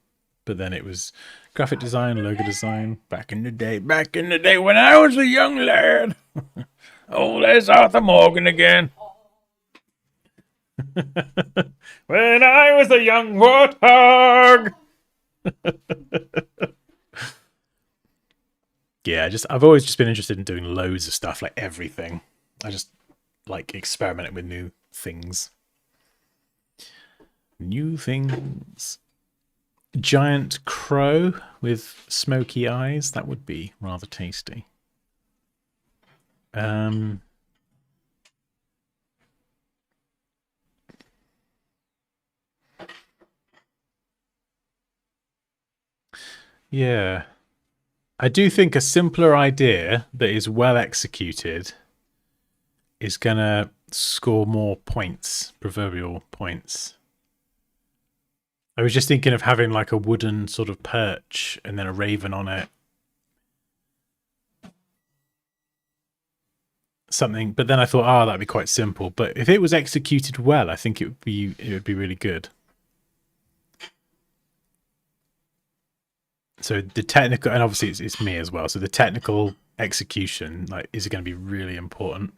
But then it was graphic design, logo design, back in the day when I was a young lad. Oh, there's Arthur Morgan again. When I was a young warthog. Yeah, I've always just been interested in doing loads of stuff, like everything. I just like experimenting with new things. New things. Giant crow with smoky eyes. That would be rather tasty. Yeah. I do think a simpler idea that is well executed is gonna score more points, proverbial points. I was just thinking of having like a wooden sort of perch and then a raven on it. Something, but then I thought, oh, that'd be quite simple. But if it was executed well, I think it would be really good. So the technical, and obviously it's me as well. So the technical execution, like, is going to be really important.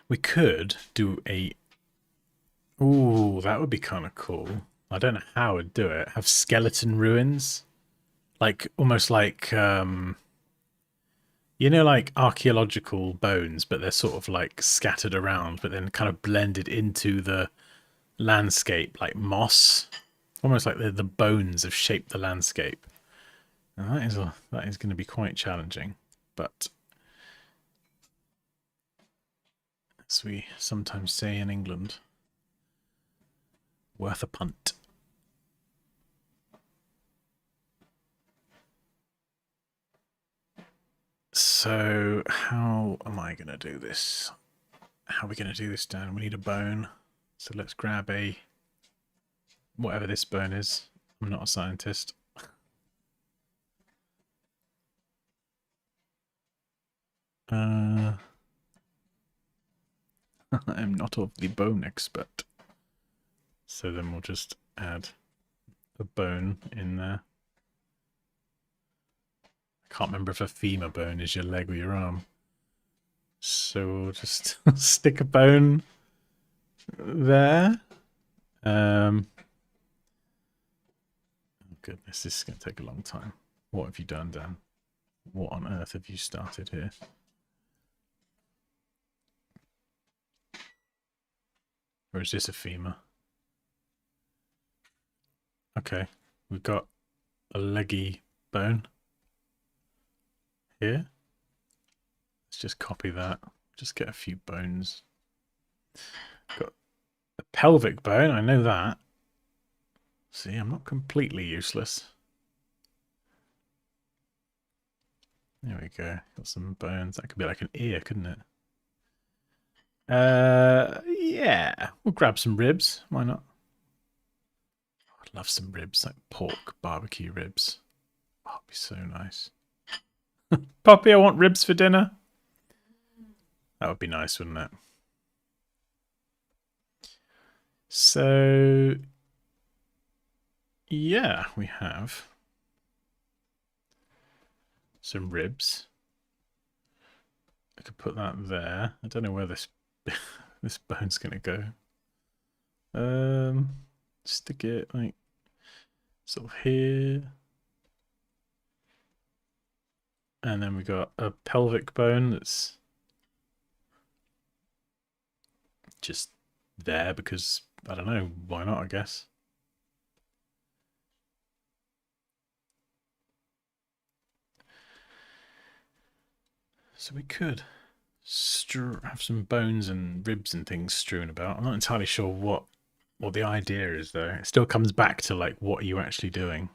We could do a... Ooh, that would be kind of cool. I don't know how I'd do it. Have skeleton ruins. Like, almost like, you know, like archaeological bones, but they're sort of like scattered around, but then kind of blended into the landscape, like moss. Almost like the bones have shaped the landscape. And that is going to be quite challenging, but as we sometimes say in England, worth a punt. So how am I going to do this? How are we going to do this, Dan? We need a bone. So let's grab a... whatever this bone is. I'm not a scientist. I'm not of the bone expert. So then we'll just add a bone in there. I can't remember if a femur bone is your leg or your arm. So we'll just stick a bone there. Oh goodness, this is going to take a long time. What have you done, Dan? What on earth have you started here? Or is this a femur? Okay, we've got a leggy bone here. Let's just copy that. just get a few bones. Got a pelvic bone, I know that. See, I'm not completely useless. There we go. Got some bones. That could be like an ear, couldn't it? Yeah. We'll grab some ribs. Why not? I'd love some ribs, like pork barbecue ribs. Oh, that'd be so nice. Poppy, I want ribs for dinner. That would be nice, wouldn't it? So, yeah, we have some ribs. I could put that there. I don't know where this this bone's gonna go. Stick it like sort of here. And then we got a pelvic bone that's just there because, I don't know, why not, I guess. So we could have some bones and ribs and things strewn about. I'm not entirely sure what the idea is, though. It still comes back to, like, what are you actually doing?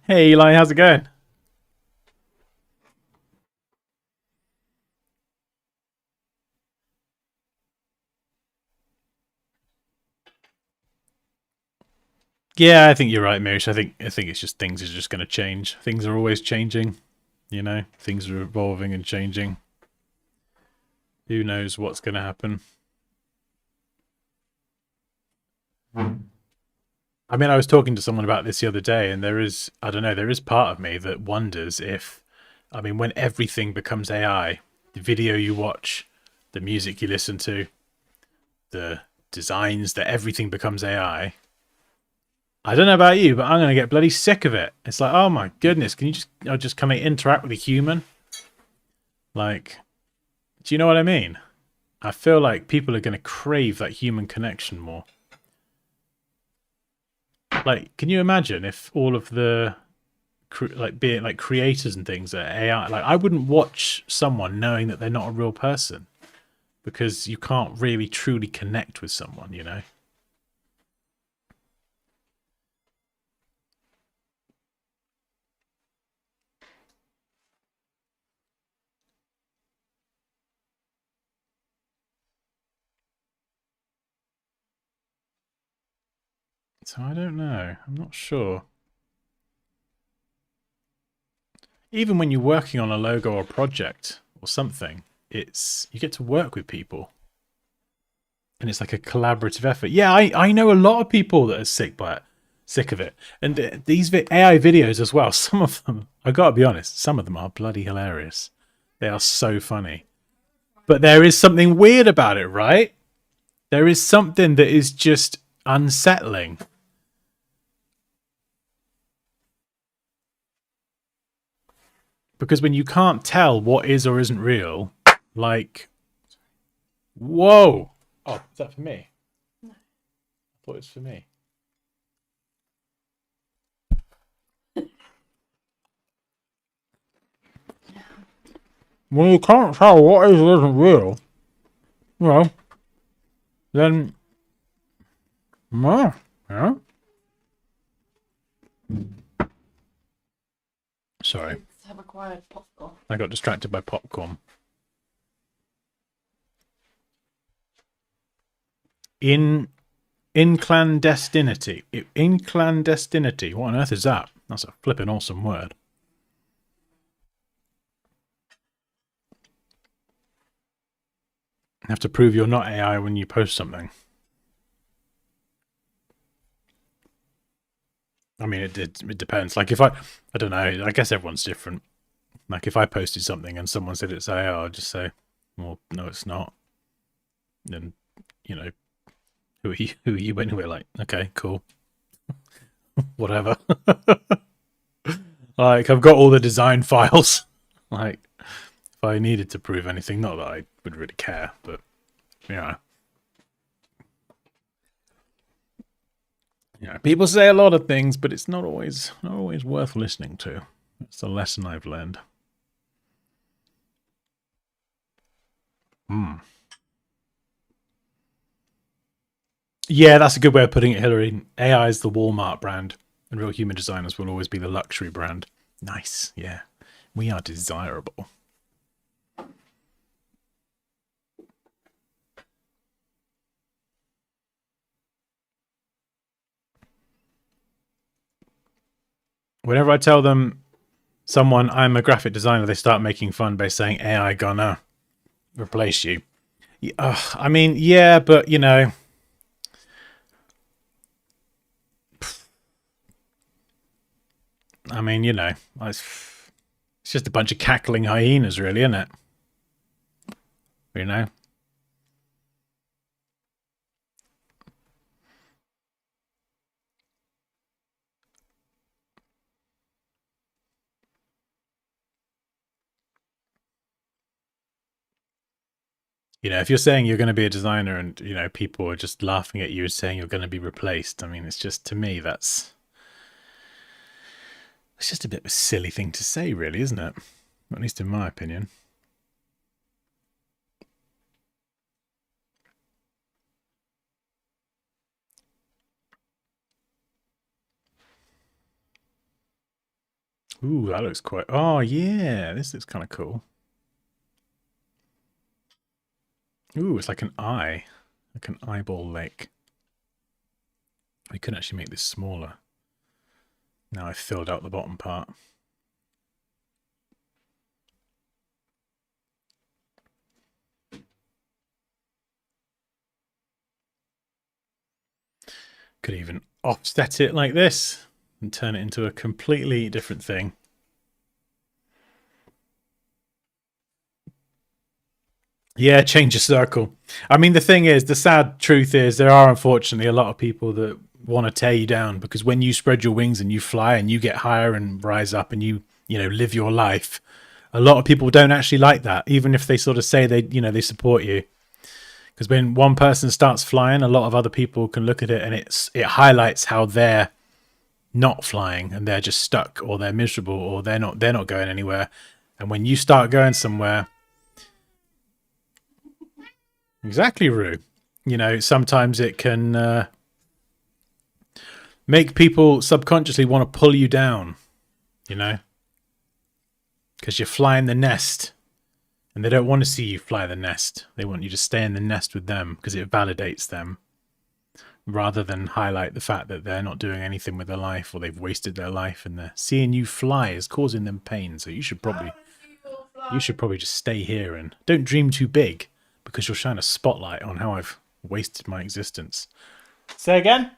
Hey Eli, how's it going? Yeah, I think you're right, Mirish. I think it's just things are just going to change. Things are always changing, you know. Things are evolving and changing. Who knows what's going to happen? I mean, I was talking to someone about this the other day, and there is, I don't know, there is part of me that wonders if, I mean, when everything becomes AI, the video you watch, the music you listen to, the designs, that everything becomes AI. I don't know about you, but I'm going to get bloody sick of it. It's like, oh my goodness, can you just come and interact with a human? Like, do you know what I mean? I feel like people are going to crave that human connection more. Like, can you imagine if all of the being like creators and things are AI? Like, I wouldn't watch someone knowing that they're not a real person because you can't really truly connect with someone, you know? So I don't know. I'm not sure. Even when you're working on a logo or project or something, it's you get to work with people. And it's like a collaborative effort. Yeah, I know a lot of people that are sick of it. And these AI videos as well, some of them, I gotta be honest, some of them are bloody hilarious. They are so funny. But there is something weird about it, right? There is something that is just unsettling. Because when you can't tell what is or isn't real, like, whoa. Oh, is that for me? No. I thought it was for me. When you can't tell what is or isn't real, you know, then, yeah. Sorry. Have acquired popcorn. I got distracted by popcorn. In clandestinity. In clandestinity. What on earth is that? That's a flippin' awesome word. You have to prove you're not AI when you post something. I mean, it depends. Like if I don't know, I guess everyone's different. Like if I posted something and someone said it's AI, I'd just say, well, no, it's not. And, you know, who are you anyway? Like, okay, cool. Whatever. Like, I've got all the design files. Like, if I needed to prove anything, not that I would really care, but, yeah. Yeah, people say a lot of things, but it's not always worth listening to. That's the lesson I've learned. Yeah, that's a good way of putting it, Hillary. AI is the Walmart brand, and real human designers will always be the luxury brand. Nice, yeah. We are desirable. Whenever I tell someone I'm a graphic designer, they start making fun by saying AI gonna replace you. I mean, yeah, but you know, I mean, you know, it's just a bunch of cackling hyenas, really, isn't it? You know. You know, if you're saying you're going to be a designer and, you know, people are just laughing at you and saying you're going to be replaced, I mean, it's just, to me, it's just a bit of a silly thing to say, really, isn't it? At least in my opinion. Ooh, that looks quite... Oh, yeah, this looks kind of cool. Ooh, it's like an eye. Like an eyeball lake. We could actually make this smaller. Now I've filled out the bottom part. Could even offset it like this and turn it into a completely different thing. Yeah, change your circle. I mean, the thing is, the sad truth is there are unfortunately a lot of people that want to tear you down, because when you spread your wings and you fly and you get higher and rise up and you know, live your life, a lot of people don't actually like that, even if they sort of say they, you know, they support you. Because when one person starts flying, a lot of other people can look at it and it highlights how they're not flying and they're just stuck, or they're miserable, or they're not going anywhere. And when you start going somewhere, exactly, Rue, you know, sometimes it can make people subconsciously want to pull you down, you know, because you're flying the nest. And they don't want to see you fly the nest. They want you to stay in the nest with them because it validates them, rather than highlight the fact that they're not doing anything with their life, or they've wasted their life, and they're seeing you fly is causing them pain. So you should probably just stay here and don't dream too big, because you'll shine a spotlight on how I've wasted my existence. Say again?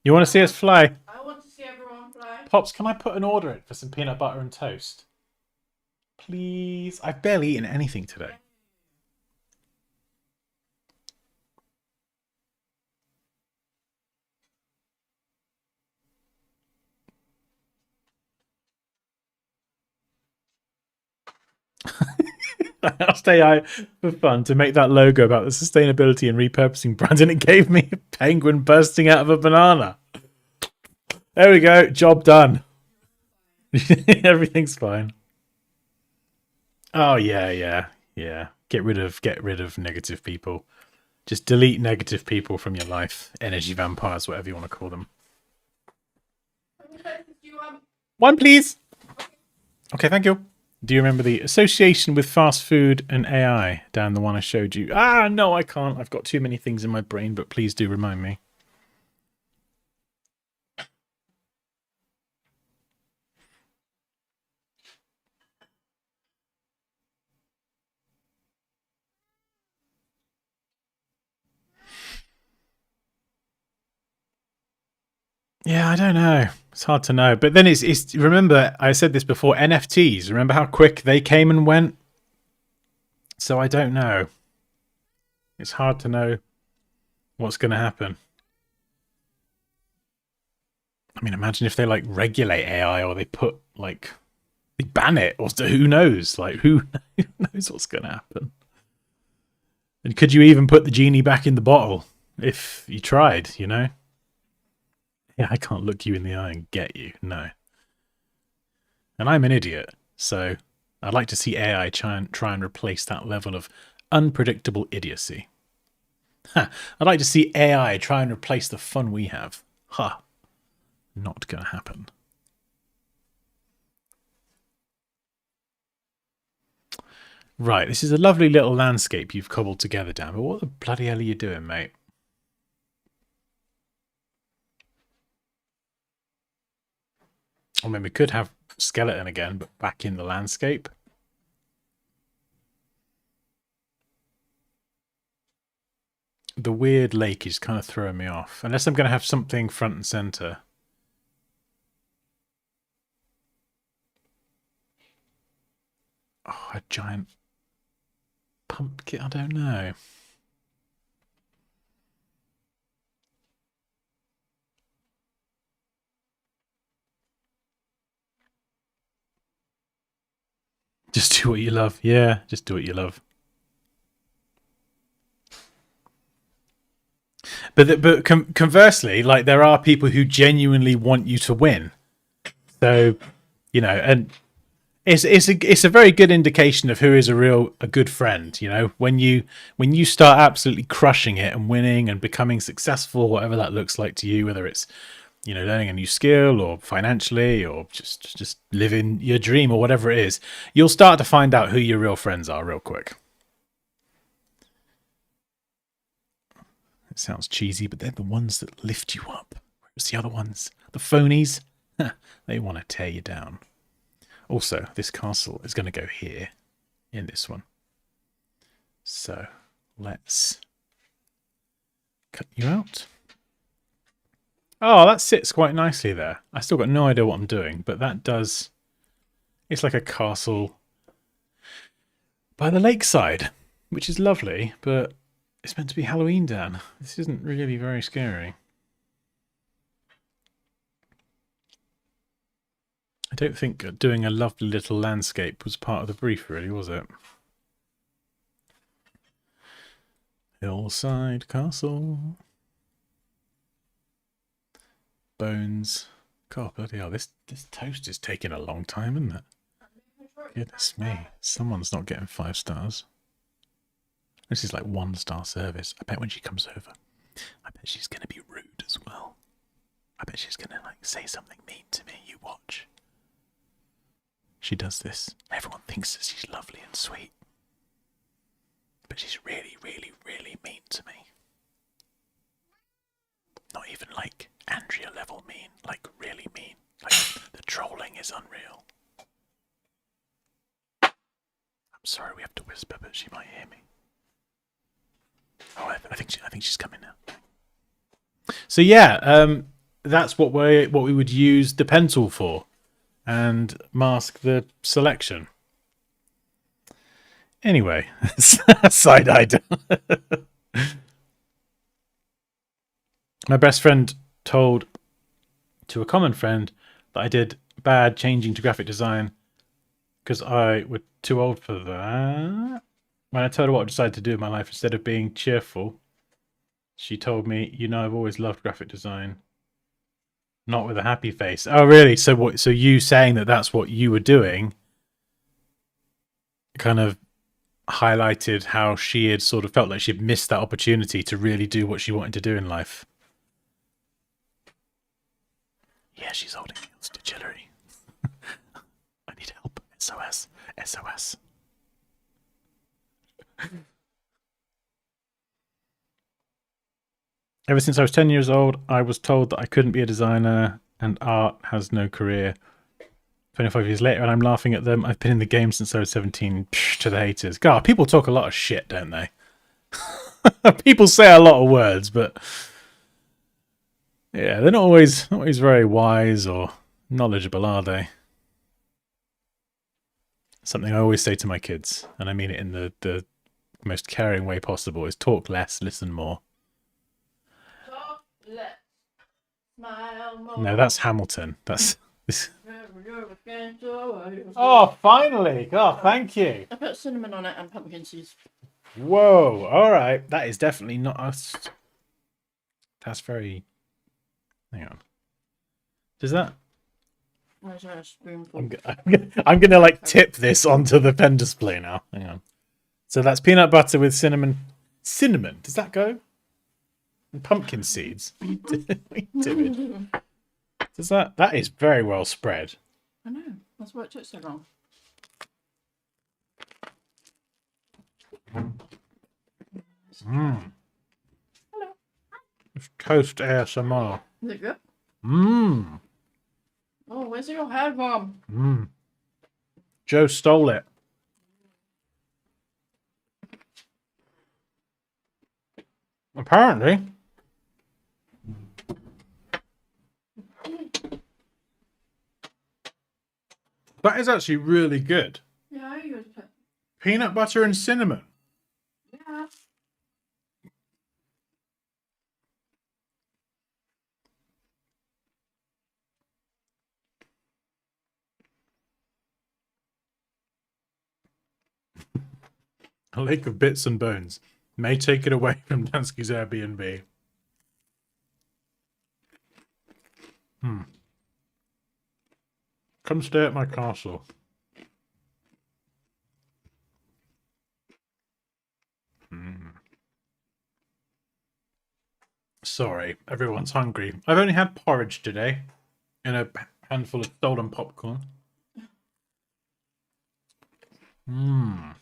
You want to see us fly? I want to see everyone fly. Pops, can I put an order in for some peanut butter and toast? Please. I've barely eaten anything today. I asked AI for fun to make that logo about the sustainability and repurposing brand, and it gave me a penguin bursting out of a banana. There we go. Job done. Everything's fine. Oh yeah. Get rid of negative people. Just delete negative people from your life. Energy vampires, whatever you want to call them. One, please. Okay, thank you. Do you remember the association with fast food and AI, Dan, the one I showed you? Ah, no, I can't. I've got too many things in my brain, but please do remind me. Yeah, I don't know. It's hard to know. But then it's remember, I said this before, NFTs. Remember how quick they came and went? So I don't know. It's hard to know what's going to happen. I mean, imagine if they like regulate AI, or they put like they ban it, or who knows? Like who knows what's going to happen? And could you even put the genie back in the bottle if you tried? You know. Yeah, I can't look you in the eye and get you. No. And I'm an idiot, so I'd like to see AI try and replace that level of unpredictable idiocy. Ha! I'd like to see AI try and replace the fun we have. Ha! Not gonna happen. Right, this is a lovely little landscape you've cobbled together, Dan, but what the bloody hell are you doing, mate? I mean, we could have skeleton again, but back in the landscape. The weird lake is kind of throwing me off. Unless I'm going to have something front and center. Oh, a giant pumpkin? I don't know. Just do what you love. Yeah, just do what you love. But conversely, like there are people who genuinely want you to win. So, you know, and it's a very good indication of who is a good friend. You know, when you start absolutely crushing it and winning and becoming successful, whatever that looks like to you, whether it's, you know, learning a new skill or financially or just living your dream or whatever it is, you'll start to find out who your real friends are real quick. It sounds cheesy, but they're the ones that lift you up. Whereas the other ones, the phonies, they want to tear you down. Also, this castle is going to go here in this one. So let's cut you out. Oh, that sits quite nicely there. I still got no idea what I'm doing, but that does... It's like a castle by the lakeside, which is lovely, but it's meant to be Halloween, Dan. This isn't really very scary. I don't think doing a lovely little landscape was part of the brief, really, was it? Hillside Castle. Bones. God, bloody hell, this toast is taking a long time, isn't it? Goodness me. Someone's not getting 5 stars. This is like 1-star service. I bet when she comes over, I bet she's going to be rude as well. I bet she's going to like say something mean to me. You watch. She does this. Everyone thinks that she's lovely and sweet. But she's really, really, really mean to me. Not even like Andrea level mean. Like really mean. Like the trolling is unreal. I'm sorry we have to whisper, but she might hear me. Oh, I think she's coming now. So yeah, that's what we would use the pen tool for, and mask the selection. Anyway, side-eyed. My best friend told to a common friend that I did bad changing to graphic design because I was too old for that. When I told her what I decided to do in my life, instead of being cheerful, she told me, "You know, I've always loved graphic design." Not with a happy face. Oh, really? So what? So you saying that that's what you were doing, kind of highlighted how she had sort of felt like she'd missed that opportunity to really do what she wanted to do in life. Yeah, she's holding me hostage, Hillary. I need help. SOS. SOS. Ever since I was 10 years old, I was told that I couldn't be a designer and art has no career. 25 years later, and I'm laughing at them. I've been in the game since I was 17. Psh, to the haters. God, people talk a lot of shit, don't they? People say a lot of words, but yeah, they're not always very wise or knowledgeable, are they? Something I always say to my kids, and I mean it in the most caring way possible, is talk less, listen more. Talk less, smile more. No, that's Hamilton. That's this. Oh, finally! God, thank you. I put cinnamon on it and pumpkin seeds. Whoa! All right, that is definitely not us. That's very. Hang on. Does that? There's a spoonful. I'm gonna like tip this onto the pen display now. Hang on. So that's peanut butter with cinnamon. Cinnamon? Does that go? And pumpkin seeds. Timid. Does that? That is very well spread. I know. That's why it took so long. Mmm. Hello. It's toast ASMR. Is it good? Mmm. Oh, where's your hair from? Mmm. Joe stole it. Apparently. That is actually really good. Yeah, I used it. Peanut butter and cinnamon. Yeah. A lake of bits and bones. May take it away from Dansky's Airbnb. Come stay at my castle. Sorry, everyone's hungry. I've only had porridge today and a handful of stolen popcorn. Mmm.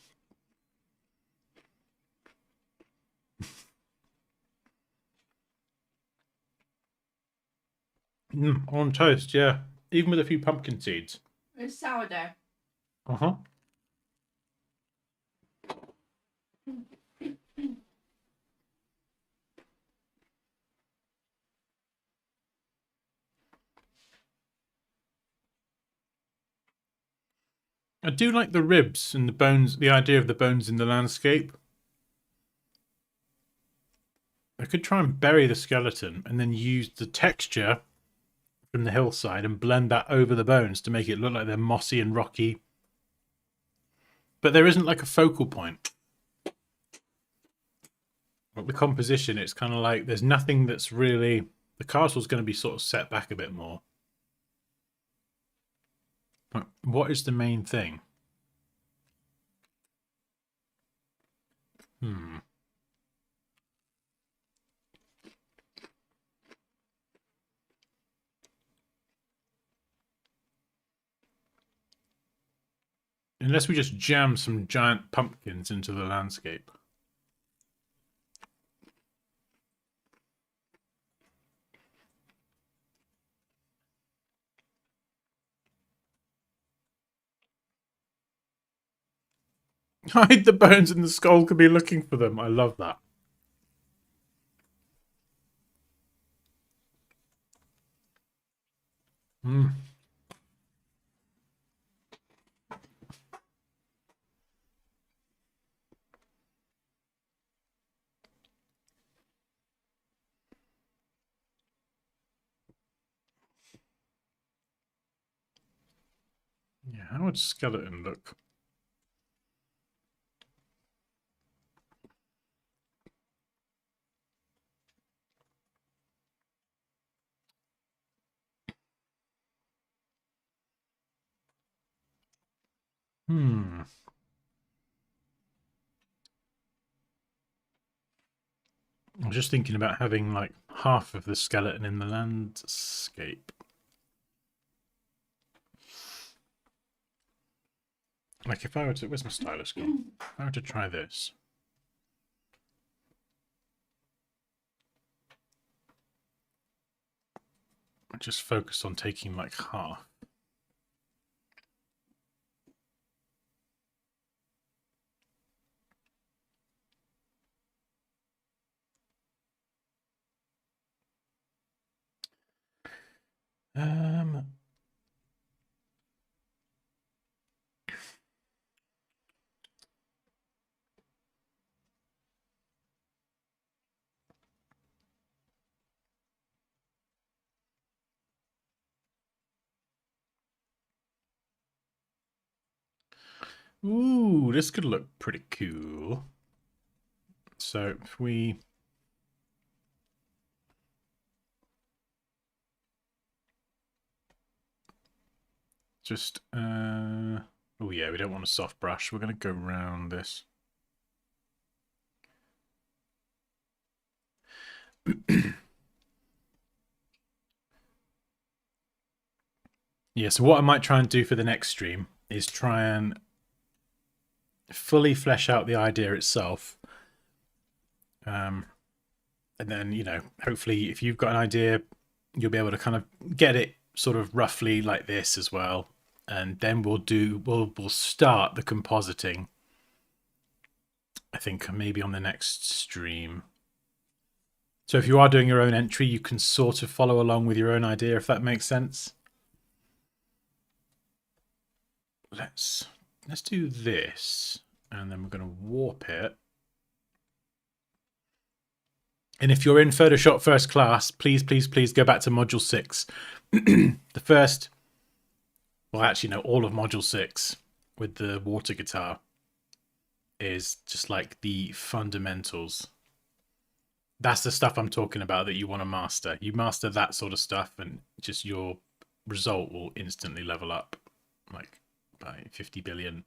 On toast, yeah. Even with a few pumpkin seeds. It's sourdough. Uh-huh. I do like the ribs and the bones, the idea of the bones in the landscape. I could try and bury the skeleton and then use the texture from the hillside and blend that over the bones to make it look like they're mossy and rocky. But there isn't like a focal point. Like the composition, it's kind of like there's nothing that's really... The castle's going to be sort of set back a bit more. But what is the main thing? Unless we just jam some giant pumpkins into the landscape. Hide the bones and the skull could be looking for them. I love that. Yeah, how would skeleton look? I was just thinking about having like half of the skeleton in the landscape. Like if I were to... Where's my stylus gone? If I were to try this. I just focus on taking like half. Ooh, this could look pretty cool. So if we... Just, oh yeah, we don't want a soft brush. We're going to go round this. Yeah, so what I might try and do for the next stream is try and fully flesh out the idea itself. And then, you know, hopefully if you've got an idea, you'll be able to kind of get it sort of roughly like this as well. And then we'll start the compositing, I think maybe on the next stream. So if you are doing your own entry, you can sort of follow along with your own idea, if that makes sense. Let's do this, and then we're going to warp it. And if you're in Photoshop First Class, please go back to Module 6. The first, well, actually, no, all of Module 6 with the water guitar is just like the fundamentals. That's the stuff I'm talking about that you want to master. You master that sort of stuff, and just your result will instantly level up, like by 50 billion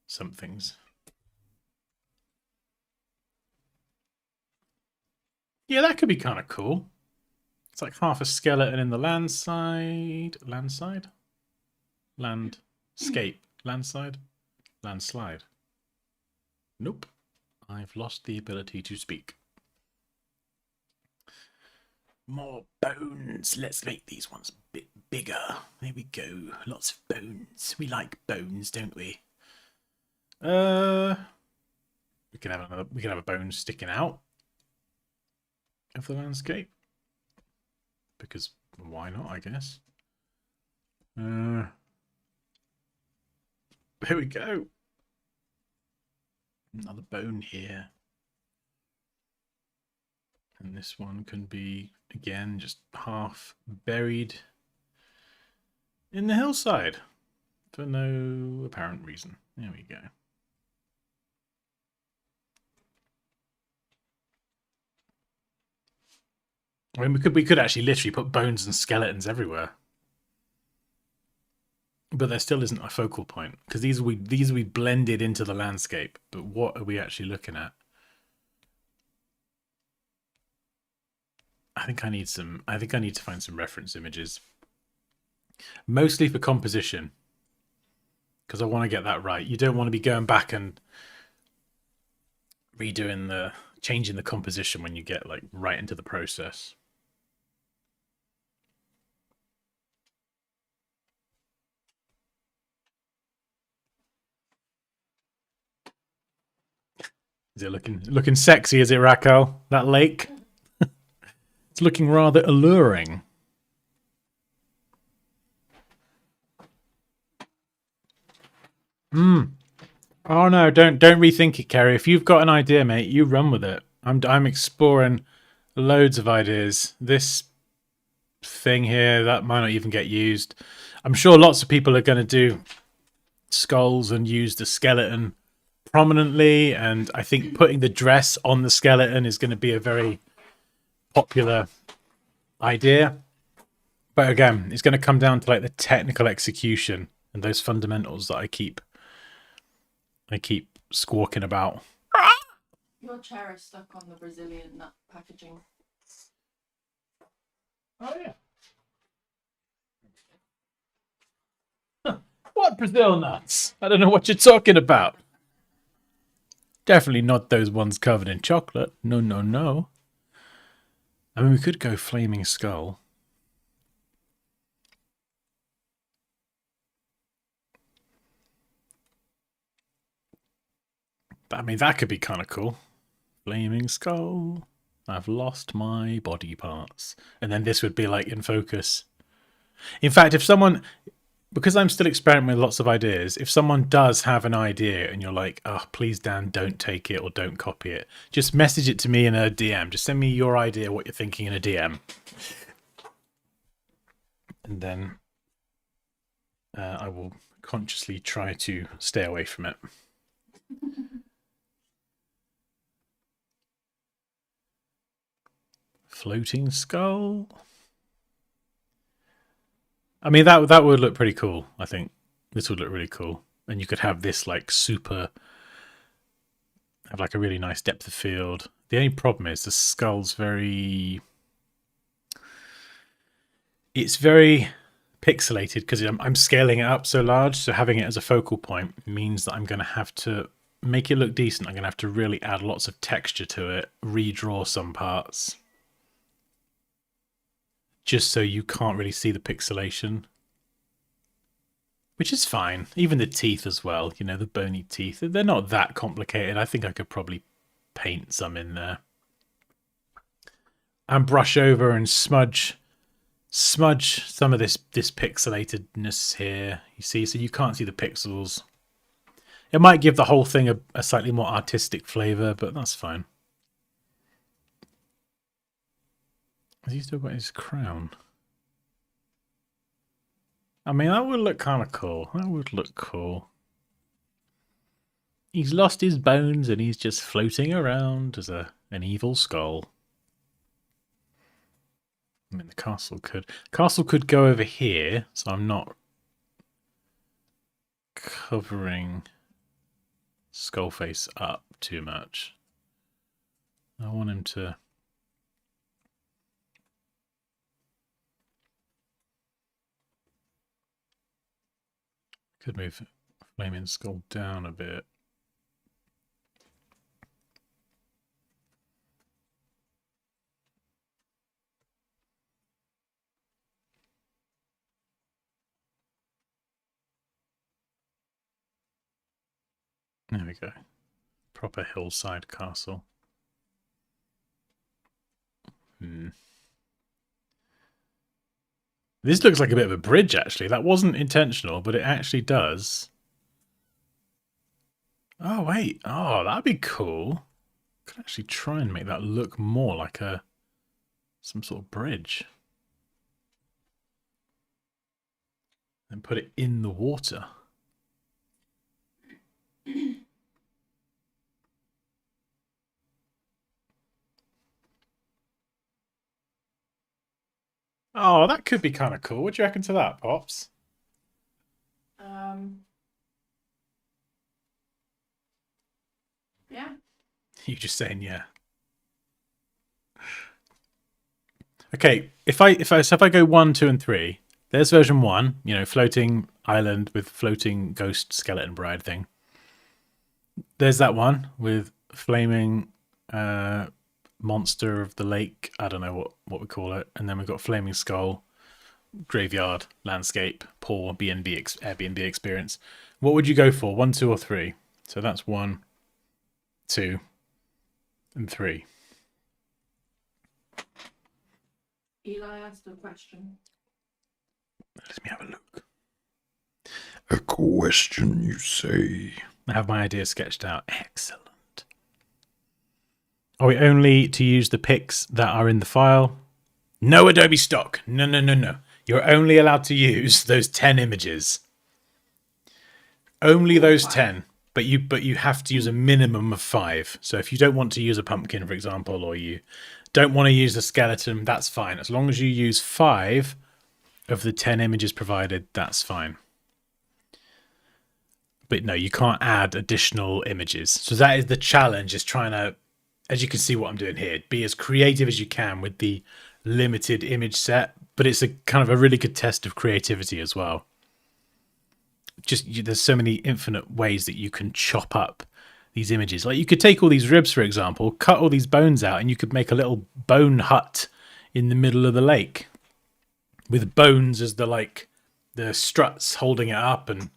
somethings. Yeah, that could be kind of cool. It's like half a skeleton in the landscape. Landslide. Nope. I've lost the ability to speak. More bones. Let's make these ones a bit bigger. There we go. Lots of bones. We like bones, don't we? We can have a bone sticking out of the landscape, because why not, I guess. There we go. Another bone here. And this one can be, again, just half buried in the hillside for no apparent reason. There we go. I mean, we could actually literally put bones and skeletons everywhere, but there still isn't a focal point, because these will be blended into the landscape. But what are we actually looking at? I think I need to find some reference images, mostly for composition, because I want to get that right. You don't want to be going back and changing the composition when you get like right into the process. Is it looking sexy, is it, Raquel? That lake? It's looking rather alluring. Oh no, don't rethink it, Kerry. If you've got an idea, mate, you run with it. I'm exploring loads of ideas. This thing here, that might not even get used. I'm sure lots of people are going to do skulls and use the skeleton prominently, and I think putting the dress on the skeleton is going to be a very popular idea. But again, it's going to come down to like the technical execution and those fundamentals that I keep squawking about. Your chair is stuck on the Brazilian nut packaging. Oh yeah. What Brazil nuts? I don't know what you're talking about. Definitely not those ones covered in chocolate. No, no, no. I mean, we could go flaming skull. But I mean, that could be kind of cool. Flaming skull. I've lost my body parts. And then this would be like in focus. In fact, if someone, because I'm still experimenting with lots of ideas, if someone does have an idea and you're like, oh, please, Dan, don't take it or don't copy it, just message it to me in a DM. Just send me your idea, what you're thinking in a DM. And then I will consciously try to stay away from it. Floating skull. I mean, that would look pretty cool. I think this would look really cool, and you could have this like have like a really nice depth of field. The only problem is the skull's it's very pixelated because I'm scaling it up so large. So having it as a focal point means that I'm going to have to make it look decent. I'm going to have to really add lots of texture to it, redraw some parts, just so you can't really see the pixelation, which is fine. Even the teeth as well, you know, the bony teeth, they're not that complicated. I think I could probably paint some in there and brush over and smudge some of this pixelatedness here. You see, so you can't see the pixels. It might give the whole thing a slightly more artistic flavor, but that's fine. Has he still got his crown? I mean, that would look kind of cool. That would look cool. He's lost his bones and he's just floating around as an evil skull. I mean, the castle could go over here, so I'm not covering Skullface up too much. I want him to... Could move Flaming Skull down a bit. There we go. Proper hillside castle. This looks like a bit of a bridge, actually. That wasn't intentional, but it actually does. Oh, wait. Oh, that'd be cool. Could actually try and make that look more like some sort of bridge. And put it in the water. Oh, that could be kind of cool. What do you reckon to that, Pops? Yeah. You just saying yeah. Okay, if I go 1, 2, and 3, there's version 1, you know, floating island with floating ghost skeleton bride thing. There's that one with flaming monster of the lake. I don't know what we call it. And then we've got flaming skull, graveyard, landscape, poor Airbnb experience. What would you go for? 1, 2, or 3? So that's 1, 2, and 3. Eli asked a question. Let me have a look. A question, you say? I have my idea sketched out. Excellent. Are we only to use the pics that are in the file? No Adobe stock. No. You're only allowed to use those 10 images. Only those 10. But you have to use a minimum of 5. So if you don't want to use a pumpkin, for example, or you don't want to use a skeleton, that's fine. As long as you use 5 of the 10 images provided, that's fine. But no, you can't add additional images. So that is the challenge, is trying to, as you can see what I'm doing here, be as creative as you can with the limited image set. But it's a kind of a really good test of creativity as well. There's so many infinite ways that you can chop up these images. Like you could take all these ribs, for example, cut all these bones out, and you could make a little bone hut in the middle of the lake with bones as the struts holding it up, and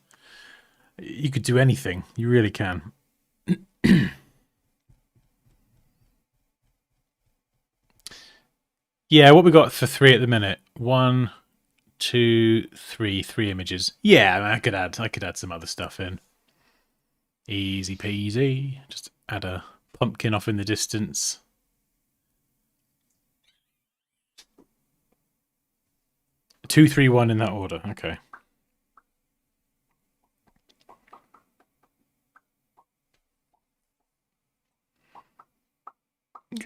you could do anything. You really can. Yeah, what we got for 3 at the minute? 1, 2, 3 images. Yeah, I could add some other stuff in. Easy peasy. Just add a pumpkin off in the distance. Two, 3, 1 in that order. Okay.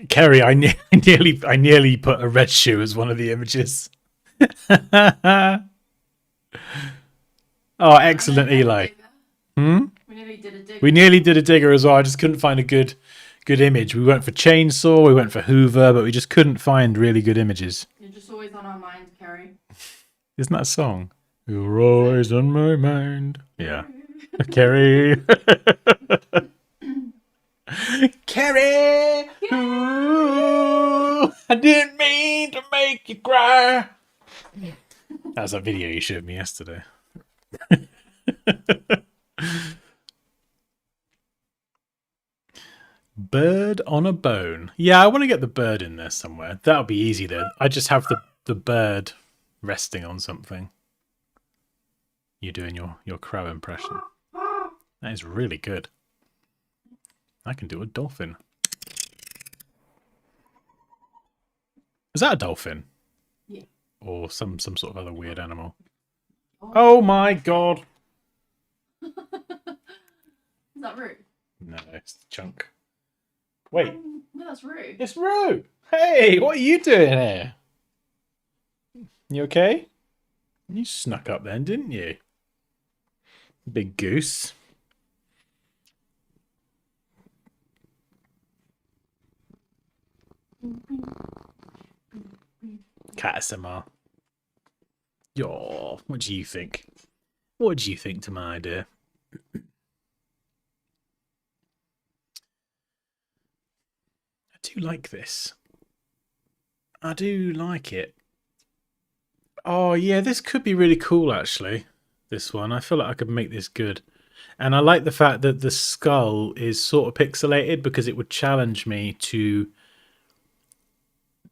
Kerry, I nearly put a red shoe as one of the images. Oh, excellent, Eli. Hmm? We nearly did a dig. We nearly did a digger as well. I just couldn't find a good image. We went for chainsaw, we went for Hoover, but we just couldn't find really good images. You're just always on our mind, Kerry. Isn't that a song? You're always on my mind. Yeah. Kerry. Kerry! Ooh, I didn't mean to make you cry. That was a video you showed me yesterday. Bird on a bone. Yeah, I want to get the bird in there somewhere. That'll be easy though. I just have the bird resting on something. You doing your crow impression. That is really good. I can do a dolphin. Is that a dolphin? Yeah. Or some sort of other weird animal? Oh. Oh my god! Is that Rue? No, it's the chunk. Wait, No, that's Rue. it's Roo! Hey, what are you doing here? You okay? You snuck up then, didn't you? Big goose. Cat SMR. Yo, what do you think? What do you think to my idea? I do like this. I do like it. Oh yeah, this could be really cool actually. This one. I feel like I could make this good. And I like the fact that the skull is sort of pixelated because it would challenge me to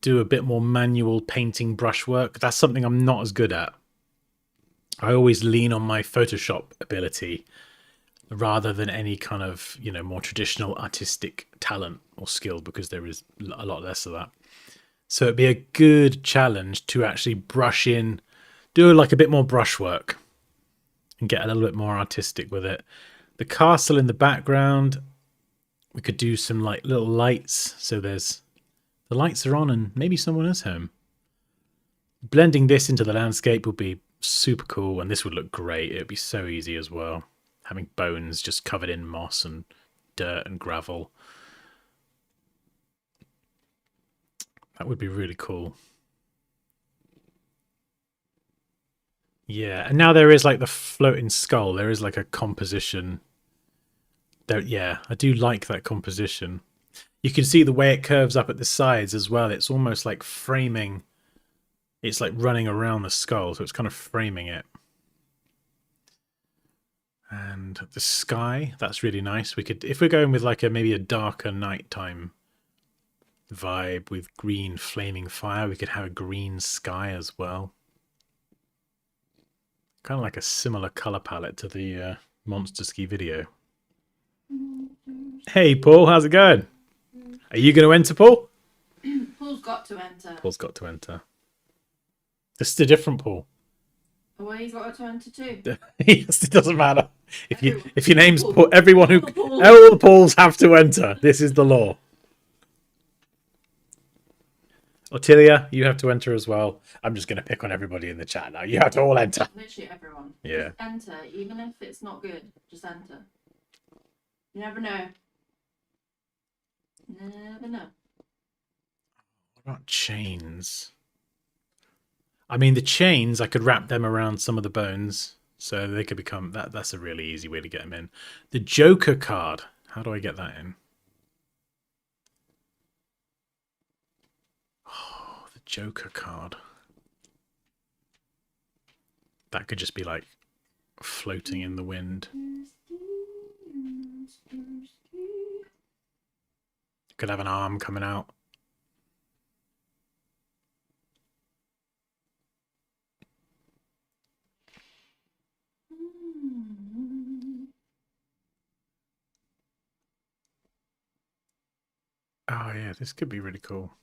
do a bit more manual painting brushwork. That's something I'm not as good at. I always lean on my Photoshop ability rather than any kind of, you know, more traditional artistic talent or skill because there is a lot less of that. So it'd be a good challenge to actually brush in, do like a bit more brushwork and get a little bit more artistic with it. The castle in the background, we could do some like little lights. So there's the lights are on and maybe someone is home. Blending this into the landscape would be super cool and this would look great. It would be so easy as well. Having bones just covered in moss and dirt and gravel. That would be really cool. Yeah, and now there is like the floating skull. There is like a composition. There, yeah, I do like that composition. You can see the way it curves up at the sides as well. It's almost like framing. It's like running around the skull, so it's kind of framing it. And the sky, that's really nice. We could, if we're going with like a maybe a darker nighttime vibe with green flaming fire, we could have a green sky as well. Kind of like a similar color palette to the Monster Ski video. Hey Paul, how's it going? Are you going to enter, Paul? Paul's got to enter. Paul's got to enter. This is a different Paul. Well, he's got to enter too. Yes, it doesn't matter. If your name's Paul. Paul, everyone who Paul. all the Pauls have to enter. This is the law. Ottilia, you have to enter as well. I'm just going to pick on everybody in the chat now. You have to all enter. Literally everyone. Yeah. Just enter, even if it's not good. Just enter. You never know. Never know. What about chains? I mean, the chains, I could wrap them around some of the bones. So they could become... That's a really easy way to get them in. The Joker card. How do I get that in? Oh, the Joker card. That could just be like floating in the wind. Could have an arm coming out. Oh yeah, this could be really cool.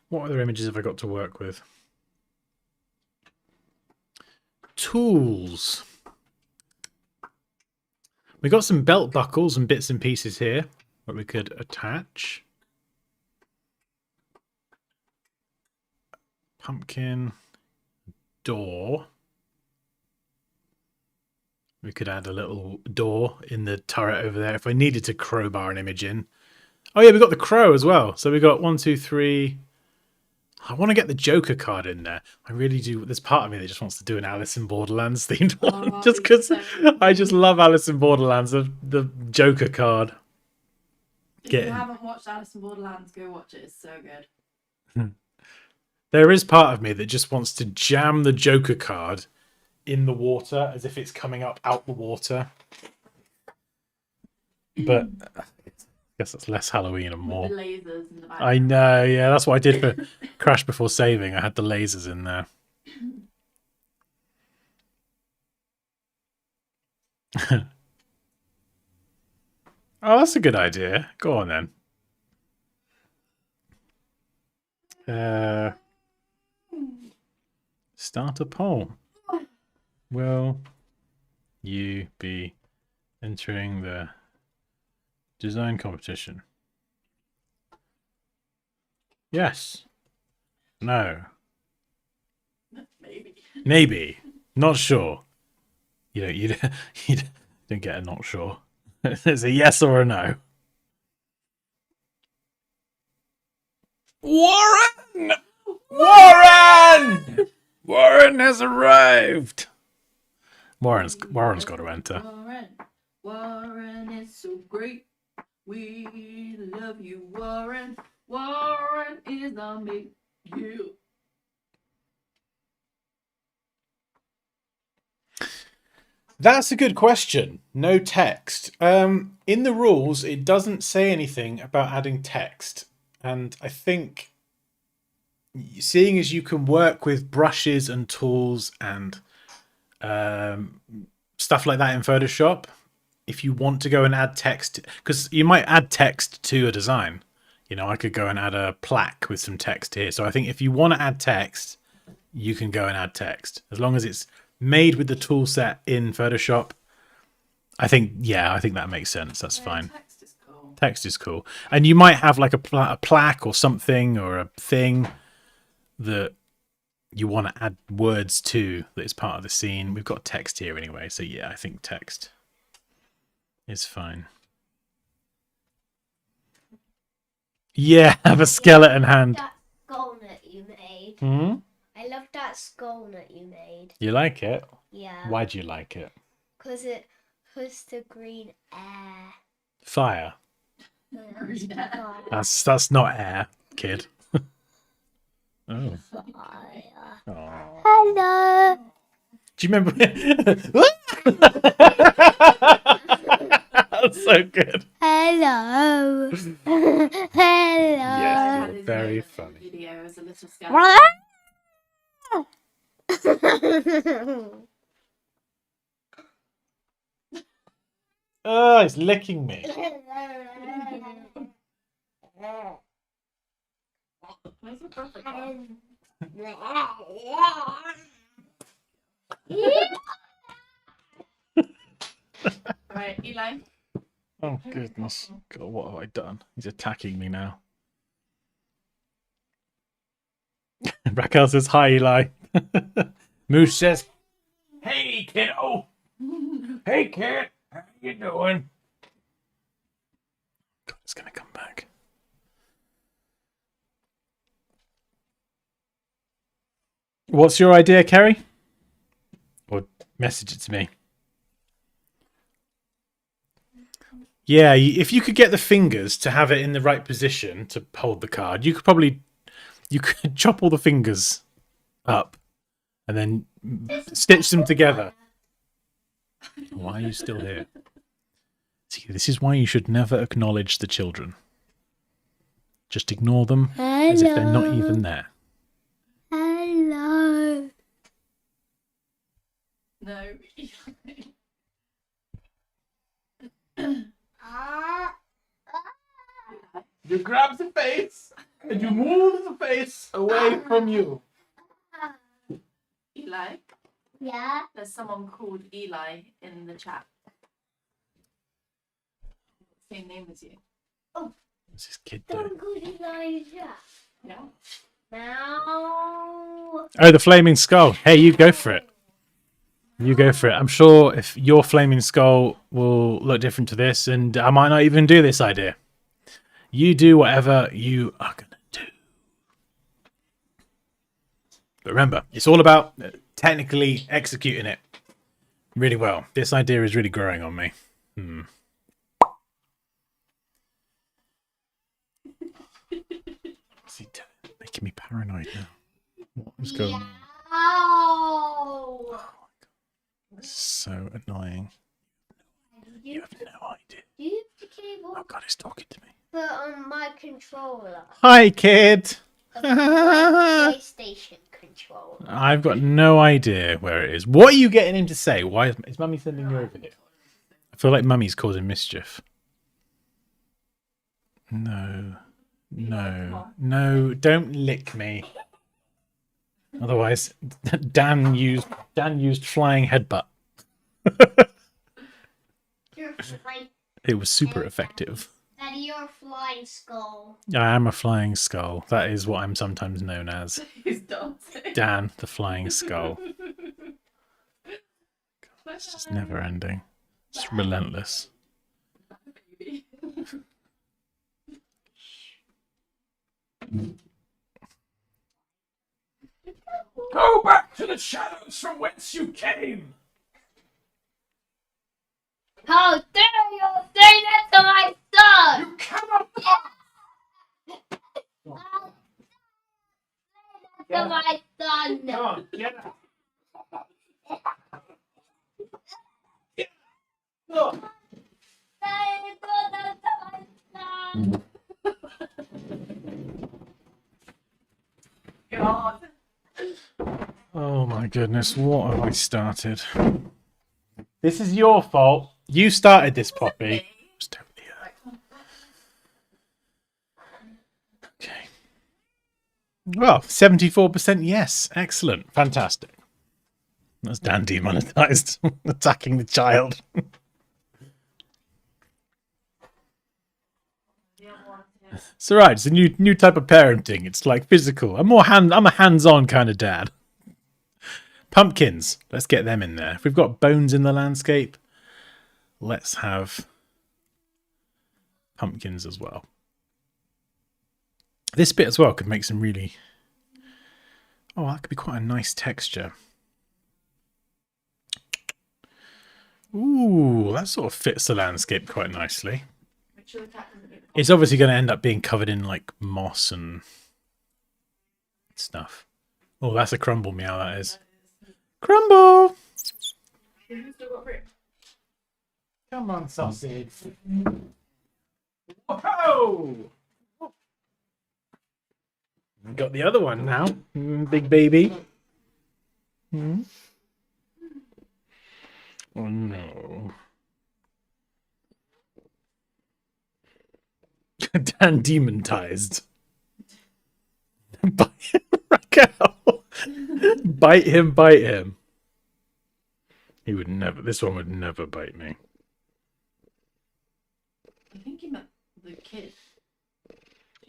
What other images have I got to work with? Tools. We got some belt buckles and bits and pieces here that we could attach. Pumpkin. Door. We could add a little door in the turret over there if I needed to crowbar an image in. Oh yeah, we got the crow as well. So we got 1, 2, 3. I want to get the Joker card in there. I really do. There's part of me that just wants to do an Alice in Borderlands themed one, Oh, just because so I just love Alice in Borderlands. The Joker card. If Get you in. haven't watched Alice in Borderlands, go watch it. It's so good. There is part of me that just wants to jam the Joker card in the water as if it's coming up out the water. But I guess that's less Halloween and more. With the lasers in the back. I know, yeah, that's what I did for Crash Before Saving. I had the lasers in there. Oh, that's a good idea. Go on then. Start a poll. Will you be entering the design competition? Yes. No. Maybe. Maybe. Not sure. You don't get a not sure. It's a yes or a no. Warren! Warren! Warren has arrived. Warren's got to enter. Warren is so great. We love you, Warren. Warren is a big you. That's a good question. No text. In the rules, it doesn't say anything about adding text. And I think, seeing as you can work with brushes and tools and stuff like that in Photoshop, if you want to go and add text, because you might add text to a design. You know, I could go and add a plaque with some text here. So I think if you want to add text, you can go and add text. As long as it's made with the tool set in Photoshop, I think that makes sense. That's fine. Text is cool. Text is cool. And you might have like a plaque or something or a thing that you want to add words to that is part of the scene. We've got text here anyway. So yeah, I think text is fine. Yeah, have a skeleton hand. That skull nut you made. Hmm? I love that skull nut you made. You like it? Yeah. Why do you like it? Because it puts the green air. Fire. Fire. That's not air, kid. Oh. Fire. Aw. Hello. Do you remember? That's so good. Hello. Hello. Yes, you're very funny. Video as a little skeleton. Oh, it's licking me. That's a perfect one. Right, Eli. Oh goodness. God, what have I done? He's attacking me now. Raquel says hi, Eli. Moose says, "Hey, kiddo. Hey, kid. How you doing?" God, it's gonna come back. What's your idea, Kerry? Or message it to me. Yeah, if you could get the fingers to have it in the right position to hold the card, you could chop all the fingers up and then stitch them together. Why are you still here? See, this is why you should never acknowledge the children. Just ignore them as if they're not even there. Hello. No. You grab the face and you move the face away from you. Eli. Yeah. There's someone called Eli in the chat. Same name as you. What's this kid doing? Don't go to Elijah. Yeah. Now. Oh, the flaming skull. Hey, you go for it. You go for it. I'm sure if your flaming skull will look different to this, and I might not even do this idea. You do whatever you are going to do. But remember, it's all about technically executing it really well. This idea is really growing on me. See, making me paranoid now. What is going on? Oh. This is so annoying. You have no idea. Do you have the cable Oh God, it's talking to me. put on my controller? Hi, kid. Of my PlayStation controller. I've got no idea where it is. What are you getting him to say? Why is Mummy sending you over here? I feel like Mummy's causing mischief. No, don't lick me. Otherwise, Dan used flying headbutt. You're flying. It was super effective. Daddy, you're a flying skull. I am a flying skull. That is what I'm sometimes known as. He's dancing. Dan, the flying skull. It's just never ending. It's relentless. Baby. Go back to the shadows from whence you came. How dare you say that to my son? You cannot. How dare you say that to my son? Come on, get out. Say that to my son. God. Oh my goodness, what have I started? This is your fault. You started this, Poppy. Just over here. Okay. Well, 74% yes. Excellent. Fantastic. That's Dan demonetized. Attacking the child. It's alright, it's a new type of parenting. It's like physical. I'm a hands-on kind of dad. Pumpkins. Let's get them in there. If we've got bones in the landscape, let's have pumpkins as well. This bit as well could make some really... Oh, that could be quite a nice texture. Ooh, that sort of fits the landscape quite nicely. Make sure the cat doesn't get the It's obviously going to end up being covered in like moss and stuff. Oh, that's a crumble meow, that is. Crumble! Who's still got Rick? Come on, sausage. Whoa! We got the other one now. Big baby. Oh no. Dan demonetized. Bite him, Raquel. Bite him. He would never, this one would never bite me. I think he meant the kid.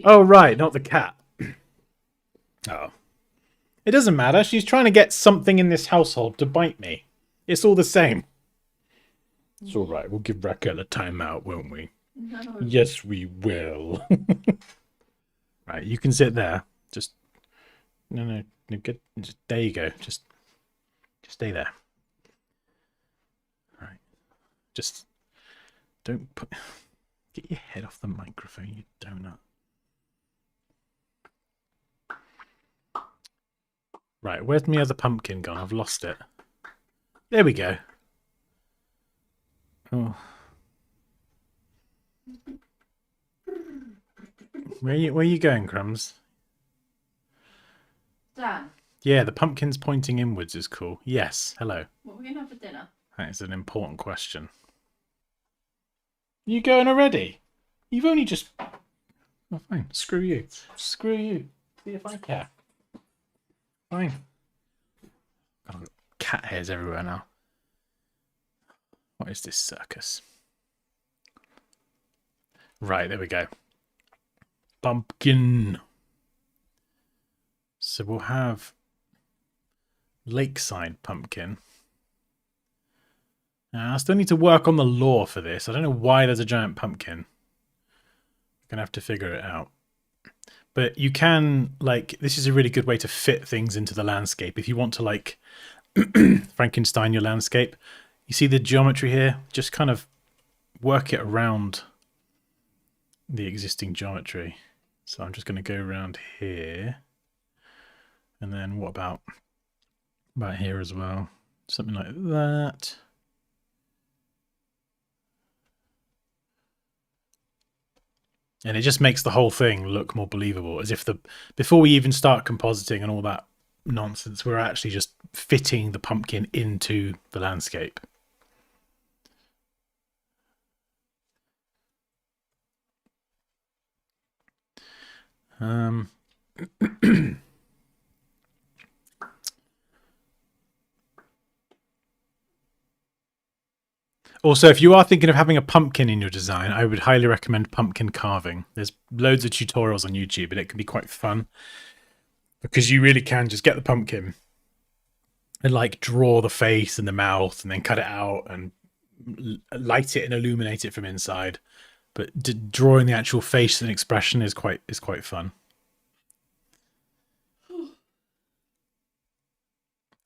Oh, right, not the cat. Oh. It doesn't matter. She's trying to get something in this household to bite me. It's all the same. It's all right. We'll give Raquel a timeout, won't we? No. Yes, we will. Right, you can sit there. Just no, get. Just, there you go. Just stay there. All right. Just don't put. Get your head off the microphone, you donut. Right, where's my other pumpkin gone? I've lost it. There we go. Oh. Where you going, Crumbs? Dan, Yeah, the pumpkin's pointing inwards is cool. Yes, hello. what are we going to have for dinner? That is an important question. You going already? You've only just... Oh, fine. Screw you. Screw you. See if I care. Fine. I've got cat hairs everywhere now. What is this circus? Right, there we go. Pumpkin. So we'll have lakeside pumpkin. Now, I still need to work on the lore for this. I don't know why there's a giant pumpkin. I'm going to have to figure it out. But you can, like, this is a really good way to fit things into the landscape. If you want to, like, Frankenstein your landscape, you see the geometry here? Just kind of work it around the existing geometry. So I'm just going to go around here. And then what about here as well? Something like that. And it just makes the whole thing look more believable, as if before we even start compositing and all that nonsense, we're actually just fitting the pumpkin into the landscape. Also, if you are thinking of having a pumpkin in your design, I would highly recommend pumpkin carving. There's loads of tutorials on YouTube, and it can be quite fun because you really can just get the pumpkin and like draw the face and the mouth and then cut it out and light it and illuminate it from inside. But drawing the actual face and expression is quite fun.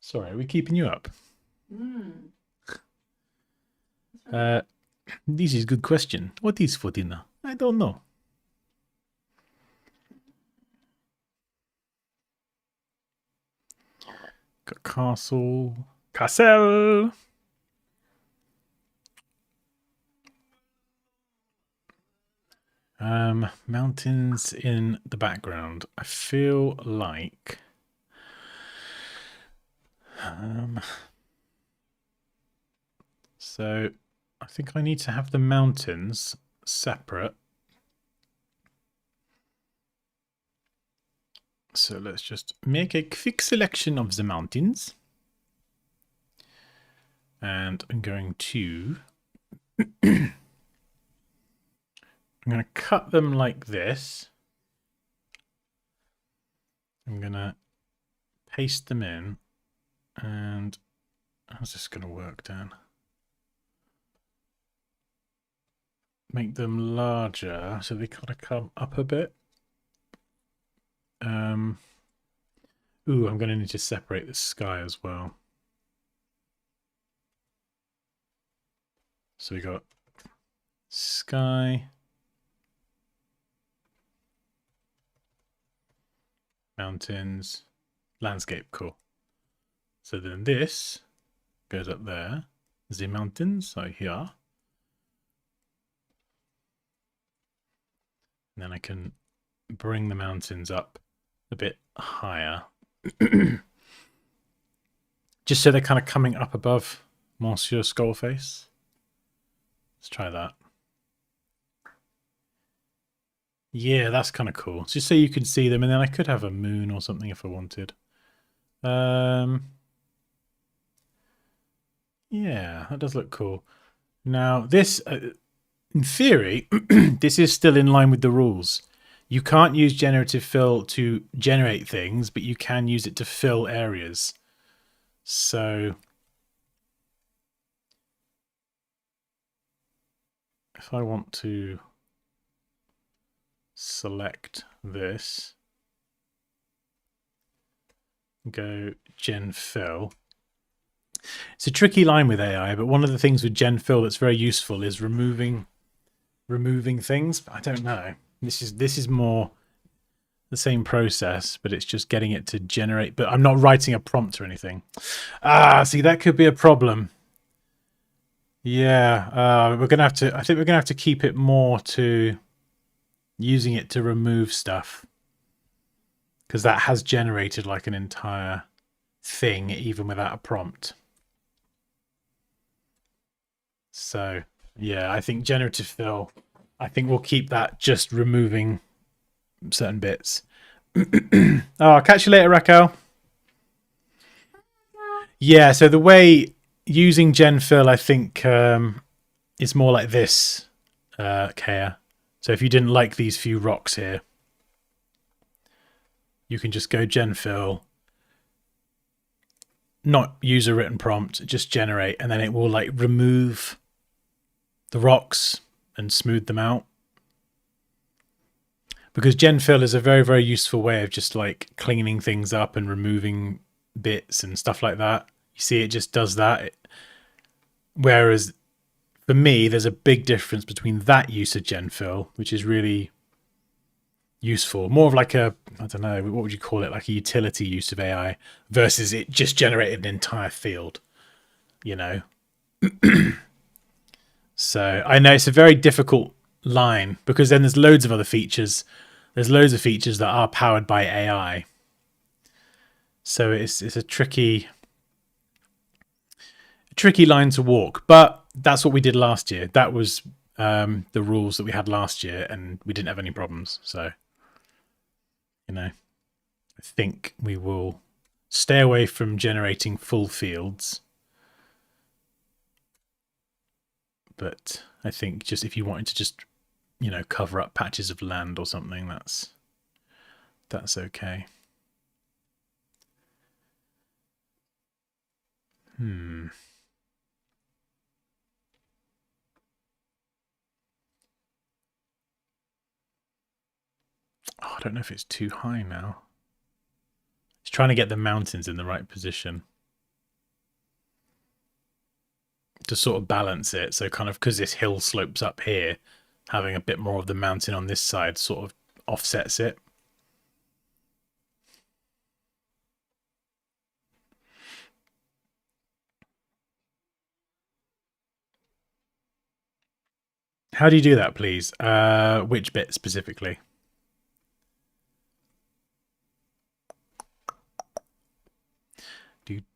Sorry, are we keeping you up? This is a good question. What is for dinner? I don't know. Got castle. Mountains in the background. I feel like so I think I need to have the mountains separate. So let's just make a quick selection of the mountains. And I'm going to cut them like this. I'm going to paste them in. And how's this going to work, Dan? Make them larger so they kind of come up a bit. Ooh, I'm going to need to separate the sky as well. So we got sky, mountains, landscape. Cool. So then this goes up there. The mountains are here. And then I can bring the mountains up a bit higher. Just so they're kind of coming up above Monsieur Skullface. Let's try that. Yeah, that's kind of cool. Just so you can see them, and then I could have a moon or something if I wanted. Yeah, that does look cool. Now, this, in theory, this is still in line with the rules. You can't use generative fill to generate things, but you can use it to fill areas. So if I want to select this, go gen fill. It's a tricky line with AI, but one of the things with gen fill that's very useful is removing things. I don't know. This is more the same process, but it's just getting it to generate. But I'm not writing a prompt or anything. See, that could be a problem. Yeah, we're gonna have to. I think we're gonna have to keep it more to using it to remove stuff, because that has generated like an entire thing even without a prompt. So yeah, I think generative fill. I think we'll keep that just removing certain bits. Oh, I'll catch you later, Raquel. Yeah, so the way using gen fill, I think, is more like this, Kea. So if you didn't like these few rocks here, you can just go gen fill, not use a written prompt, just generate, and then it will like remove the rocks and smooth them out. Because GenFill is a very, very useful way of just like cleaning things up and removing bits and stuff like that. You see, it just does that. Whereas for me, there's a big difference between that use of GenFill, which is really useful, more of like a, I don't know, what would you call it, like a utility use of AI, versus it just generated an entire field, you know. So I know it's a very difficult line, because then there's loads of other features. There's loads of features that are powered by AI. So it's a tricky line to walk, but that's what we did last year. That was the rules that we had last year, and we didn't have any problems. So, you know, I think we will stay away from generating full fields. But I think just if you wanted to just, you know, cover up patches of land or something, that's okay. Oh, I don't know if it's too high now. It's trying to get the mountains in the right position to sort of balance it. So kind of because this hill slopes up here, having a bit more of the mountain on this side sort of offsets it. How do you do that, please? Which bit specifically?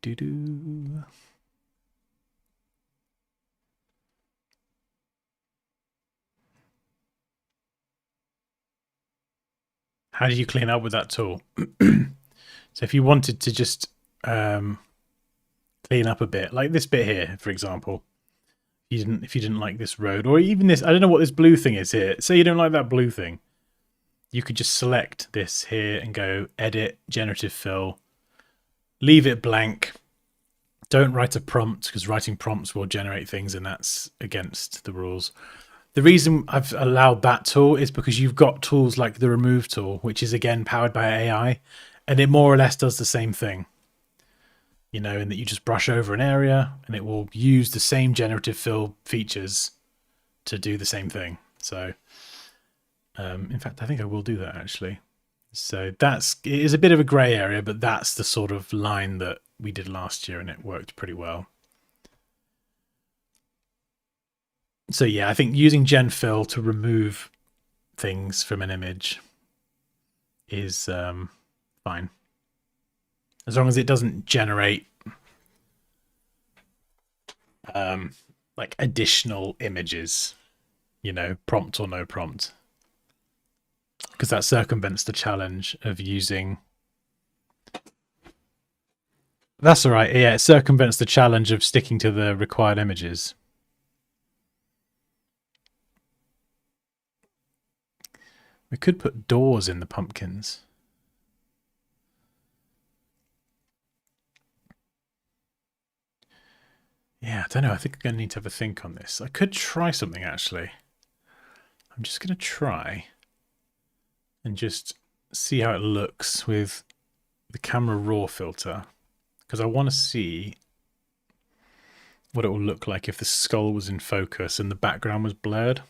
Do. How do you clean up with that tool? So if you wanted to just clean up a bit, like this bit here, for example, if you didn't like this road, or even this, I don't know what this blue thing is here. Say you don't like that blue thing, you could just select this here and go edit, generative fill, leave it blank. Don't write a prompt, because writing prompts will generate things, and that's against the rules. The reason I've allowed that tool is because you've got tools like the remove tool, which is again powered by AI, and it more or less does the same thing. You know, in that you just brush over an area and it will use the same generative fill features to do the same thing. So, in fact, I think I will do that actually. So it is a bit of a grey area, but that's the sort of line that we did last year, and it worked pretty well. So yeah, I think using GenFill to remove things from an image is fine, as long as it doesn't generate like additional images, you know, prompt or no prompt, because that circumvents the challenge of using. That's all right. Yeah, it circumvents the challenge of sticking to the required images. We could put doors in the pumpkins. Yeah, I don't know. I think I'm going to need to have a think on this. I could try something, actually. I'm just going to try and just see how it looks with the camera raw filter, because I want to see what it will look like if the skull was in focus and the background was blurred.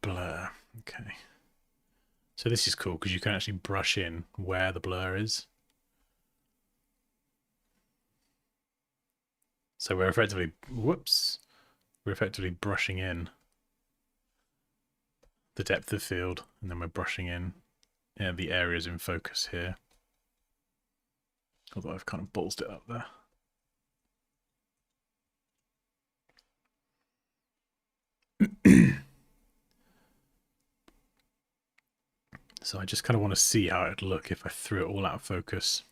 Blur. Okay. So this is cool because you can actually brush in where the blur is. So we're effectively, we're effectively brushing in the depth of field, and then we're brushing in the areas in focus here. Although I've kind of ballsed it up there. So I just kind of want to see how it'd look if I threw it all out of focus.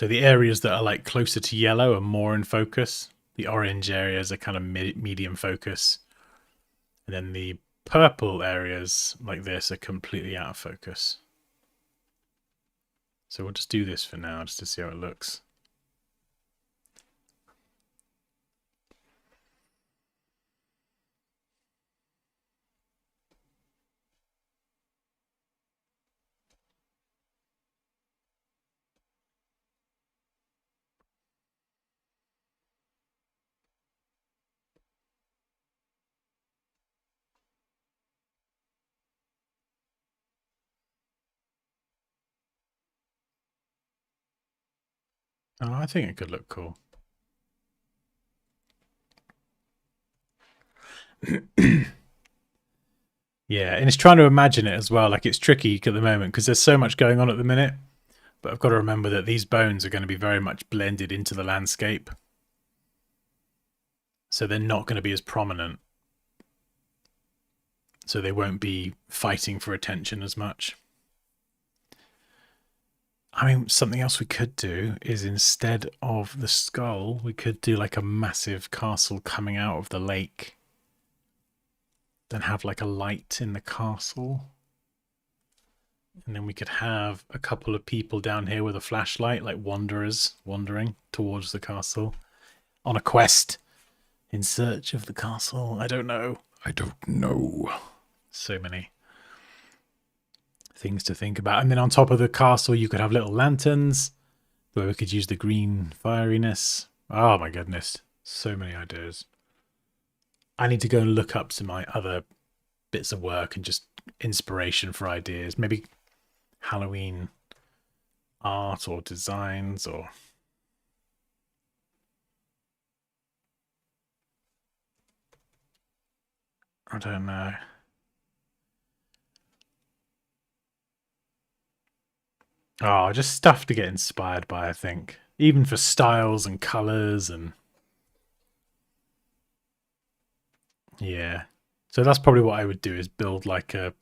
So the areas that are like closer to yellow are more in focus. The orange areas are kind of medium focus. And then the purple areas like this are completely out of focus. So we'll just do this for now, just to see how it looks. Oh, I think it could look cool. Yeah, and it's trying to imagine it as well. Like, it's tricky at the moment because there's so much going on at the minute. But I've got to remember that these bones are going to be very much blended into the landscape. So they're not going to be as prominent. So they won't be fighting for attention as much. I mean, something else we could do is instead of the skull, we could do like a massive castle coming out of the lake. Then have like a light in the castle. And then we could have a couple of people down here with a flashlight, like wanderers wandering towards the castle on a quest in search of the castle. I don't know. I don't know. So many things to think about. And then on top of the castle, you could have little lanterns where we could use the green fieriness. Oh my goodness. So many ideas. I need to go and look up some of my other bits of work and just inspiration for ideas. Maybe Halloween art or designs or... I don't know. Oh, just stuff to get inspired by, I think. Even for styles and colours and... Yeah. So that's probably what I would do, is build like a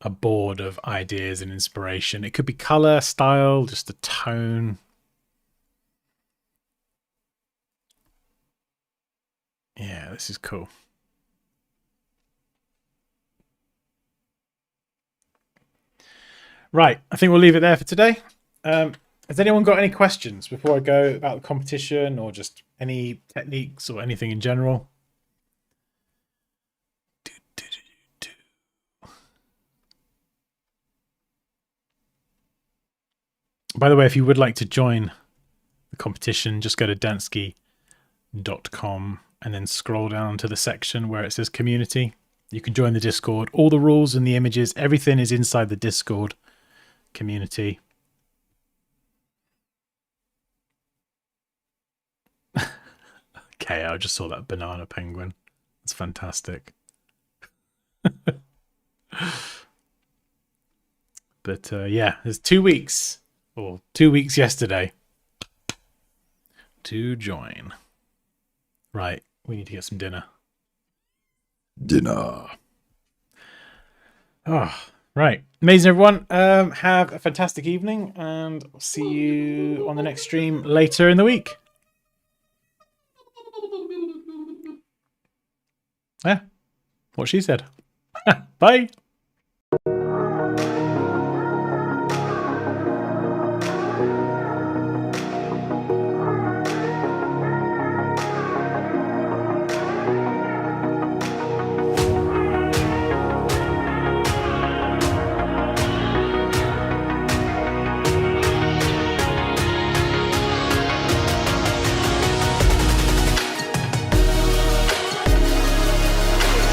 board of ideas and inspiration. It could be colour, style, just a tone. Yeah, this is cool. Right, I think we'll leave it there for today. Has anyone got any questions before I go about the competition or just any techniques or anything in general? By the way, if you would like to join the competition, just go to dansky.com and then scroll down to the section where it says community. You can join the Discord. All the rules and the images, everything is inside the Discord community. Okay, I just saw that banana penguin. It's fantastic. But yeah, there's 2 weeks, or 2 weeks yesterday, to join. Right, we need to get some dinner. Dinner. Oh, right. Amazing, everyone. Have a fantastic evening, and I'll see you on the next stream later in the week. Yeah, what she said. Bye.